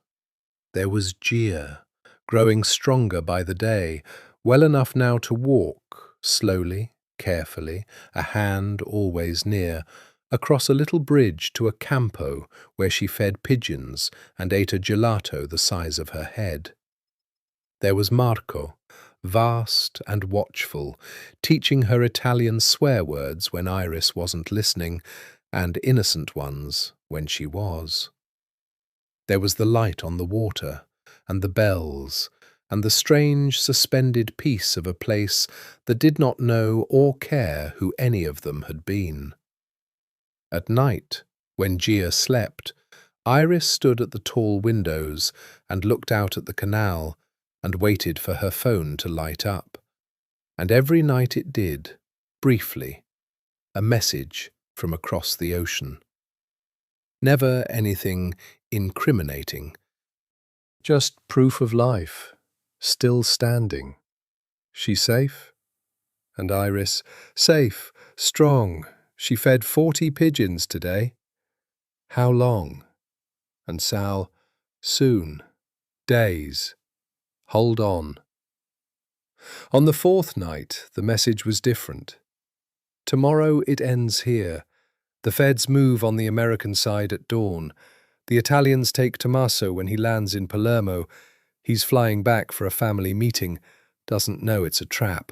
There was Gia, growing stronger by the day, well enough now to walk, slowly, carefully, a hand always near, across a little bridge to a campo where she fed pigeons and ate a gelato the size of her head. There was Marco, vast and watchful, teaching her Italian swear words when Iris wasn't listening, and innocent ones when she was. There was the light on the water, and the bells, and the strange suspended peace of a place that did not know or care who any of them had been. At night, when Gia slept, Iris stood at the tall windows and looked out at the canal and waited for her phone to light up. And every night it did, briefly, a message from across the ocean. Never anything incriminating, just proof of life, still standing. She safe? And Iris, safe, strong. She fed 40 pigeons today. How long? And Sal, soon. Days. Hold on. On the 4th night, the message was different. Tomorrow it ends here. The Feds move on the American side at dawn. The Italians take Tommaso when he lands in Palermo. He's flying back for a family meeting, doesn't know it's a trap.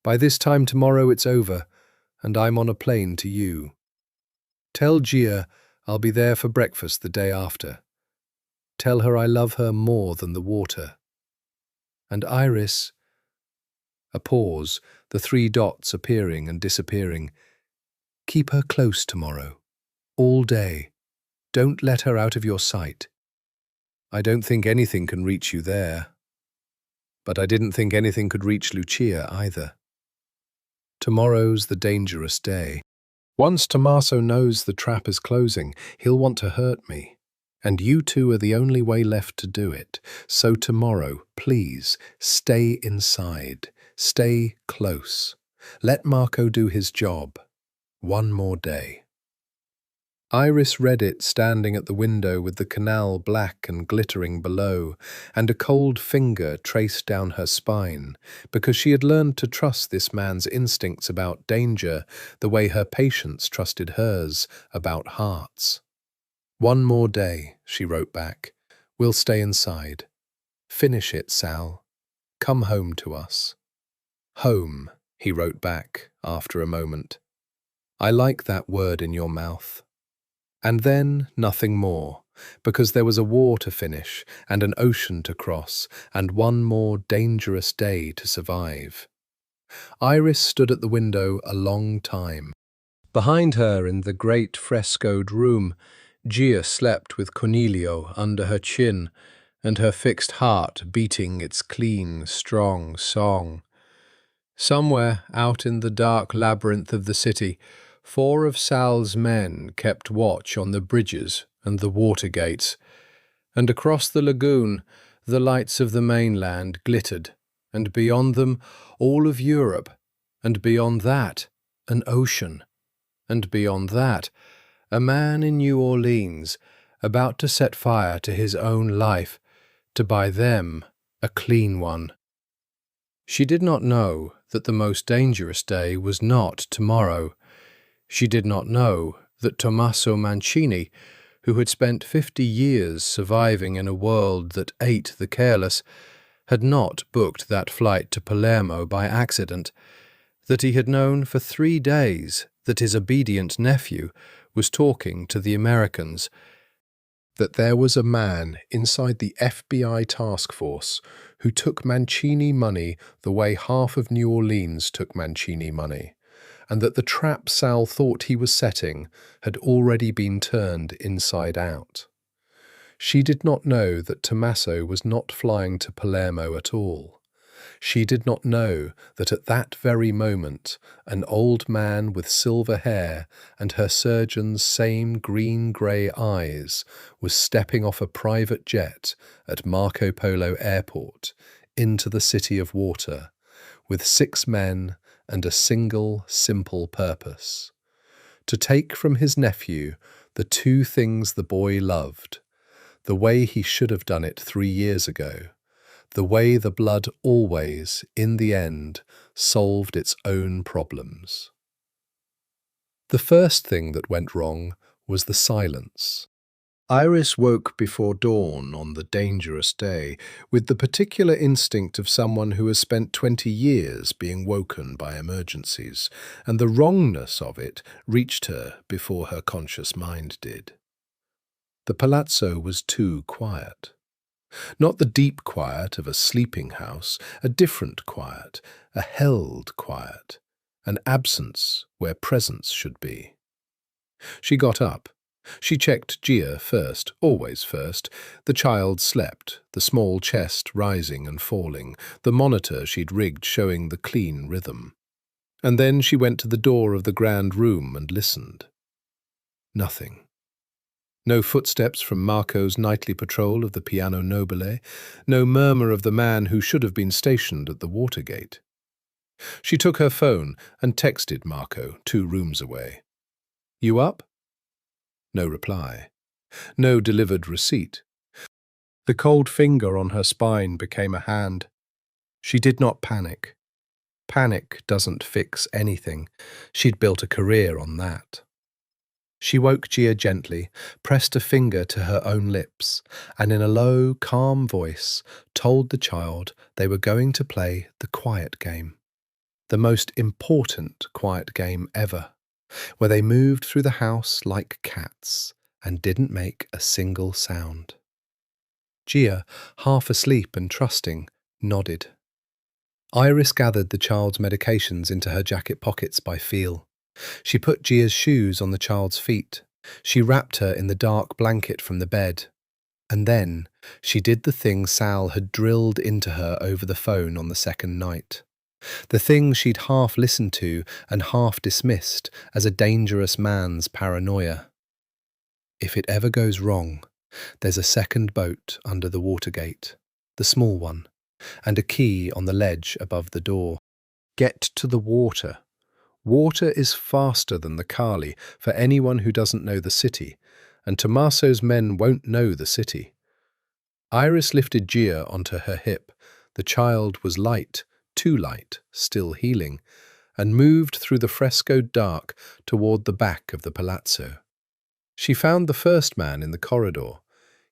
By this time tomorrow it's over, and I'm on a plane to you. Tell Gia I'll be there for breakfast the day after. Tell her I love her more than the water. And Iris, a pause, the 3 dots appearing and disappearing. Keep her close tomorrow, all day. Don't let her out of your sight. I don't think anything can reach you there. But I didn't think anything could reach Lucia either. Tomorrow's the dangerous day. Once Tommaso knows the trap is closing, he'll want to hurt me. And you two are the only way left to do it. So tomorrow, please, stay inside. Stay close. Let Marco do his job. One more day. Iris read it standing at the window with the canal black and glittering below, and a cold finger traced down her spine, because she had learned to trust this man's instincts about danger the way her patients trusted hers about hearts. One more day, she wrote back. We'll stay inside. Finish it, Sal. Come home to us. Home, he wrote back after a moment. I like that word in your mouth. And then nothing more, because there was a war to finish and an ocean to cross and one more dangerous day to survive. Iris stood at the window a long time. Behind her in the great frescoed room, Gia slept with Cornelio under her chin and her fixed heart beating its clean, strong song. Somewhere out in the dark labyrinth of the city, 4 of Sal's men kept watch on the bridges and the water gates, and across the lagoon the lights of the mainland glittered, and beyond them all of Europe, and beyond that an ocean, and beyond that a man in New Orleans about to set fire to his own life to buy them a clean one. She did not know that the most dangerous day was not tomorrow. She did not know that Tommaso Mancini, who had spent 50 years surviving in a world that ate the careless, had not booked that flight to Palermo by accident, that he had known for 3 days that his obedient nephew was talking to the Americans, that there was a man inside the FBI task force who took Mancini money the way half of New Orleans took Mancini money, and that the trap Sal thought he was setting had already been turned inside out. She did not know that Tommaso was not flying to Palermo at all. She did not know that at that very moment an old man with silver hair and her surgeon's same green-grey eyes was stepping off a private jet at Marco Polo Airport into the city of water, with 6 men and a single, simple purpose: to take from his nephew the 2 things the boy loved, the way he should have done it 3 years ago, the way the blood always, in the end, solved its own problems. The first thing that went wrong was the silence. Iris woke before dawn on the dangerous day with the particular instinct of someone who has spent 20 years being woken by emergencies, and the wrongness of it reached her before her conscious mind did. The palazzo was too quiet. Not the deep quiet of a sleeping house, a different quiet, a held quiet, an absence where presence should be. She got up. She checked Gia first, always first. The child slept, the small chest rising and falling, the monitor she'd rigged showing the clean rhythm. And then she went to the door of the grand room and listened. Nothing. No footsteps from Marco's nightly patrol of the Piano Nobile, no murmur of the man who should have been stationed at the Watergate. She took her phone and texted Marco 2 rooms away. "You up?" No reply. No delivered receipt. The cold finger on her spine became a hand. She did not panic. Panic doesn't fix anything. She'd built a career on that. She woke Gia gently, pressed a finger to her own lips, and in a low, calm voice told the child they were going to play the quiet game, the most important quiet game ever, where they moved through the house like cats and didn't make a single sound. Gia, half asleep and trusting, nodded. Iris gathered the child's medications into her jacket pockets by feel. She put Gia's shoes on the child's feet. She wrapped her in the dark blanket from the bed. And then she did the thing Sal had drilled into her over the phone on the second night. The thing she'd half listened to and half dismissed as a dangerous man's paranoia. If it ever goes wrong, there's a second boat under the water gate, the small one, and a key on the ledge above the door. Get to the water. Water is faster than the Kali for anyone who doesn't know the city, and Tommaso's men won't know the city. Iris lifted Gia onto her hip. The child was light, too light, still healing, and moved through the frescoed dark toward the back of the palazzo. She found the first man in the corridor.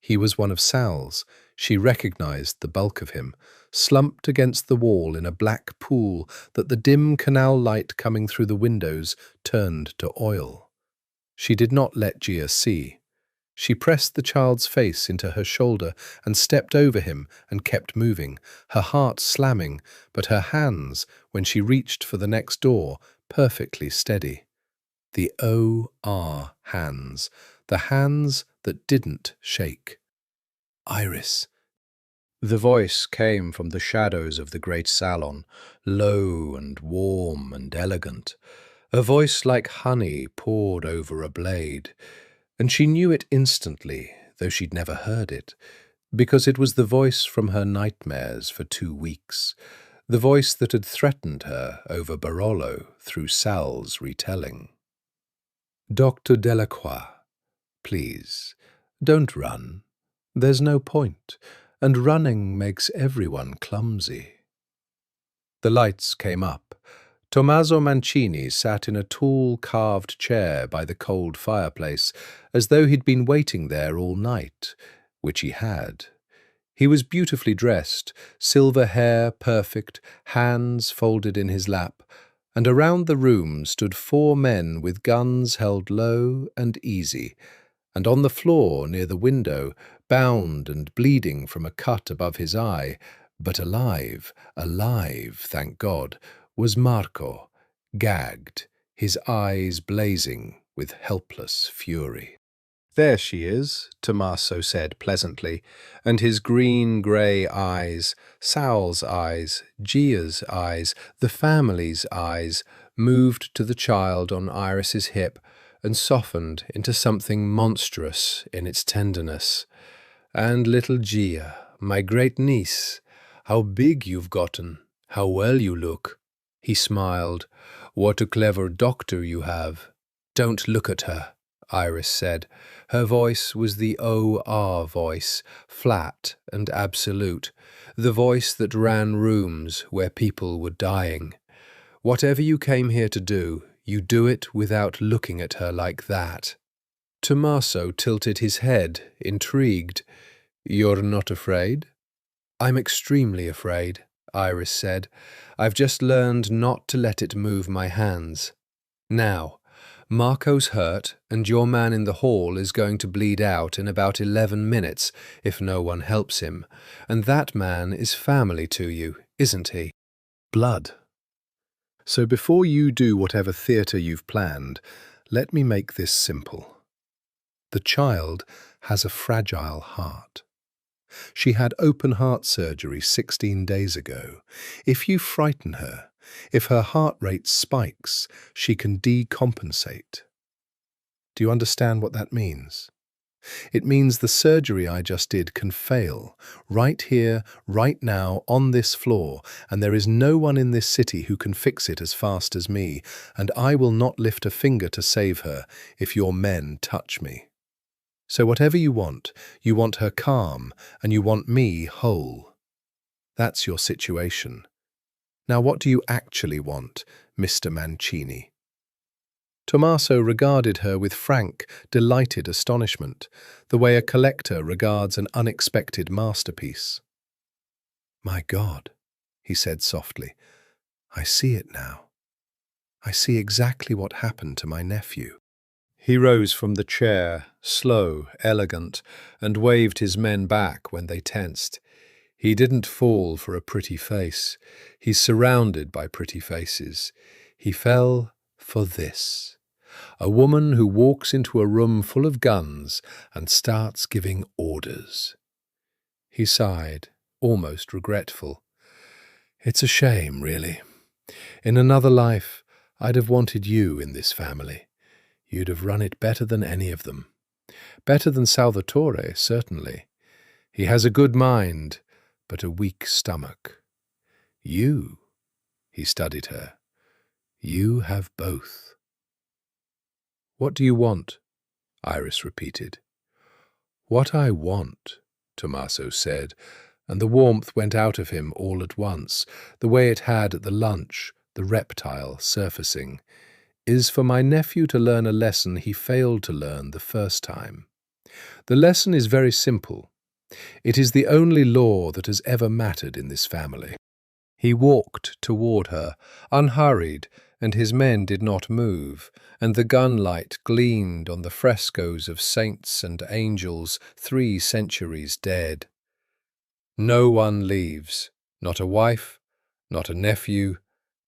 He was one of Sal's. She recognized the bulk of him, slumped against the wall in a black pool that the dim canal light coming through the windows turned to oil. She did not let Gia see. She pressed the child's face into her shoulder and stepped over him and kept moving, her heart slamming, but her hands, when she reached for the next door, perfectly steady. The O.R. hands, the hands that didn't shake. Iris. The voice came from the shadows of the great salon, low and warm and elegant, a voice like honey poured over a blade, and she knew it instantly, though she'd never heard it, because it was the voice from her nightmares for 2 weeks, the voice that had threatened her over Barolo through Sal's retelling. Dr. Delacroix, please, don't run. There's no point, and running makes everyone clumsy. The lights came up. Tommaso Mancini sat in a tall carved chair by the cold fireplace, as though he'd been waiting there all night, which he had. He was beautifully dressed, silver hair perfect, hands folded in his lap, and around the room stood 4 men with guns held low and easy, and on the floor near the window, bound and bleeding from a cut above his eye, but alive, thank God, was Marco, gagged, his eyes blazing with helpless fury. There she is, Tommaso said pleasantly, and his green-grey eyes, Sal's eyes, Gia's eyes, the family's eyes, moved to the child on Iris's hip and softened into something monstrous in its tenderness. And little Gia, my great niece, how big you've gotten, how well you look. He smiled. What a clever doctor you have. Don't look at her, Iris said. Her voice was the O.R. voice, flat and absolute, the voice that ran rooms where people were dying. Whatever you came here to do, you do it without looking at her like that. Tommaso tilted his head, intrigued. You're not afraid? I'm extremely afraid, Iris said. I've just learned not to let it move my hands. Now, Marco's hurt, and your man in the hall is going to bleed out in about 11 minutes if no one helps him, and that man is family to you, isn't he? Blood. So before you do whatever theatre you've planned, let me make this simple. The child has a fragile heart. She had open-heart surgery 16 days ago. If you frighten her, if her heart rate spikes, she can decompensate. Do you understand what that means? It means the surgery I just did can fail, right here, right now, on this floor, and there is no one in this city who can fix it as fast as me, and I will not lift a finger to save her if your men touch me. So whatever you want her calm, and you want me whole. That's your situation. Now what do you actually want, Mr. Mancini? Tommaso regarded her with frank, delighted astonishment, the way a collector regards an unexpected masterpiece. "My God," he said softly, "I see it now. I see exactly what happened to my nephew." He rose from the chair, slow, elegant, and waved his men back when they tensed. He didn't fall for a pretty face. He's surrounded by pretty faces. He fell for this. A woman who walks into a room full of guns and starts giving orders. He sighed, almost regretful. "It's a shame, really. In another life, I'd have wanted you in this family. You'd have run it better than any of them. Better than Salvatore, certainly. He has a good mind, but a weak stomach. You," he studied her, "you have both." "What do you want?" Iris repeated. "What I want," Tommaso said, and the warmth went out of him all at once, the way it had at the lunch, the reptile surfacing, "is for my nephew to learn a lesson he failed to learn the first time. The lesson is very simple. It is the only law that has ever mattered in this family." He walked toward her, unhurried, and his men did not move, and the gunlight gleamed on the frescoes of saints and angels 3 centuries dead. "No one leaves, not a wife, not a nephew,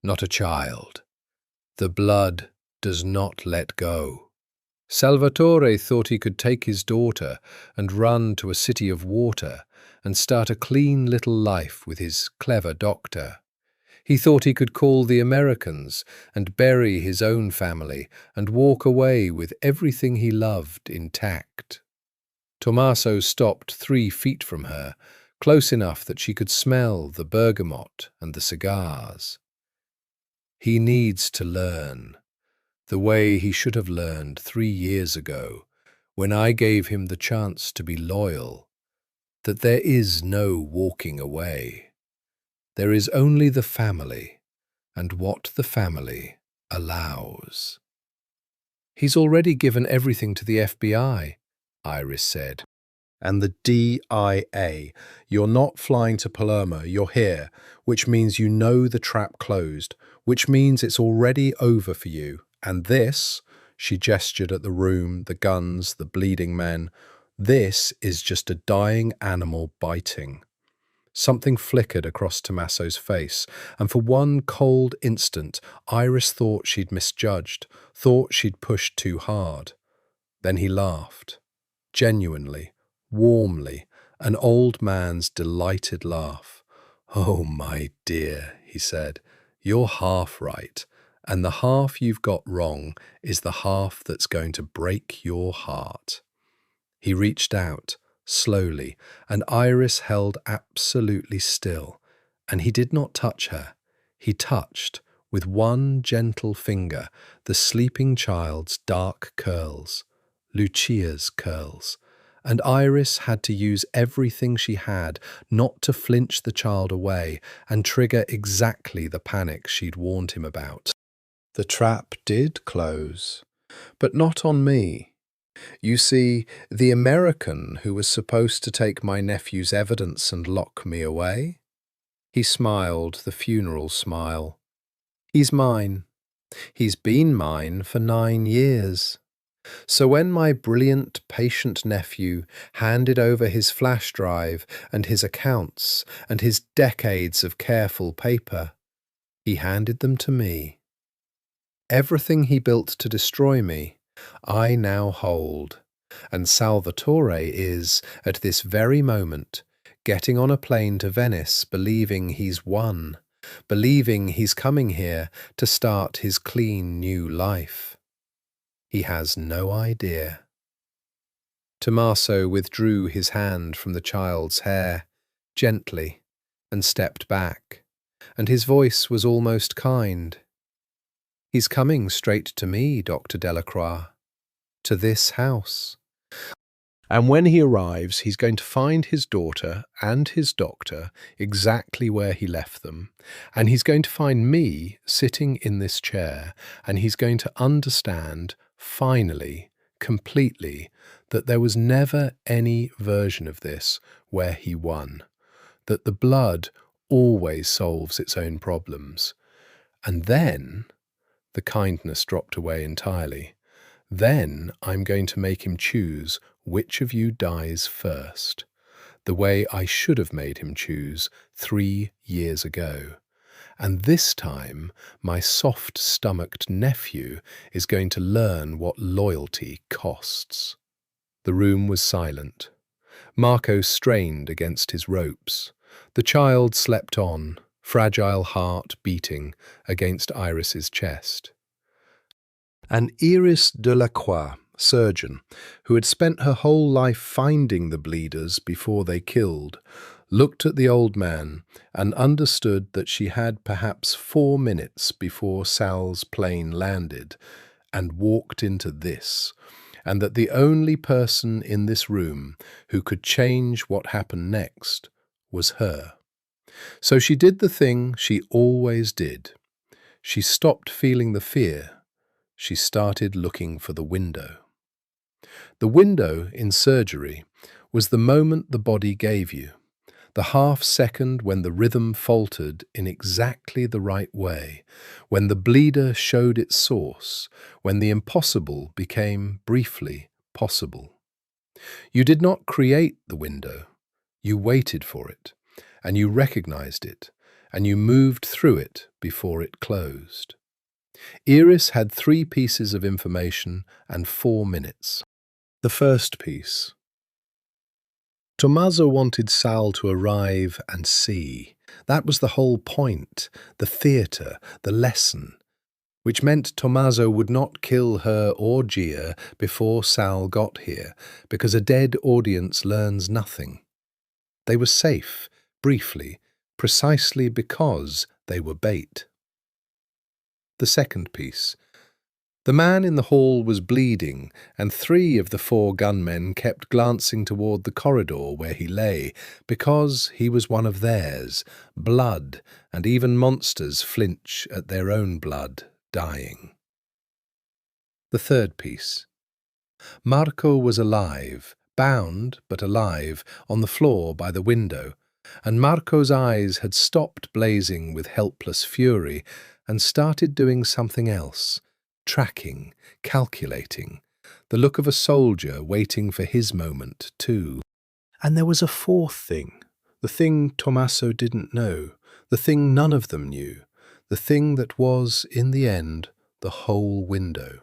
not a child. The blood does not let go." Salvatore thought he could take his daughter and run to a city of water and start a clean little life with his clever doctor. He thought he could call the Americans and bury his own family and walk away with everything he loved intact. Tommaso stopped 3 feet from her, close enough that she could smell the bergamot and the cigars. He needs to learn, the way he should have learned 3 years ago, when I gave him the chance to be loyal, that there is no walking away. There is only the family, and what the family allows. "He's already given everything to the FBI, Iris said. "And the DIA. You're not flying to Palermo, you're here, which means you know the trap closed, which means it's already over for you. And this," she gestured at the room, the guns, the bleeding men, "this is just a dying animal biting." Something flickered across Tommaso's face, and for one cold instant Iris thought she'd misjudged, thought she'd pushed too hard. Then he laughed, genuinely, warmly, an old man's delighted laugh. "Oh, my dear," he said, "you're half right, and the half you've got wrong is the half that's going to break your heart." He reached out, slowly, and Iris held absolutely still, and he did not touch her. He touched, with one gentle finger, the sleeping child's dark curls, Lucia's curls, and Iris had to use everything she had not to flinch the child away and trigger exactly the panic she'd warned him about. The trap did close, but not on me. You see, the American who was supposed to take my nephew's evidence and lock me away? He smiled the funeral smile. "He's mine. He's been mine for 9 years. So when my brilliant, patient nephew handed over his flash drive and his accounts and his decades of careful paper, he handed them to me. Everything he built to destroy me, I now hold, and Salvatore is, at this very moment, getting on a plane to Venice believing he's won, believing he's coming here to start his clean new life. He has no idea." Tommaso withdrew his hand from the child's hair, gently, and stepped back, and his voice was almost kind. "He's coming straight to me, Dr. Delacroix. To this house. And when he arrives, he's going to find his daughter and his doctor exactly where he left them. And he's going to find me sitting in this chair, and he's going to understand, finally, completely, that there was never any version of this where he won, that the blood always solves its own problems. And then the kindness dropped away entirely. Then I'm going to make him choose which of you dies first, the way I should have made him choose 3 years ago. And this time, my soft-stomached nephew is going to learn what loyalty costs. The room was silent. Marco strained against his ropes. The child slept on, fragile heart beating against Iris's chest. And Iris Delacroix, surgeon, who had spent her whole life finding the bleeders before they killed, looked at the old man and understood that she had perhaps 4 minutes before Sal's plane landed and walked into this, and that the only person in this room who could change what happened next was her. So she did the thing she always did. She stopped feeling the fear. She started looking for the window. The window in surgery was the moment the body gave you, the half-second when the rhythm faltered in exactly the right way, when the bleeder showed its source, when the impossible became briefly possible. You did not create the window. You waited for it, and you recognized it, and you moved through it before it closed. Iris had 3 pieces of information and 4 minutes. The first piece. Tommaso wanted Sal to arrive and see. That was the whole point, the theatre, the lesson, which meant Tommaso would not kill her or Gia before Sal got here, because a dead audience learns nothing. They were safe, briefly, precisely because they were bait. The second piece. The man in the hall was bleeding, and 3 of the 4 gunmen kept glancing toward the corridor where he lay, because he was one of theirs, blood, and even monsters flinch at their own blood, dying. The third piece. Marco was alive, bound but alive, on the floor by the window, and Marco's eyes had stopped blazing with helpless fury and started doing something else, tracking, calculating, the look of a soldier waiting for his moment too. And there was a fourth thing, the thing Tommaso didn't know, the thing none of them knew, the thing that was, in the end, the whole window.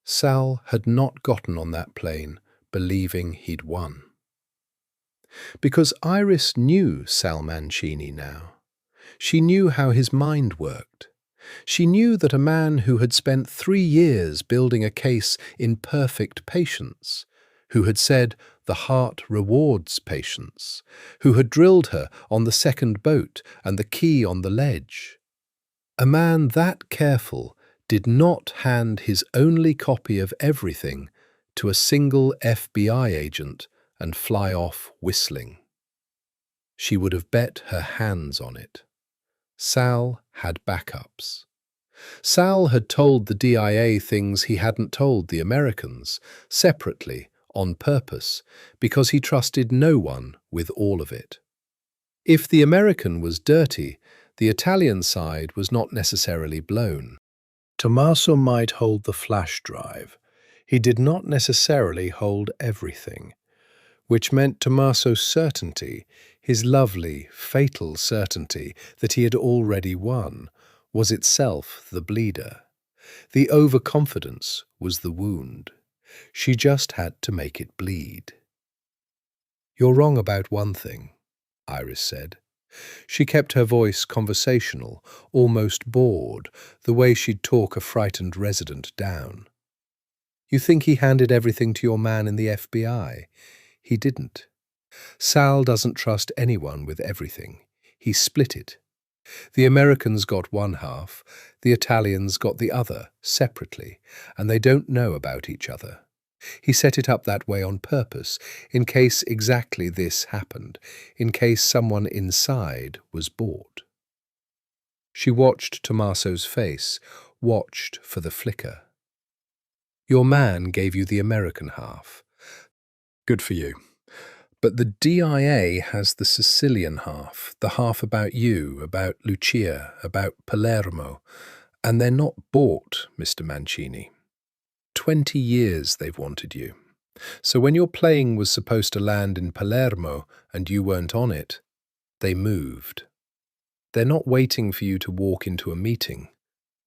Sal had not gotten on that plane believing he'd won. Because Iris knew Sal Mancini now. She knew how his mind worked. She knew that a man who had spent 3 years building a case in perfect patience, who had said the heart rewards patience, who had drilled her on the second boat and the key on the ledge. A man that careful did not hand his only copy of everything to a single FBI agent and fly off whistling. She would have bet her hands on it. Sal had backups. Sal had told the DIA things he hadn't told the Americans, separately, on purpose, because he trusted no one with all of it. If the American was dirty, the Italian side was not necessarily blown. Tommaso might hold the flash drive. He did not necessarily hold everything, which meant Tommaso's certainty, his lovely, fatal certainty that he had already won, was itself the bleeder. The overconfidence was the wound. She just had to make it bleed. "You're wrong about one thing," Iris said. She kept her voice conversational, almost bored, the way she'd talk a frightened resident down. "You think he handed everything to your man in the FBI? He didn't. Sal doesn't trust anyone with everything. He split it. The Americans got one half, the Italians got the other, separately, and they don't know about each other. He set it up that way on purpose, in case exactly this happened, in case someone inside was bored. She watched Tommaso's face, watched for the flicker. Your man gave you the American half. Good for you. But the DIA has the Sicilian half, the half about you, about Lucia, about Palermo, and they're not bought, Mr. Mancini. 20 years they've wanted you. So when your plane was supposed to land in Palermo and you weren't on it, they moved. They're not waiting for you to walk into a meeting.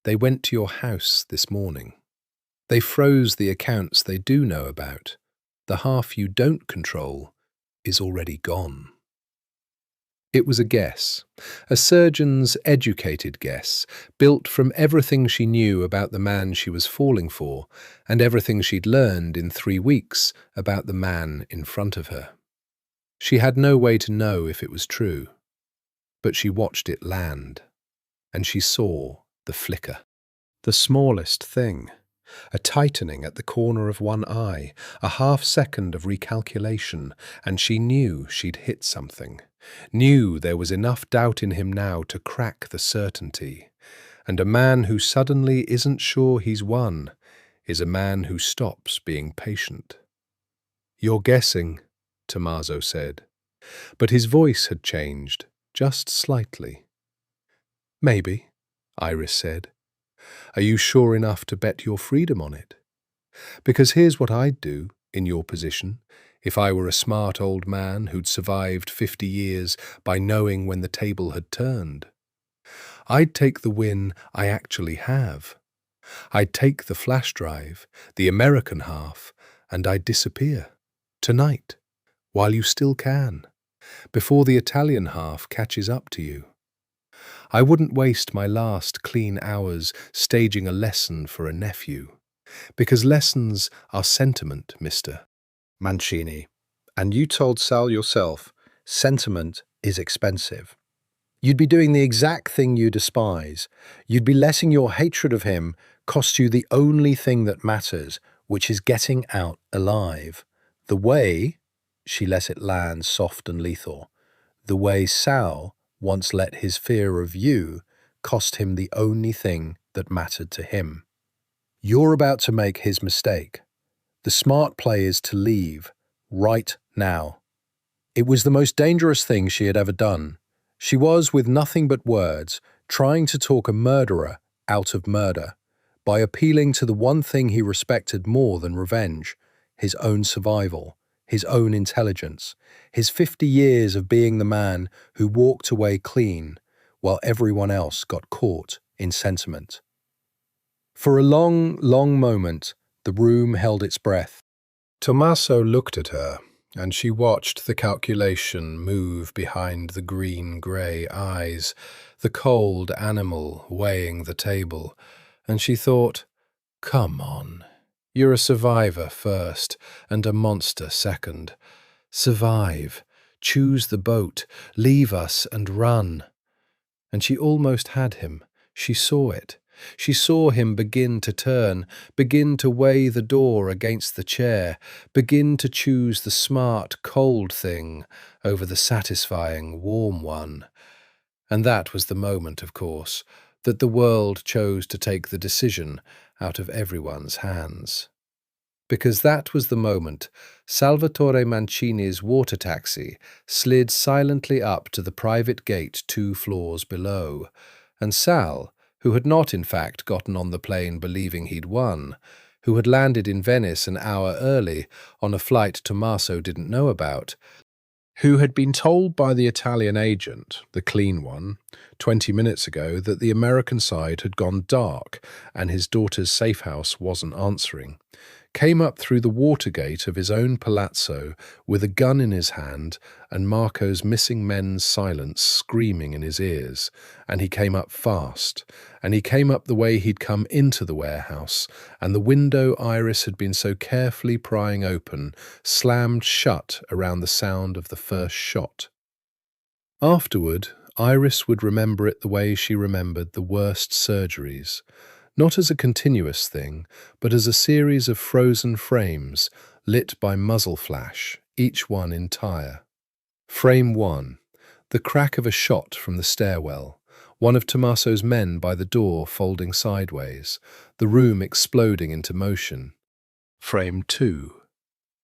They went to your house this morning. They froze the accounts they do know about. The half you don't control is already gone. It was a guess, a surgeon's educated guess, built from everything she knew about the man she was falling for and everything she'd learned in 3 weeks about the man in front of her. She had no way to know if it was true, but she watched it land, and she saw the flicker. The smallest thing. A tightening at the corner of one eye, a half-second of recalculation, and she knew she'd hit something, knew there was enough doubt in him now to crack the certainty. And a man who suddenly isn't sure he's won is a man who stops being patient. You're guessing, Tommaso said, but his voice had changed, just slightly. Maybe, Iris said. Are you sure enough to bet your freedom on it? Because here's what I'd do, in your position, if I were a smart old man who'd survived 50 years by knowing when the table had turned. I'd take the win I actually have. I'd take the flash drive, the American half, and I'd disappear. Tonight, while you still can, before the Italian half catches up to you. I wouldn't waste my last clean hours staging a lesson for a nephew, because lessons are sentiment, Mr. Mancini. And you told Sal yourself, sentiment is expensive. You'd be doing the exact thing you despise. You'd be letting your hatred of him cost you the only thing that matters, which is getting out alive. The way, she let it land soft and lethal, the way Sal once let his fear of you cost him the only thing that mattered to him. You're about to make his mistake. The smart play is to leave, right now. It was the most dangerous thing she had ever done. She was, with nothing but words, trying to talk a murderer out of murder, by appealing to the one thing he respected more than revenge, his own survival, his own intelligence, his 50 years of being the man who walked away clean while everyone else got caught in sentiment. For a long, long moment, the room held its breath. Tommaso looked at her, and she watched the calculation move behind the green-grey eyes, the cold animal weighing the table, and she thought, come on. You're a survivor first, and a monster second. Survive. Choose the boat. Leave us and run. And she almost had him. She saw it. She saw him begin to turn, begin to weigh the door against the chair, begin to choose the smart, cold thing over the satisfying, warm one. And that was the moment, of course, that the world chose to take the decision out of everyone's hands. Because that was the moment Salvatore Mancini's water taxi slid silently up to the private gate 2 floors below, and Sal, who had not in fact gotten on the plane believing he'd won, who had landed in Venice an hour early on a flight Tommaso didn't know about, who had been told by the Italian agent, the clean one, 20 minutes ago that the American side had gone dark and his daughter's safe house wasn't answering, came up through the water gate of his own palazzo with a gun in his hand and Marco's missing men's silence screaming in his ears, and he came up fast, and he came up the way he'd come into the warehouse, and the window Iris had been so carefully prying open slammed shut around the sound of the first shot. Afterward, Iris would remember it the way she remembered the worst surgeries, not as a continuous thing, but as a series of frozen frames lit by muzzle flash, each one entire. Frame 1. The crack of a shot from the stairwell. One of Tommaso's men by the door folding sideways, the room exploding into motion. Frame 2.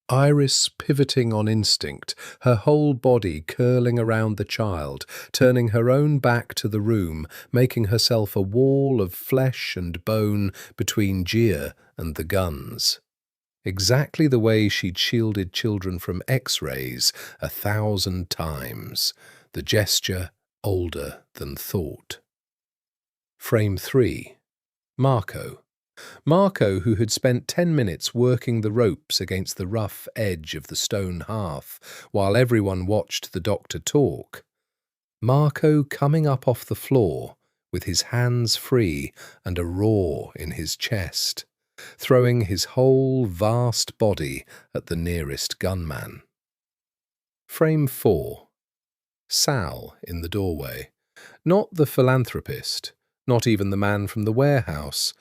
Iris pivoting on instinct, her whole body curling around the child, turning her own back to the room, making herself a wall of flesh and bone between Gia and the guns. Exactly the way she'd shielded children from X-rays 1,000 times, the gesture older than thought. Frame 3. Marco, who had spent 10 minutes working the ropes against the rough edge of the stone hearth while everyone watched the doctor talk. Marco coming up off the floor with his hands free and a roar in his chest, throwing his whole vast body at the nearest gunman. Frame 4. Sal in the doorway. Not the philanthropist, not even the man from the warehouse.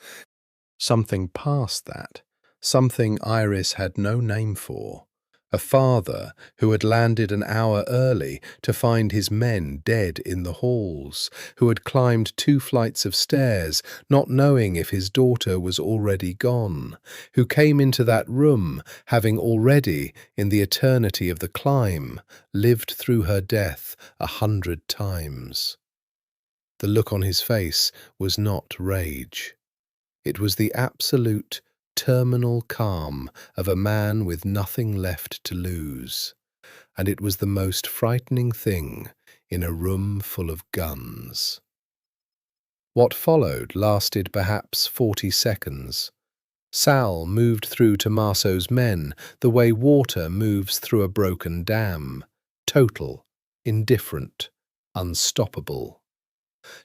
Something past that, something Iris had no name for. A father who had landed an hour early to find his men dead in the halls, who had climbed 2 flights of stairs, not knowing if his daughter was already gone, who came into that room having already, in the eternity of the climb, lived through her death 100 times. The look on his face was not rage. It was the absolute, terminal calm of a man with nothing left to lose, and it was the most frightening thing in a room full of guns. What followed lasted perhaps 40 seconds. Sal moved through Tommaso's men the way water moves through a broken dam, total, indifferent, unstoppable.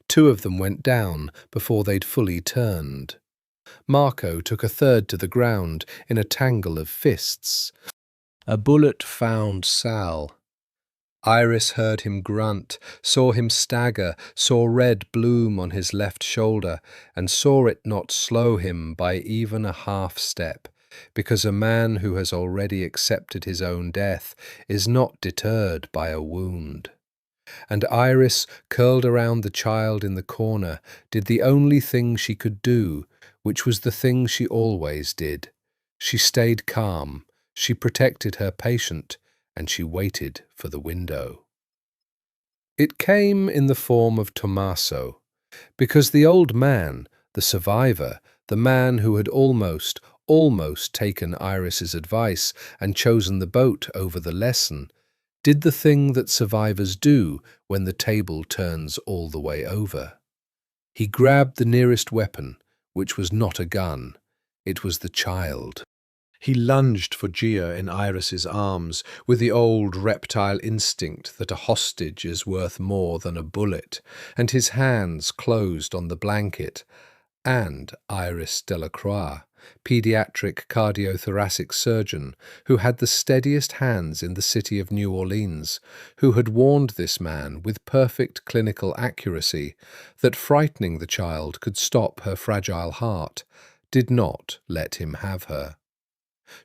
2 of them went down before they'd fully turned. Marco took a third to the ground in a tangle of fists. A bullet found Sal. Iris heard him grunt, saw him stagger, saw red bloom on his left shoulder, and saw it not slow him by even a half step, because a man who has already accepted his own death is not deterred by a wound. And Iris, curled around the child in the corner, did the only thing she could do, which was the thing she always did. She stayed calm, she protected her patient, and she waited for the window. It came in the form of Tommaso, because the old man, the survivor, the man who had almost taken Iris's advice and chosen the boat over the lesson, did the thing that survivors do when the table turns all the way over. He grabbed the nearest weapon, which was not a gun. It was the child. He lunged for Gia in Iris's arms with the old reptile instinct that a hostage is worth more than a bullet, and his hands closed on the blanket. And Iris Delacroix, pediatric cardiothoracic surgeon, who had the steadiest hands in the city of New Orleans, who had warned this man with perfect clinical accuracy that frightening the child could stop her fragile heart, did not let him have her.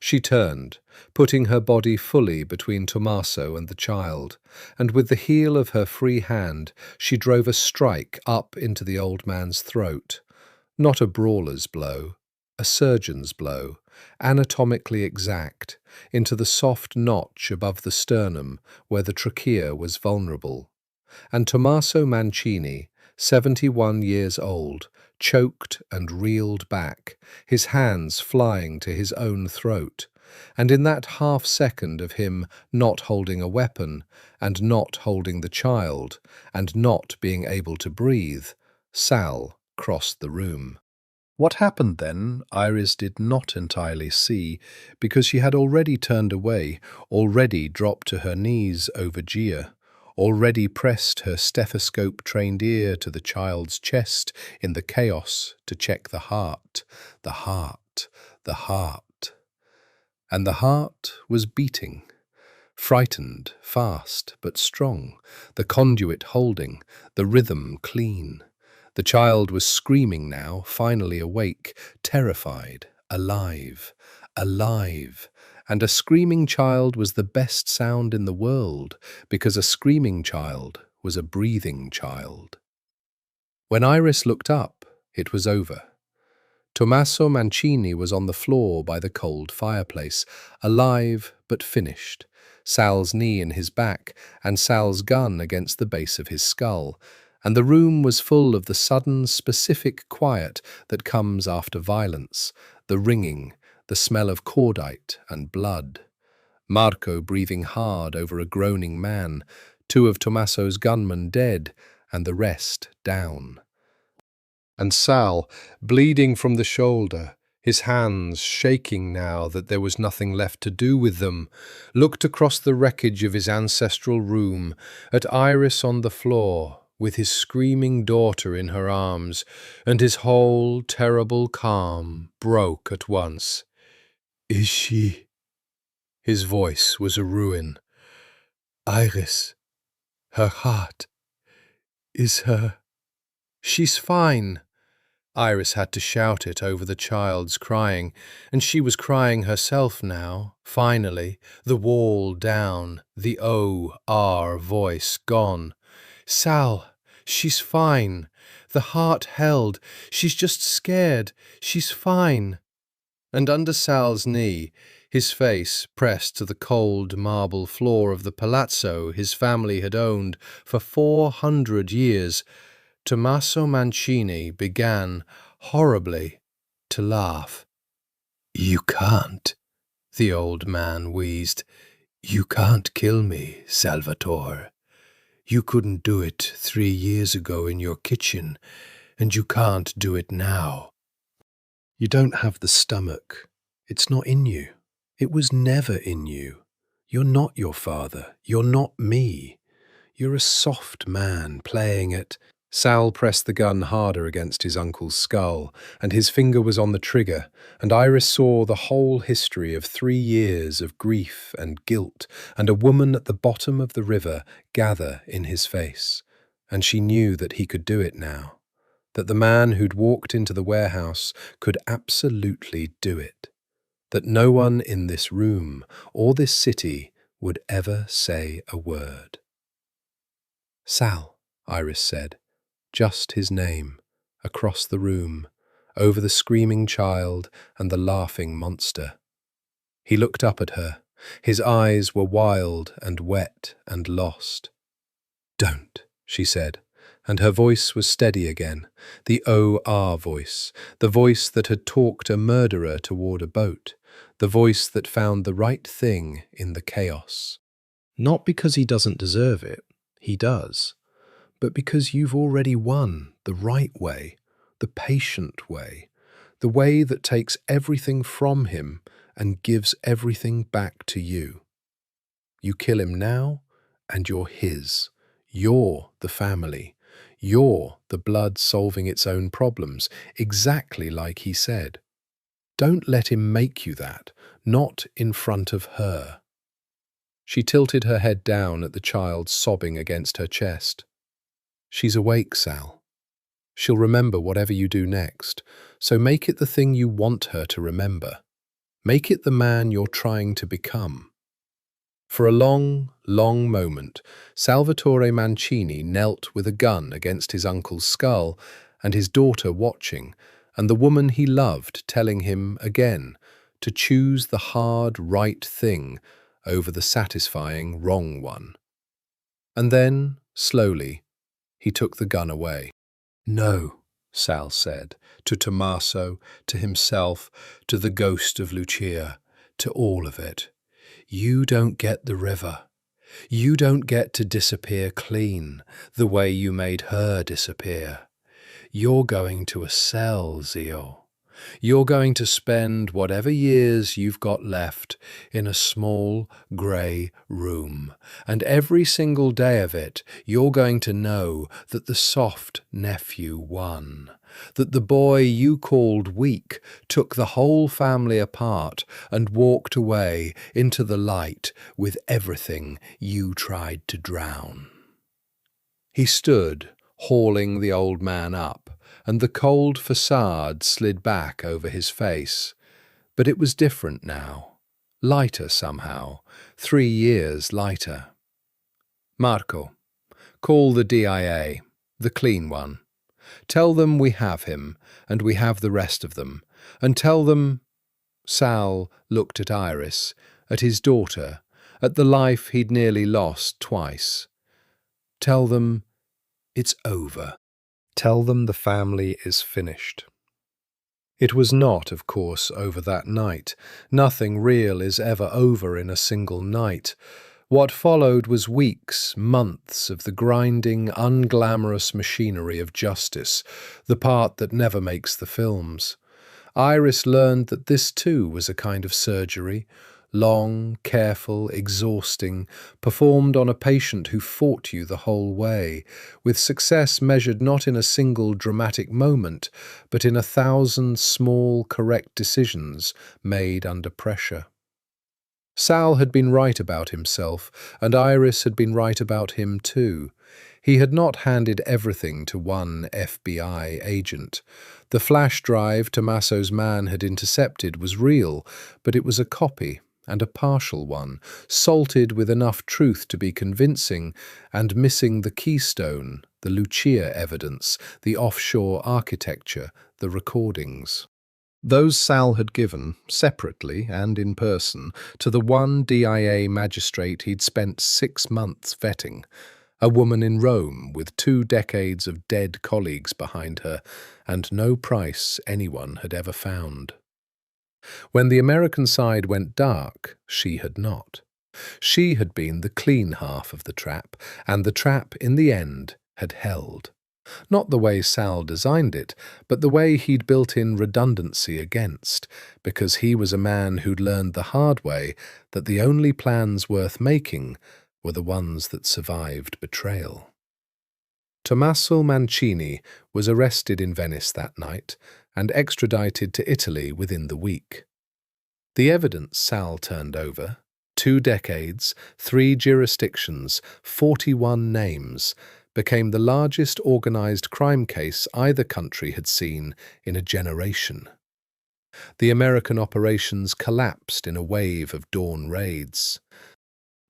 She turned, putting her body fully between Tommaso and the child, and with the heel of her free hand she drove a strike up into the old man's throat. Not a brawler's blow, a surgeon's blow, anatomically exact, into the soft notch above the sternum where the trachea was vulnerable. And Tommaso Mancini, 71 years old, choked and reeled back, his hands flying to his own throat, and in that half-second of him not holding a weapon, and not holding the child, and not being able to breathe, Sal crossed the room. What happened then, Iris did not entirely see, because she had already turned away, already dropped to her knees over Gia, already pressed her stethoscope-trained ear to the child's chest in the chaos to check the heart, the heart, the heart. And the heart was beating, frightened, fast but strong, the conduit holding, the rhythm clean. The child was screaming now, finally awake, terrified, alive, alive. And a screaming child was the best sound in the world, because a screaming child was a breathing child. When Iris looked up, it was over. Tommaso Mancini was on the floor by the cold fireplace, alive but finished, Sal's knee in his back and Sal's gun against the base of his skull, and the room was full of the sudden, specific quiet that comes after violence, the ringing, the smell of cordite and blood. Marco breathing hard over a groaning man, two of Tommaso's gunmen dead, and the rest down. And Sal, bleeding from the shoulder, his hands shaking now that there was nothing left to do with them, looked across the wreckage of his ancestral room at Iris on the floor, with his screaming daughter in her arms, and his whole terrible calm broke at once. "Is she?" His voice was a ruin. "Iris, her heart, is her—" "She's fine." Iris had to shout it over the child's crying, and she was crying herself now, finally, the wall down, the O-R voice gone. "Sal, she's fine. The heart held. She's just scared. She's fine." And under Sal's knee, his face pressed to the cold marble floor of the palazzo his family had owned for 400 years, Tommaso Mancini began, horribly, to laugh. "You can't," the old man wheezed. "You can't kill me, Salvatore. You couldn't do it 3 years ago in your kitchen, and you can't do it now. You don't have the stomach. It's not in you. It was never in you. You're not your father. You're not me. You're a soft man playing at—" Sal pressed the gun harder against his uncle's skull, and his finger was on the trigger, and Iris saw the whole history of 3 years of grief and guilt, and a woman at the bottom of the river gather in his face. And she knew that he could do it now, that the man who'd walked into the warehouse could absolutely do it, that no one in this room or this city would ever say a word. "Sal," Iris said. Just his name, across the room, over the screaming child and the laughing monster. He looked up at her. His eyes were wild and wet and lost. "Don't," she said, and her voice was steady again, the O-R voice, the voice that had talked a murderer toward a boat, the voice that found the right thing in the chaos. "Not because he doesn't deserve it, he does, but because you've already won the right way, the patient way, the way that takes everything from him and gives everything back to you. You kill him now, and you're his. You're the family. You're the blood solving its own problems, exactly like he said. Don't let him make you that, not in front of her." She tilted her head down at the child sobbing against her chest. "She's awake, Sal. She'll remember whatever you do next, so make it the thing you want her to remember. Make it the man you're trying to become." For a long, long moment, Salvatore Mancini knelt with a gun against his uncle's skull, and his daughter watching, and the woman he loved telling him again to choose the hard right thing over the satisfying wrong one. And then, slowly, he took the gun away. "No," Sal said, to Tommaso, to himself, to the ghost of Lucia, to all of it. "You don't get the river. You don't get to disappear clean, the way you made her disappear. You're going to a cell, Zio. You're going to spend whatever years you've got left in a small, grey room, and every single day of it you're going to know that the soft nephew won, that the boy you called weak took the whole family apart and walked away into the light with everything you tried to drown." He stood, hauling the old man up, and the cold facade slid back over his face. But it was different now, lighter somehow, 3 years lighter. Marco, call the DIA, the clean one. Tell them we have him, and we have the rest of them, and tell them— Sal looked at Iris, at his daughter, at the life he'd nearly lost twice. Tell them it's over. Tell them the family is finished. It was not, of course, over that night. Nothing real is ever over in a single night. What followed was weeks, months of the grinding, unglamorous machinery of justice, the part that never makes the films. Iris learned that this too was a kind of surgery, long, careful, exhausting, performed on a patient who fought you the whole way, with success measured not in a single dramatic moment, but in 1,000 small, correct decisions made under pressure. Sal had been right about himself, and Iris had been right about him too. He had not handed everything to one FBI agent. The flash drive Tommaso's man had intercepted was real, but it was a copy, and a partial one, salted with enough truth to be convincing, and missing the keystone, the Lucia evidence, the offshore architecture, the recordings. Those Sal had given, separately and in person, to the one DIA magistrate he'd spent 6 months vetting, a woman in Rome with 2 decades of dead colleagues behind her, and no price anyone had ever found. When the American side went dark, she had not. She had been the clean half of the trap, and the trap, in the end, had held. Not the way Sal designed it, but the way he'd built in redundancy against, because he was a man who'd learned the hard way that the only plans worth making were the ones that survived betrayal. Tommaso Mancini was arrested in Venice that night and extradited to Italy within the week. The evidence Sal turned over, 2 decades, 3 jurisdictions, 41 names, became the largest organized crime case either country had seen in a generation. The American operations collapsed in a wave of dawn raids.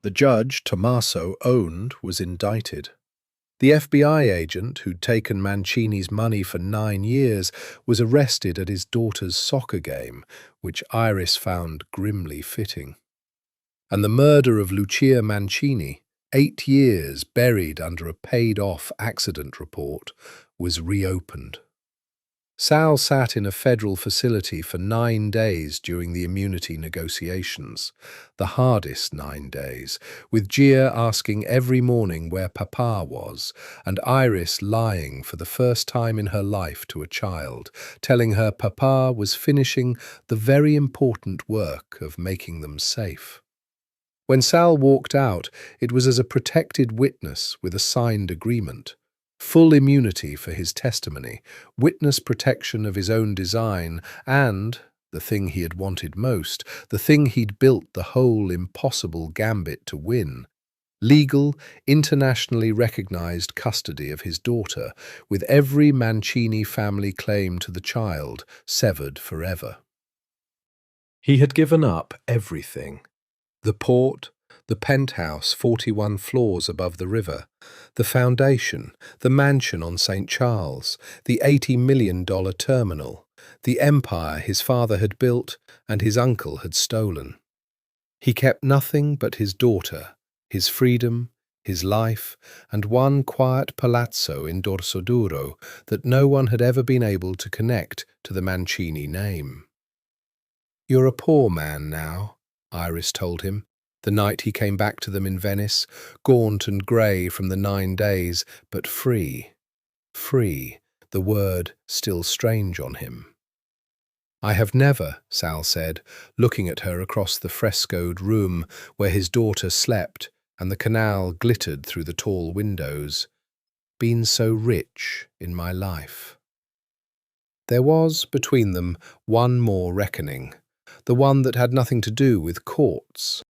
The judge Tommaso owned was indicted. The FBI agent who'd taken Mancini's money for 9 years was arrested at his daughter's soccer game, which Iris found grimly fitting. And the murder of Lucia Mancini, 8 years buried under a paid-off accident report, was reopened. Sal sat in a federal facility for 9 days during the immunity negotiations, the hardest 9 days, with Gia asking every morning where Papa was, and Iris lying for the first time in her life to a child, telling her Papa was finishing the very important work of making them safe. When Sal walked out, it was as a protected witness with a signed agreement. Full immunity for his testimony, witness protection of his own design, and, the thing he had wanted most, the thing he'd built the whole impossible gambit to win, legal, internationally recognized custody of his daughter, with every Mancini family claim to the child severed forever. He had given up everything. The port, the penthouse 41 floors above the river, the foundation, the mansion on St. Charles, the $80 million terminal, the empire his father had built and his uncle had stolen. He kept nothing but his daughter, his freedom, his life, and one quiet palazzo in Dorsoduro that no one had ever been able to connect to the Mancini name. "You're a poor man now," Iris told him, the night he came back to them in Venice, gaunt and grey from the 9 days, but free. Free, the word still strange on him. "I have never," Sal said, looking at her across the frescoed room where his daughter slept and the canal glittered through the tall windows, "been so rich in my life." There was, between them, one more reckoning, the one that had nothing to do with courts.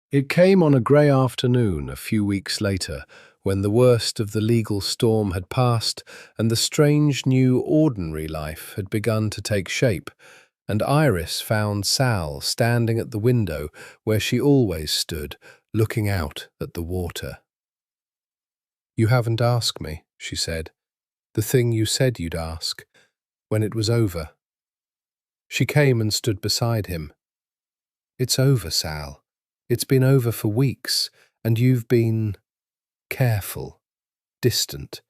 It came on a grey afternoon a few weeks later, when the worst of the legal storm had passed and the strange new ordinary life had begun to take shape, and Iris found Sal standing at the window where she always stood, looking out at the water. "You haven't asked me," she said, "the thing you said you'd ask, when it was over." She came and stood beside him. "It's over, Sal. It's been over for weeks, and you've been careful, distant,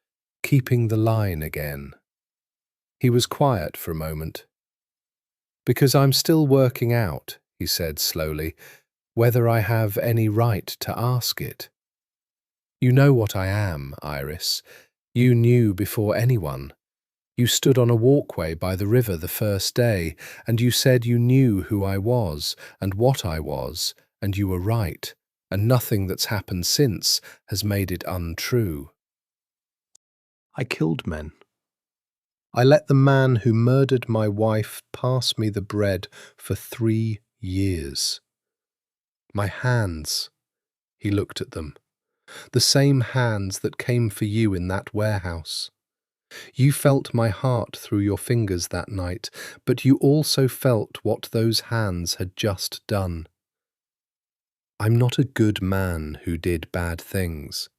keeping the line again." He was quiet for a moment. "Because I'm still working out," he said slowly, "whether I have any right to ask it. You know what I am, Iris. You knew before anyone. You stood on a walkway by the river the first day, and you said you knew who I was and what I was, and you were right, and nothing that's happened since has made it untrue. I killed men. I let the man who murdered my wife pass me the bread for 3 years. My hands," he looked at them, "the same hands that came for you in that warehouse. You felt my heart through your fingers that night, but you also felt what those hands had just done. I'm not a good man who did bad things.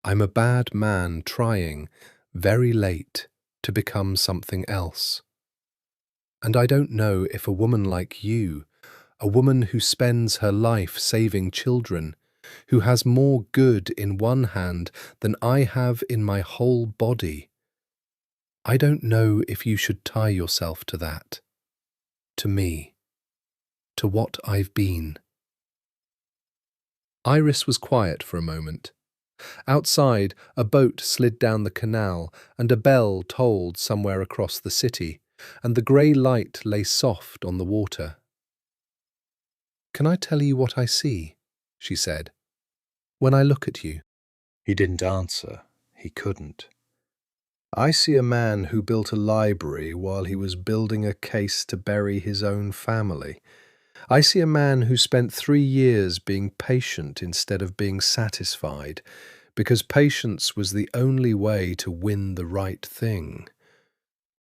I'm a bad man trying, very late, to become something else. And I don't know if a woman like you, a woman who spends her life saving children, who has more good in one hand than I have in my whole body, I don't know if you should tie yourself to that, to me, to what I've been." Iris was quiet for a moment. Outside, a boat slid down the canal, and a bell tolled somewhere across the city, and the grey light lay soft on the water. "Can I tell you what I see?" she said. "When I look at you." He didn't answer. He couldn't. "I see a man who built a library while he was building a case to bury his own family. I see a man who spent 3 years being patient instead of being satisfied, because patience was the only way to win the right thing.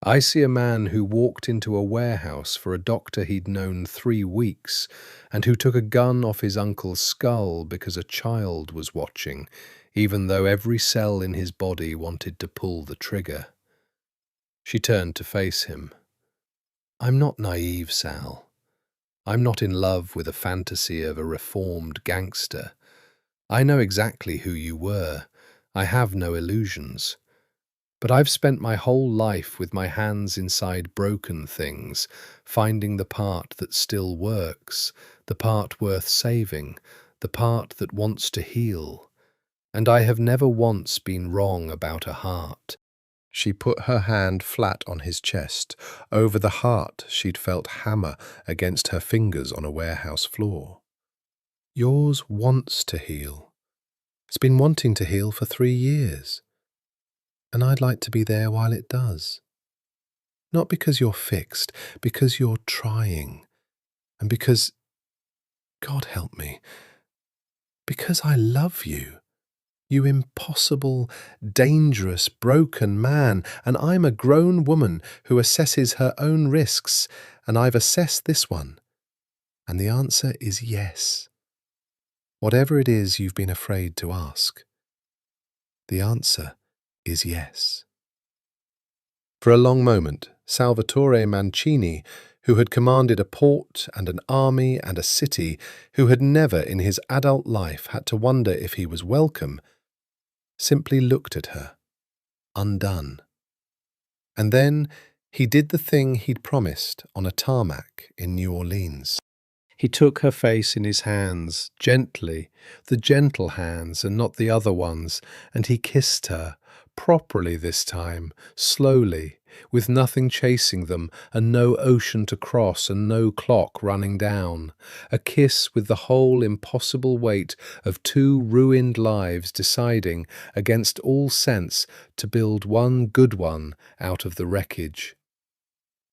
I see a man who walked into a warehouse for a doctor he'd known 3 weeks, and who took a gun off his uncle's skull because a child was watching, even though every cell in his body wanted to pull the trigger." She turned to face him. "I'm not naive, Sal. I'm not in love with a fantasy of a reformed gangster. I know exactly who you were. I have no illusions. But I've spent my whole life with my hands inside broken things, finding the part that still works, the part worth saving, the part that wants to heal. And I have never once been wrong about a heart." She put her hand flat on his chest, over the heart she'd felt hammer against her fingers on a warehouse floor. "Yours wants to heal. It's been wanting to heal for 3 years. And I'd like to be there while it does. Not because you're fixed, because you're trying. And because, God help me, because I love you. You impossible, dangerous, broken man, and I'm a grown woman who assesses her own risks, and I've assessed this one. And the answer is yes. Whatever it is you've been afraid to ask, the answer is yes." For a long moment, Salvatore Mancini, who had commanded a port and an army and a city, who had never in his adult life had to wonder if he was welcome, simply looked at her, undone. And then he did the thing he'd promised on a tarmac in New Orleans. He took her face in his hands, gently, the gentle hands and not the other ones, and he kissed her, properly this time, slowly, with nothing chasing them, and no ocean to cross, and no clock running down. A kiss with the whole impossible weight of 2 ruined lives deciding, against all sense, to build one good one out of the wreckage.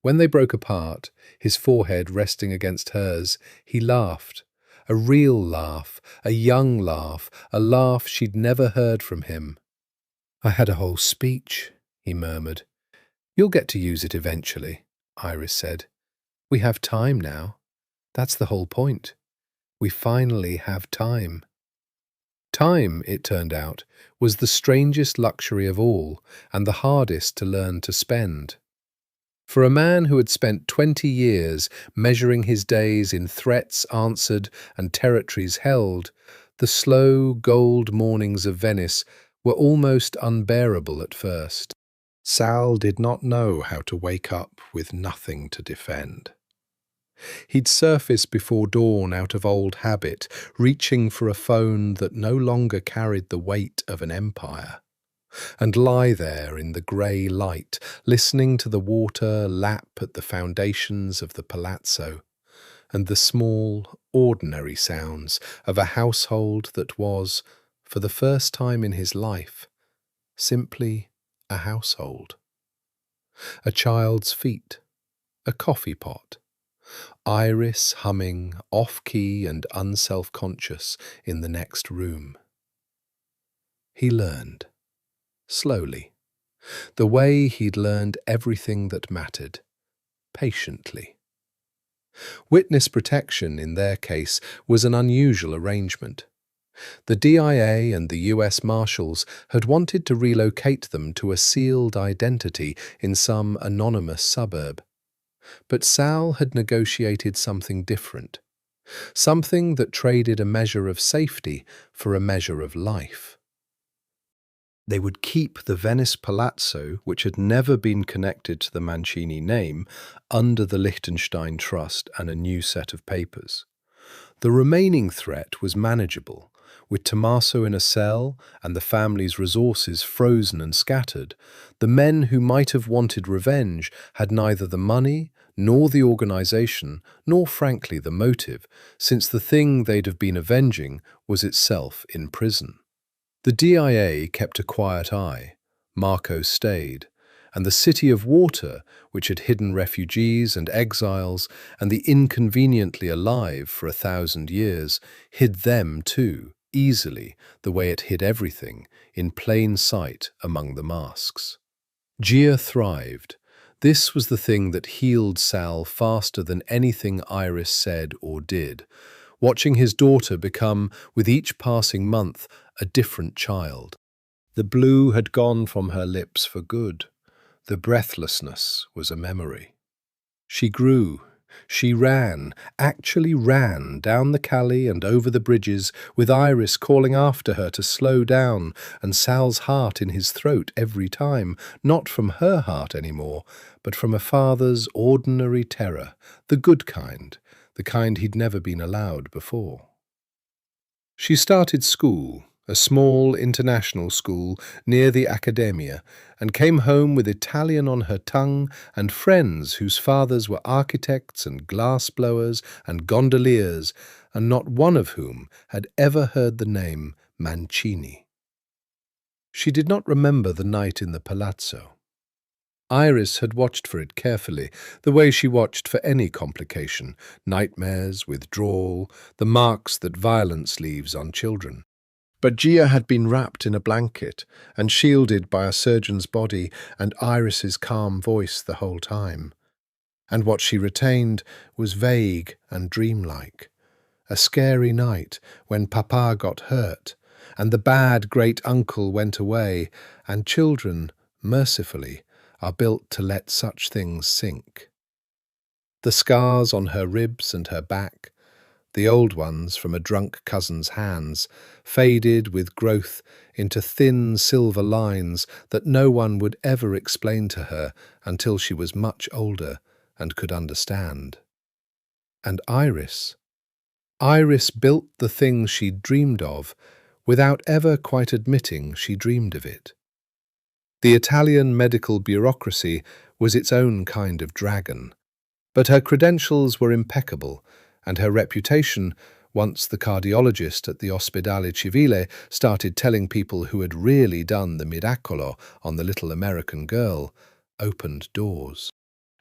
When they broke apart, his forehead resting against hers, he laughed, A real laugh, a young laugh, a laugh she'd never heard from him. "I had a whole speech," he murmured. "You'll get to use it eventually," Iris said. "We have time now. That's the whole point. We finally have time." Time, it turned out, was the strangest luxury of all and the hardest to learn to spend. For a man who had spent 20 years measuring his days in threats answered and territories held, the slow, gold mornings of Venice were almost unbearable at first. Sal did not know how to wake up with nothing to defend. He'd surface before dawn out of old habit, reaching for a phone that no longer carried the weight of an empire, and lie there in the grey light, listening to the water lap at the foundations of the palazzo, and the small, ordinary sounds of a household that was, for the first time in his life, simply a household. A child's feet, a coffee pot, Iris humming, off-key and unself-conscious in the next room. He learned, slowly, the way he'd learned everything that mattered, patiently. Witness protection, in their case, was an unusual arrangement. The DIA and the US Marshals had wanted to relocate them to a sealed identity in some anonymous suburb. But Sal had negotiated something different, something that traded a measure of safety for a measure of life. They would keep the Venice Palazzo, which had never been connected to the Mancini name, under the Liechtenstein Trust and a new set of papers. The remaining threat was manageable. With Tommaso in a cell and the family's resources frozen and scattered, the men who might have wanted revenge had neither the money, nor the organization, nor frankly the motive, since the thing they'd have been avenging was itself in prison. The DIA kept a quiet eye, Marco stayed, and the city of water, which had hidden refugees and exiles and the inconveniently alive for 1,000 years, hid them too, easily, the way it hid everything, in plain sight among the masks. Gia thrived. This was the thing that healed Sal faster than anything Iris said or did, watching his daughter become, with each passing month, a different child. The blue had gone from her lips for good. The breathlessness was a memory. She grew. She ran, actually ran, down the calle and over the bridges, with Iris calling after her to slow down, and Sal's heart in his throat every time, not from her heart anymore, but from a father's ordinary terror, the good kind, the kind he'd never been allowed before. She started school, a small international school near the Accademia, and came home with Italian on her tongue and friends whose fathers were architects and glass-blowers and gondoliers, and not one of whom had ever heard the name Mancini. She did not remember the night in the palazzo. Iris had watched for it carefully, the way she watched for any complication, nightmares, withdrawal, the marks that violence leaves on children. But Gia had been wrapped in a blanket and shielded by a surgeon's body and Iris's calm voice the whole time. And what she retained was vague and dreamlike. A scary night when Papa got hurt, and the bad great-uncle went away, and children, mercifully, are built to let such things sink. The scars on her ribs and her back, the old ones from a drunk cousin's hands, faded with growth into thin silver lines that no one would ever explain to her until she was much older and could understand. And Iris built the thing she'd dreamed of without ever quite admitting she dreamed of it. The Italian medical bureaucracy was its own kind of dragon, but her credentials were impeccable, and her reputation, once the cardiologist at the Ospedale Civile started telling people who had really done the miracolo on the little American girl, opened doors.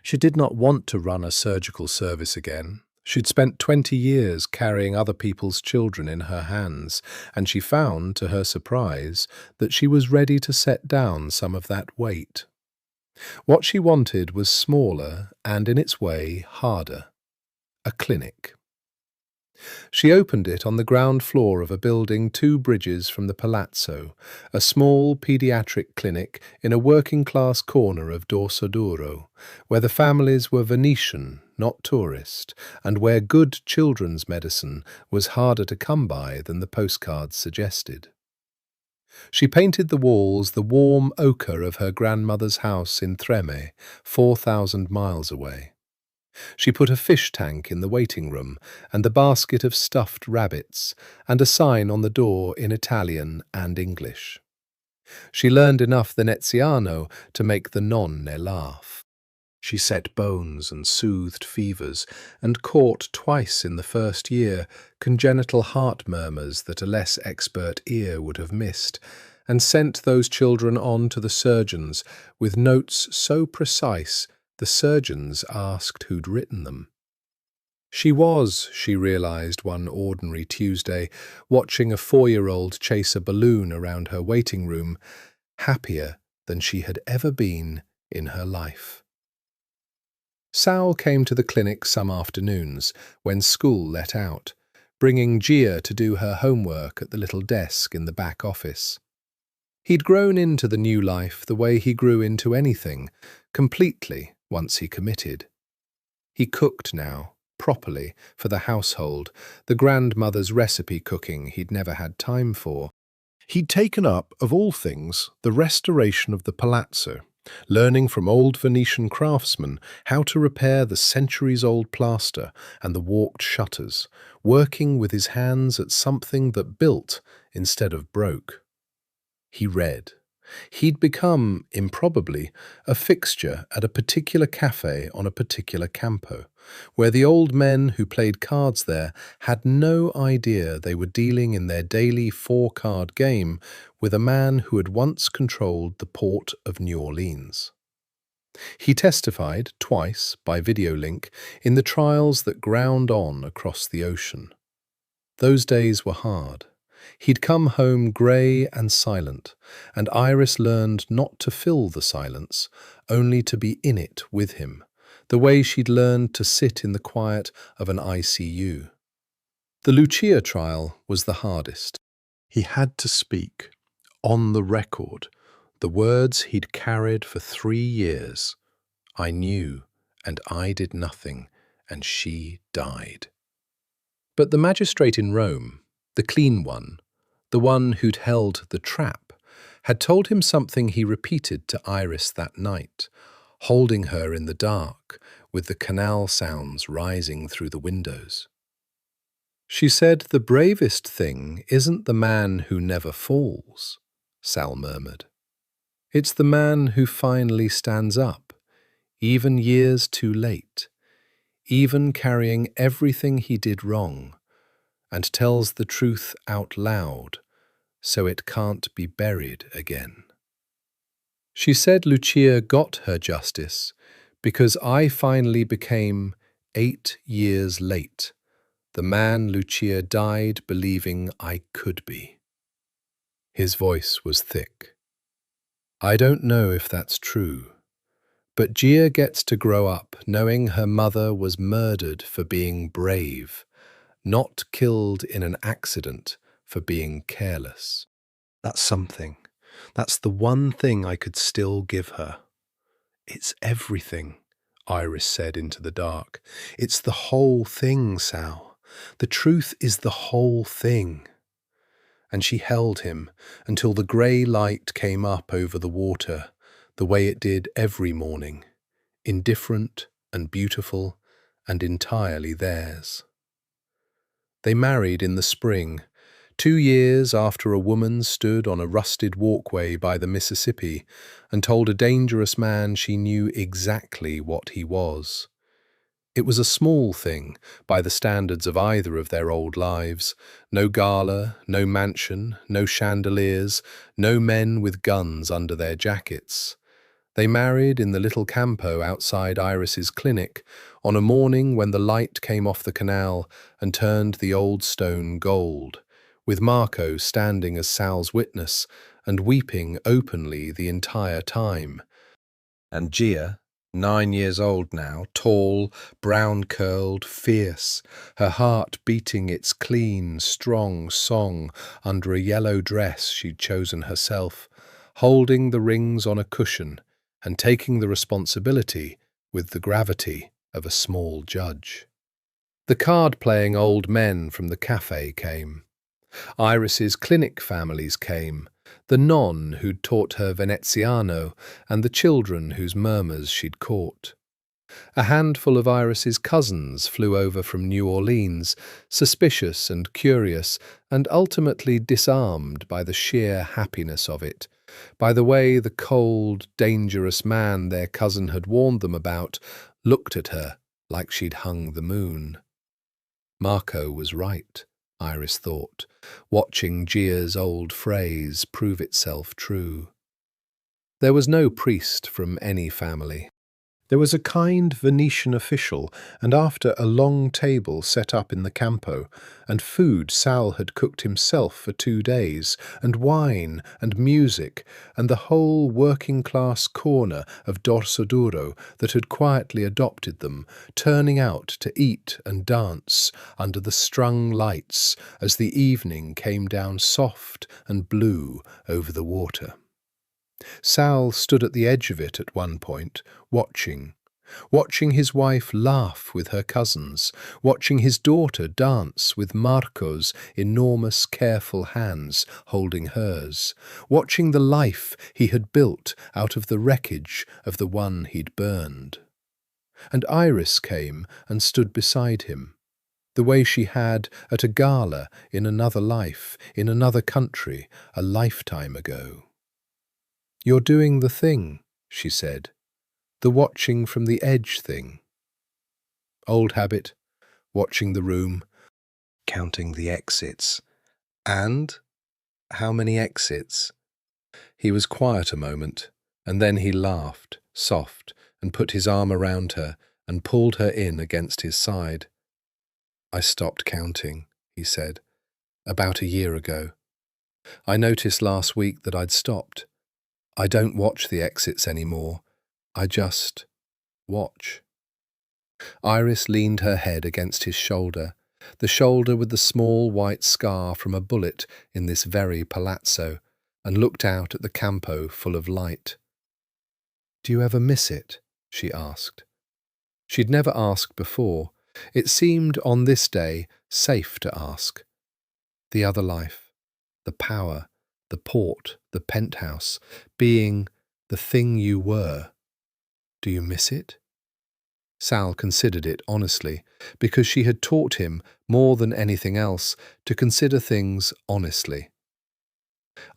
She did not want to run a surgical service again. She'd spent 20 years carrying other people's children in her hands, and she found, to her surprise, that she was ready to set down some of that weight. What she wanted was smaller and, in its way, harder. A clinic. She opened it on the ground floor of a building 2 bridges from the Palazzo, a small paediatric clinic in a working-class corner of Dorsoduro, where the families were Venetian, not tourist, and where good children's medicine was harder to come by than the postcards suggested. She painted the walls the warm ochre of her grandmother's house in Treme, 4,000 miles away. She put a fish tank in the waiting room and a basket of stuffed rabbits and a sign on the door in Italian and English. She learned enough Veneziano to make the nonne laugh. She set bones and soothed fevers and caught twice in the first year congenital heart murmurs that a less expert ear would have missed, and sent those children on to the surgeons with notes so precise the surgeons asked who'd written them. She realized one ordinary Tuesday, watching a 4-year-old chase a balloon around her waiting room, happier than she had ever been in her life. Sal came to the clinic some afternoons, when school let out, bringing Gia to do her homework at the little desk in the back office. He'd grown into the new life the way he grew into anything, completely, once he committed. He cooked now, properly, for the household, the grandmother's recipe cooking he'd never had time for. He'd taken up, of all things, the restoration of the palazzo, learning from old Venetian craftsmen how to repair the centuries-old plaster and the warped shutters, working with his hands at something that built instead of broke. He read. He'd become, improbably, a fixture at a particular cafe on a particular campo, where the old men who played cards there had no idea they were dealing in their daily 4-card game with a man who had once controlled the port of New Orleans. He testified, twice, by video link, in the trials that ground on across the ocean. Those days were hard. He'd come home grey and silent, and Iris learned not to fill the silence, only to be in it with him, the way she'd learned to sit in the quiet of an ICU. The Lucia trial was the hardest. He had to speak, on the record, the words he'd carried for 3 years. I knew, and I did nothing, and she died. But the magistrate in Rome, the clean one, the one who'd held the trap, had told him something he repeated to Iris that night, holding her in the dark, with the canal sounds rising through the windows. She said, "The bravest thing isn't the man who never falls," Sal murmured. "It's the man who finally stands up, even years too late, even carrying everything he did wrong, and tells the truth out loud, so it can't be buried again." She said Lucia got her justice because I finally became 8 years late, the man Lucia died believing I could be. His voice was thick. I don't know if that's true, but Gia gets to grow up knowing her mother was murdered for being brave, not killed in an accident for being careless. That's something. That's the one thing I could still give her. It's everything, Iris said into the dark. It's the whole thing, Sal. The truth is the whole thing. And she held him until the grey light came up over the water, the way it did every morning, indifferent and beautiful and entirely theirs. They married in the spring, 2 years after a woman stood on a rusted walkway by the Mississippi and told a dangerous man she knew exactly what he was. It was a small thing, by the standards of either of their old lives. No gala, no mansion, no chandeliers, no men with guns under their jackets. They married in the little campo outside Iris's clinic on a morning when the light came off the canal and turned the old stone gold, with Marco standing as Sal's witness and weeping openly the entire time. And Gia, 9 years old now, tall, brown-curled, fierce, her heart beating its clean, strong song under a yellow dress she'd chosen herself, holding the rings on a cushion and taking the responsibility with the gravity of a small judge. The card-playing old men from the cafe came. Iris's clinic families came, the non who'd taught her Veneziano and the children whose murmurs she'd caught. A handful of Iris's cousins flew over from New Orleans, suspicious and curious, and ultimately disarmed by the sheer happiness of it, by the way the cold, dangerous man their cousin had warned them about looked at her like she'd hung the moon. Marco was right, Iris thought, watching Gia's old phrase prove itself true. There was no priest from any family. There was a kind Venetian official, and after a long table set up in the campo, and food Sal had cooked himself for 2 days, and wine and music, and the whole working-class corner of Dorsoduro that had quietly adopted them, turning out to eat and dance under the strung lights as the evening came down soft and blue over the water. Sal stood at the edge of it at one point, watching his wife laugh with her cousins, watching his daughter dance with Marco's enormous, careful hands holding hers, watching the life he had built out of the wreckage of the one he'd burned. And Iris came and stood beside him, the way she had at a gala in another life, in another country, a lifetime ago. "You're doing the thing," she said, "the watching from the edge thing." Old habit, watching the room, counting the exits. And how many exits? He was quiet a moment, and then he laughed, soft, and put his arm around her and pulled her in against his side. "I stopped counting," he said, "about a year ago. I noticed last week that I'd stopped. I don't watch the exits anymore. I just watch." Iris leaned her head against his shoulder, the shoulder with the small white scar from a bullet in this very palazzo, and looked out at the campo full of light. "Do you ever miss it?" she asked. She'd never asked before. It seemed on this day safe to ask. The other life, the power, the port, the penthouse, being the thing you were. Do you miss it? Sal considered it honestly, because she had taught him, more than anything else, to consider things honestly.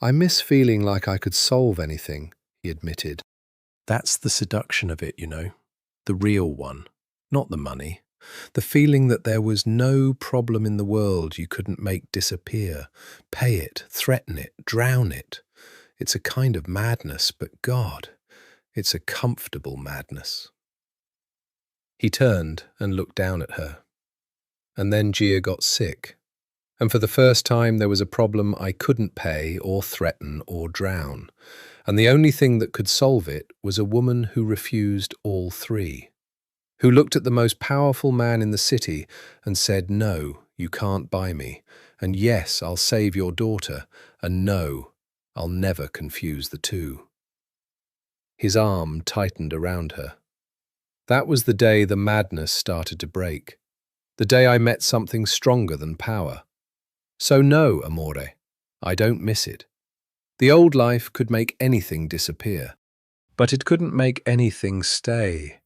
"I miss feeling like I could solve anything," he admitted. "That's the seduction of it, you know, the real one, not the money. The feeling that there was no problem in the world you couldn't make disappear, pay it, threaten it, drown it. It's a kind of madness, but God, it's a comfortable madness." He turned and looked down at her. "And then Gia got sick. And for the first time there was a problem I couldn't pay or threaten or drown. And the only thing that could solve it was a woman who refused all three. Who looked at the most powerful man in the city and said, 'No, you can't buy me,' and 'Yes, I'll save your daughter,' and 'No, I'll never confuse the two.'" His arm tightened around her. "That was the day the madness started to break. The day I met something stronger than power. So no, amore, I don't miss it. The old life could make anything disappear, but it couldn't make anything stay.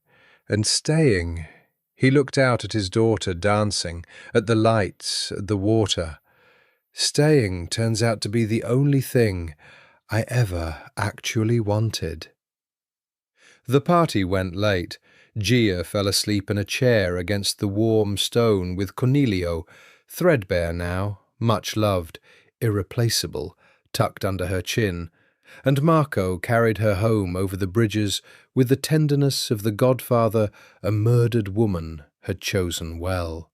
And staying," he looked out at his daughter dancing, at the lights, at the water. "Staying turns out to be the only thing I ever actually wanted." The party went late. Gia fell asleep in a chair against the warm stone with Cornelio, threadbare now, much loved, irreplaceable, tucked under her chin, and Marco carried her home over the bridges with the tenderness of the godfather a murdered woman had chosen well.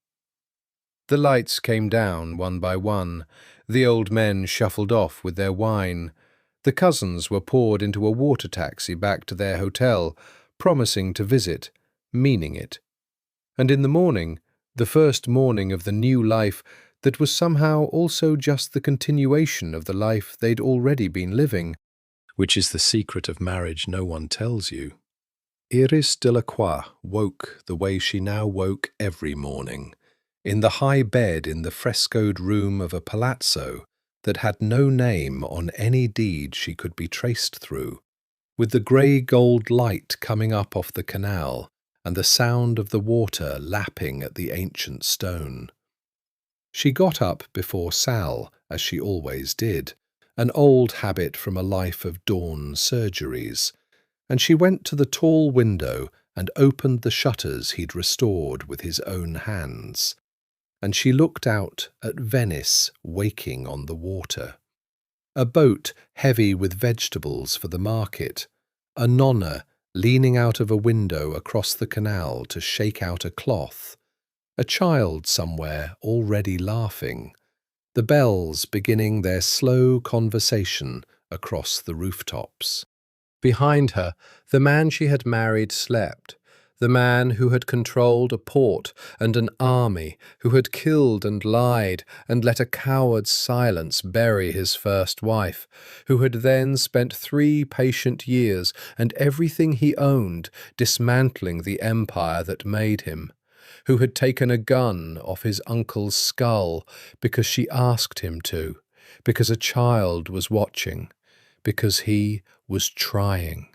The lights came down one by one. The old men shuffled off with their wine. The cousins were poured into a water taxi back to their hotel, promising to visit, meaning it. And in the morning, the first morning of the new life that was somehow also just the continuation of the life they'd already been living, which is the secret of marriage no one tells you. Iris Delacroix woke the way she now woke every morning, in the high bed in the frescoed room of a palazzo that had no name on any deed she could be traced through, with the grey-gold light coming up off the canal and the sound of the water lapping at the ancient stone. She got up before Sal, as she always did, an old habit from a life of dawn surgeries, and she went to the tall window and opened the shutters he'd restored with his own hands, and she looked out at Venice waking on the water. A boat heavy with vegetables for the market, a nonna leaning out of a window across the canal to shake out a cloth, a child somewhere already laughing, the bells beginning their slow conversation across the rooftops. Behind her, the man she had married slept, the man who had controlled a port and an army, who had killed and lied and let a coward's silence bury his first wife, who had then spent 3 patient years and everything he owned dismantling the empire that made him, who had taken a gun off his uncle's skull because she asked him to, because a child was watching, because he was trying.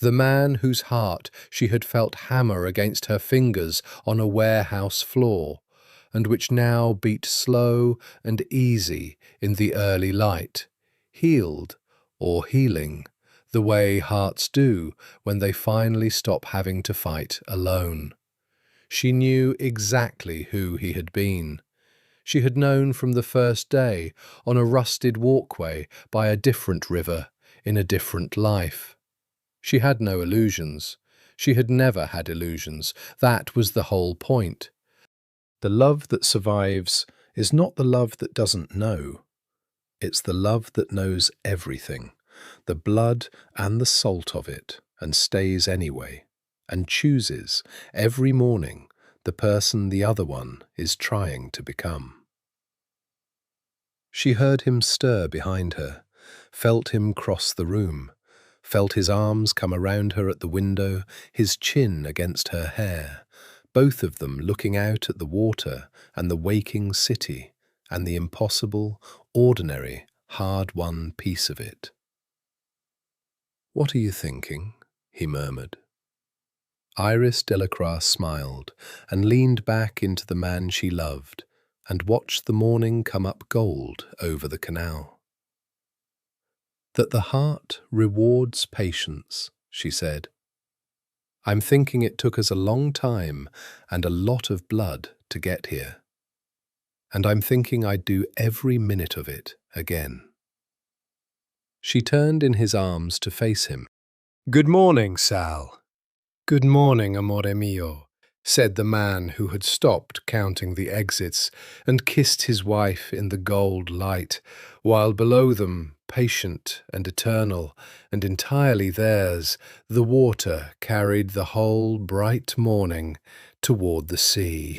The man whose heart she had felt hammer against her fingers on a warehouse floor, and which now beat slow and easy in the early light, healed or healing, the way hearts do when they finally stop having to fight alone. She knew exactly who he had been. She had known from the first day, on a rusted walkway by a different river, in a different life. She had no illusions. She had never had illusions. That was the whole point. The love that survives is not the love that doesn't know. It's the love that knows everything, the blood and the salt of it, and stays anyway, and chooses, every morning, the person the other one is trying to become. She heard him stir behind her, felt him cross the room, felt his arms come around her at the window, his chin against her hair, both of them looking out at the water and the waking city and the impossible, ordinary, hard-won piece of it. "What are you thinking?" he murmured. Iris Delacroix smiled and leaned back into the man she loved and watched the morning come up gold over the canal. "That the heart rewards patience," she said. "I'm thinking it took us a long time and a lot of blood to get here. And I'm thinking I'd do every minute of it again." She turned in his arms to face him. "Good morning, Sal." "Good morning, amore mio," said the man who had stopped counting the exits and kissed his wife in the gold light, while below them, patient and eternal and entirely theirs, the water carried the whole bright morning toward the sea.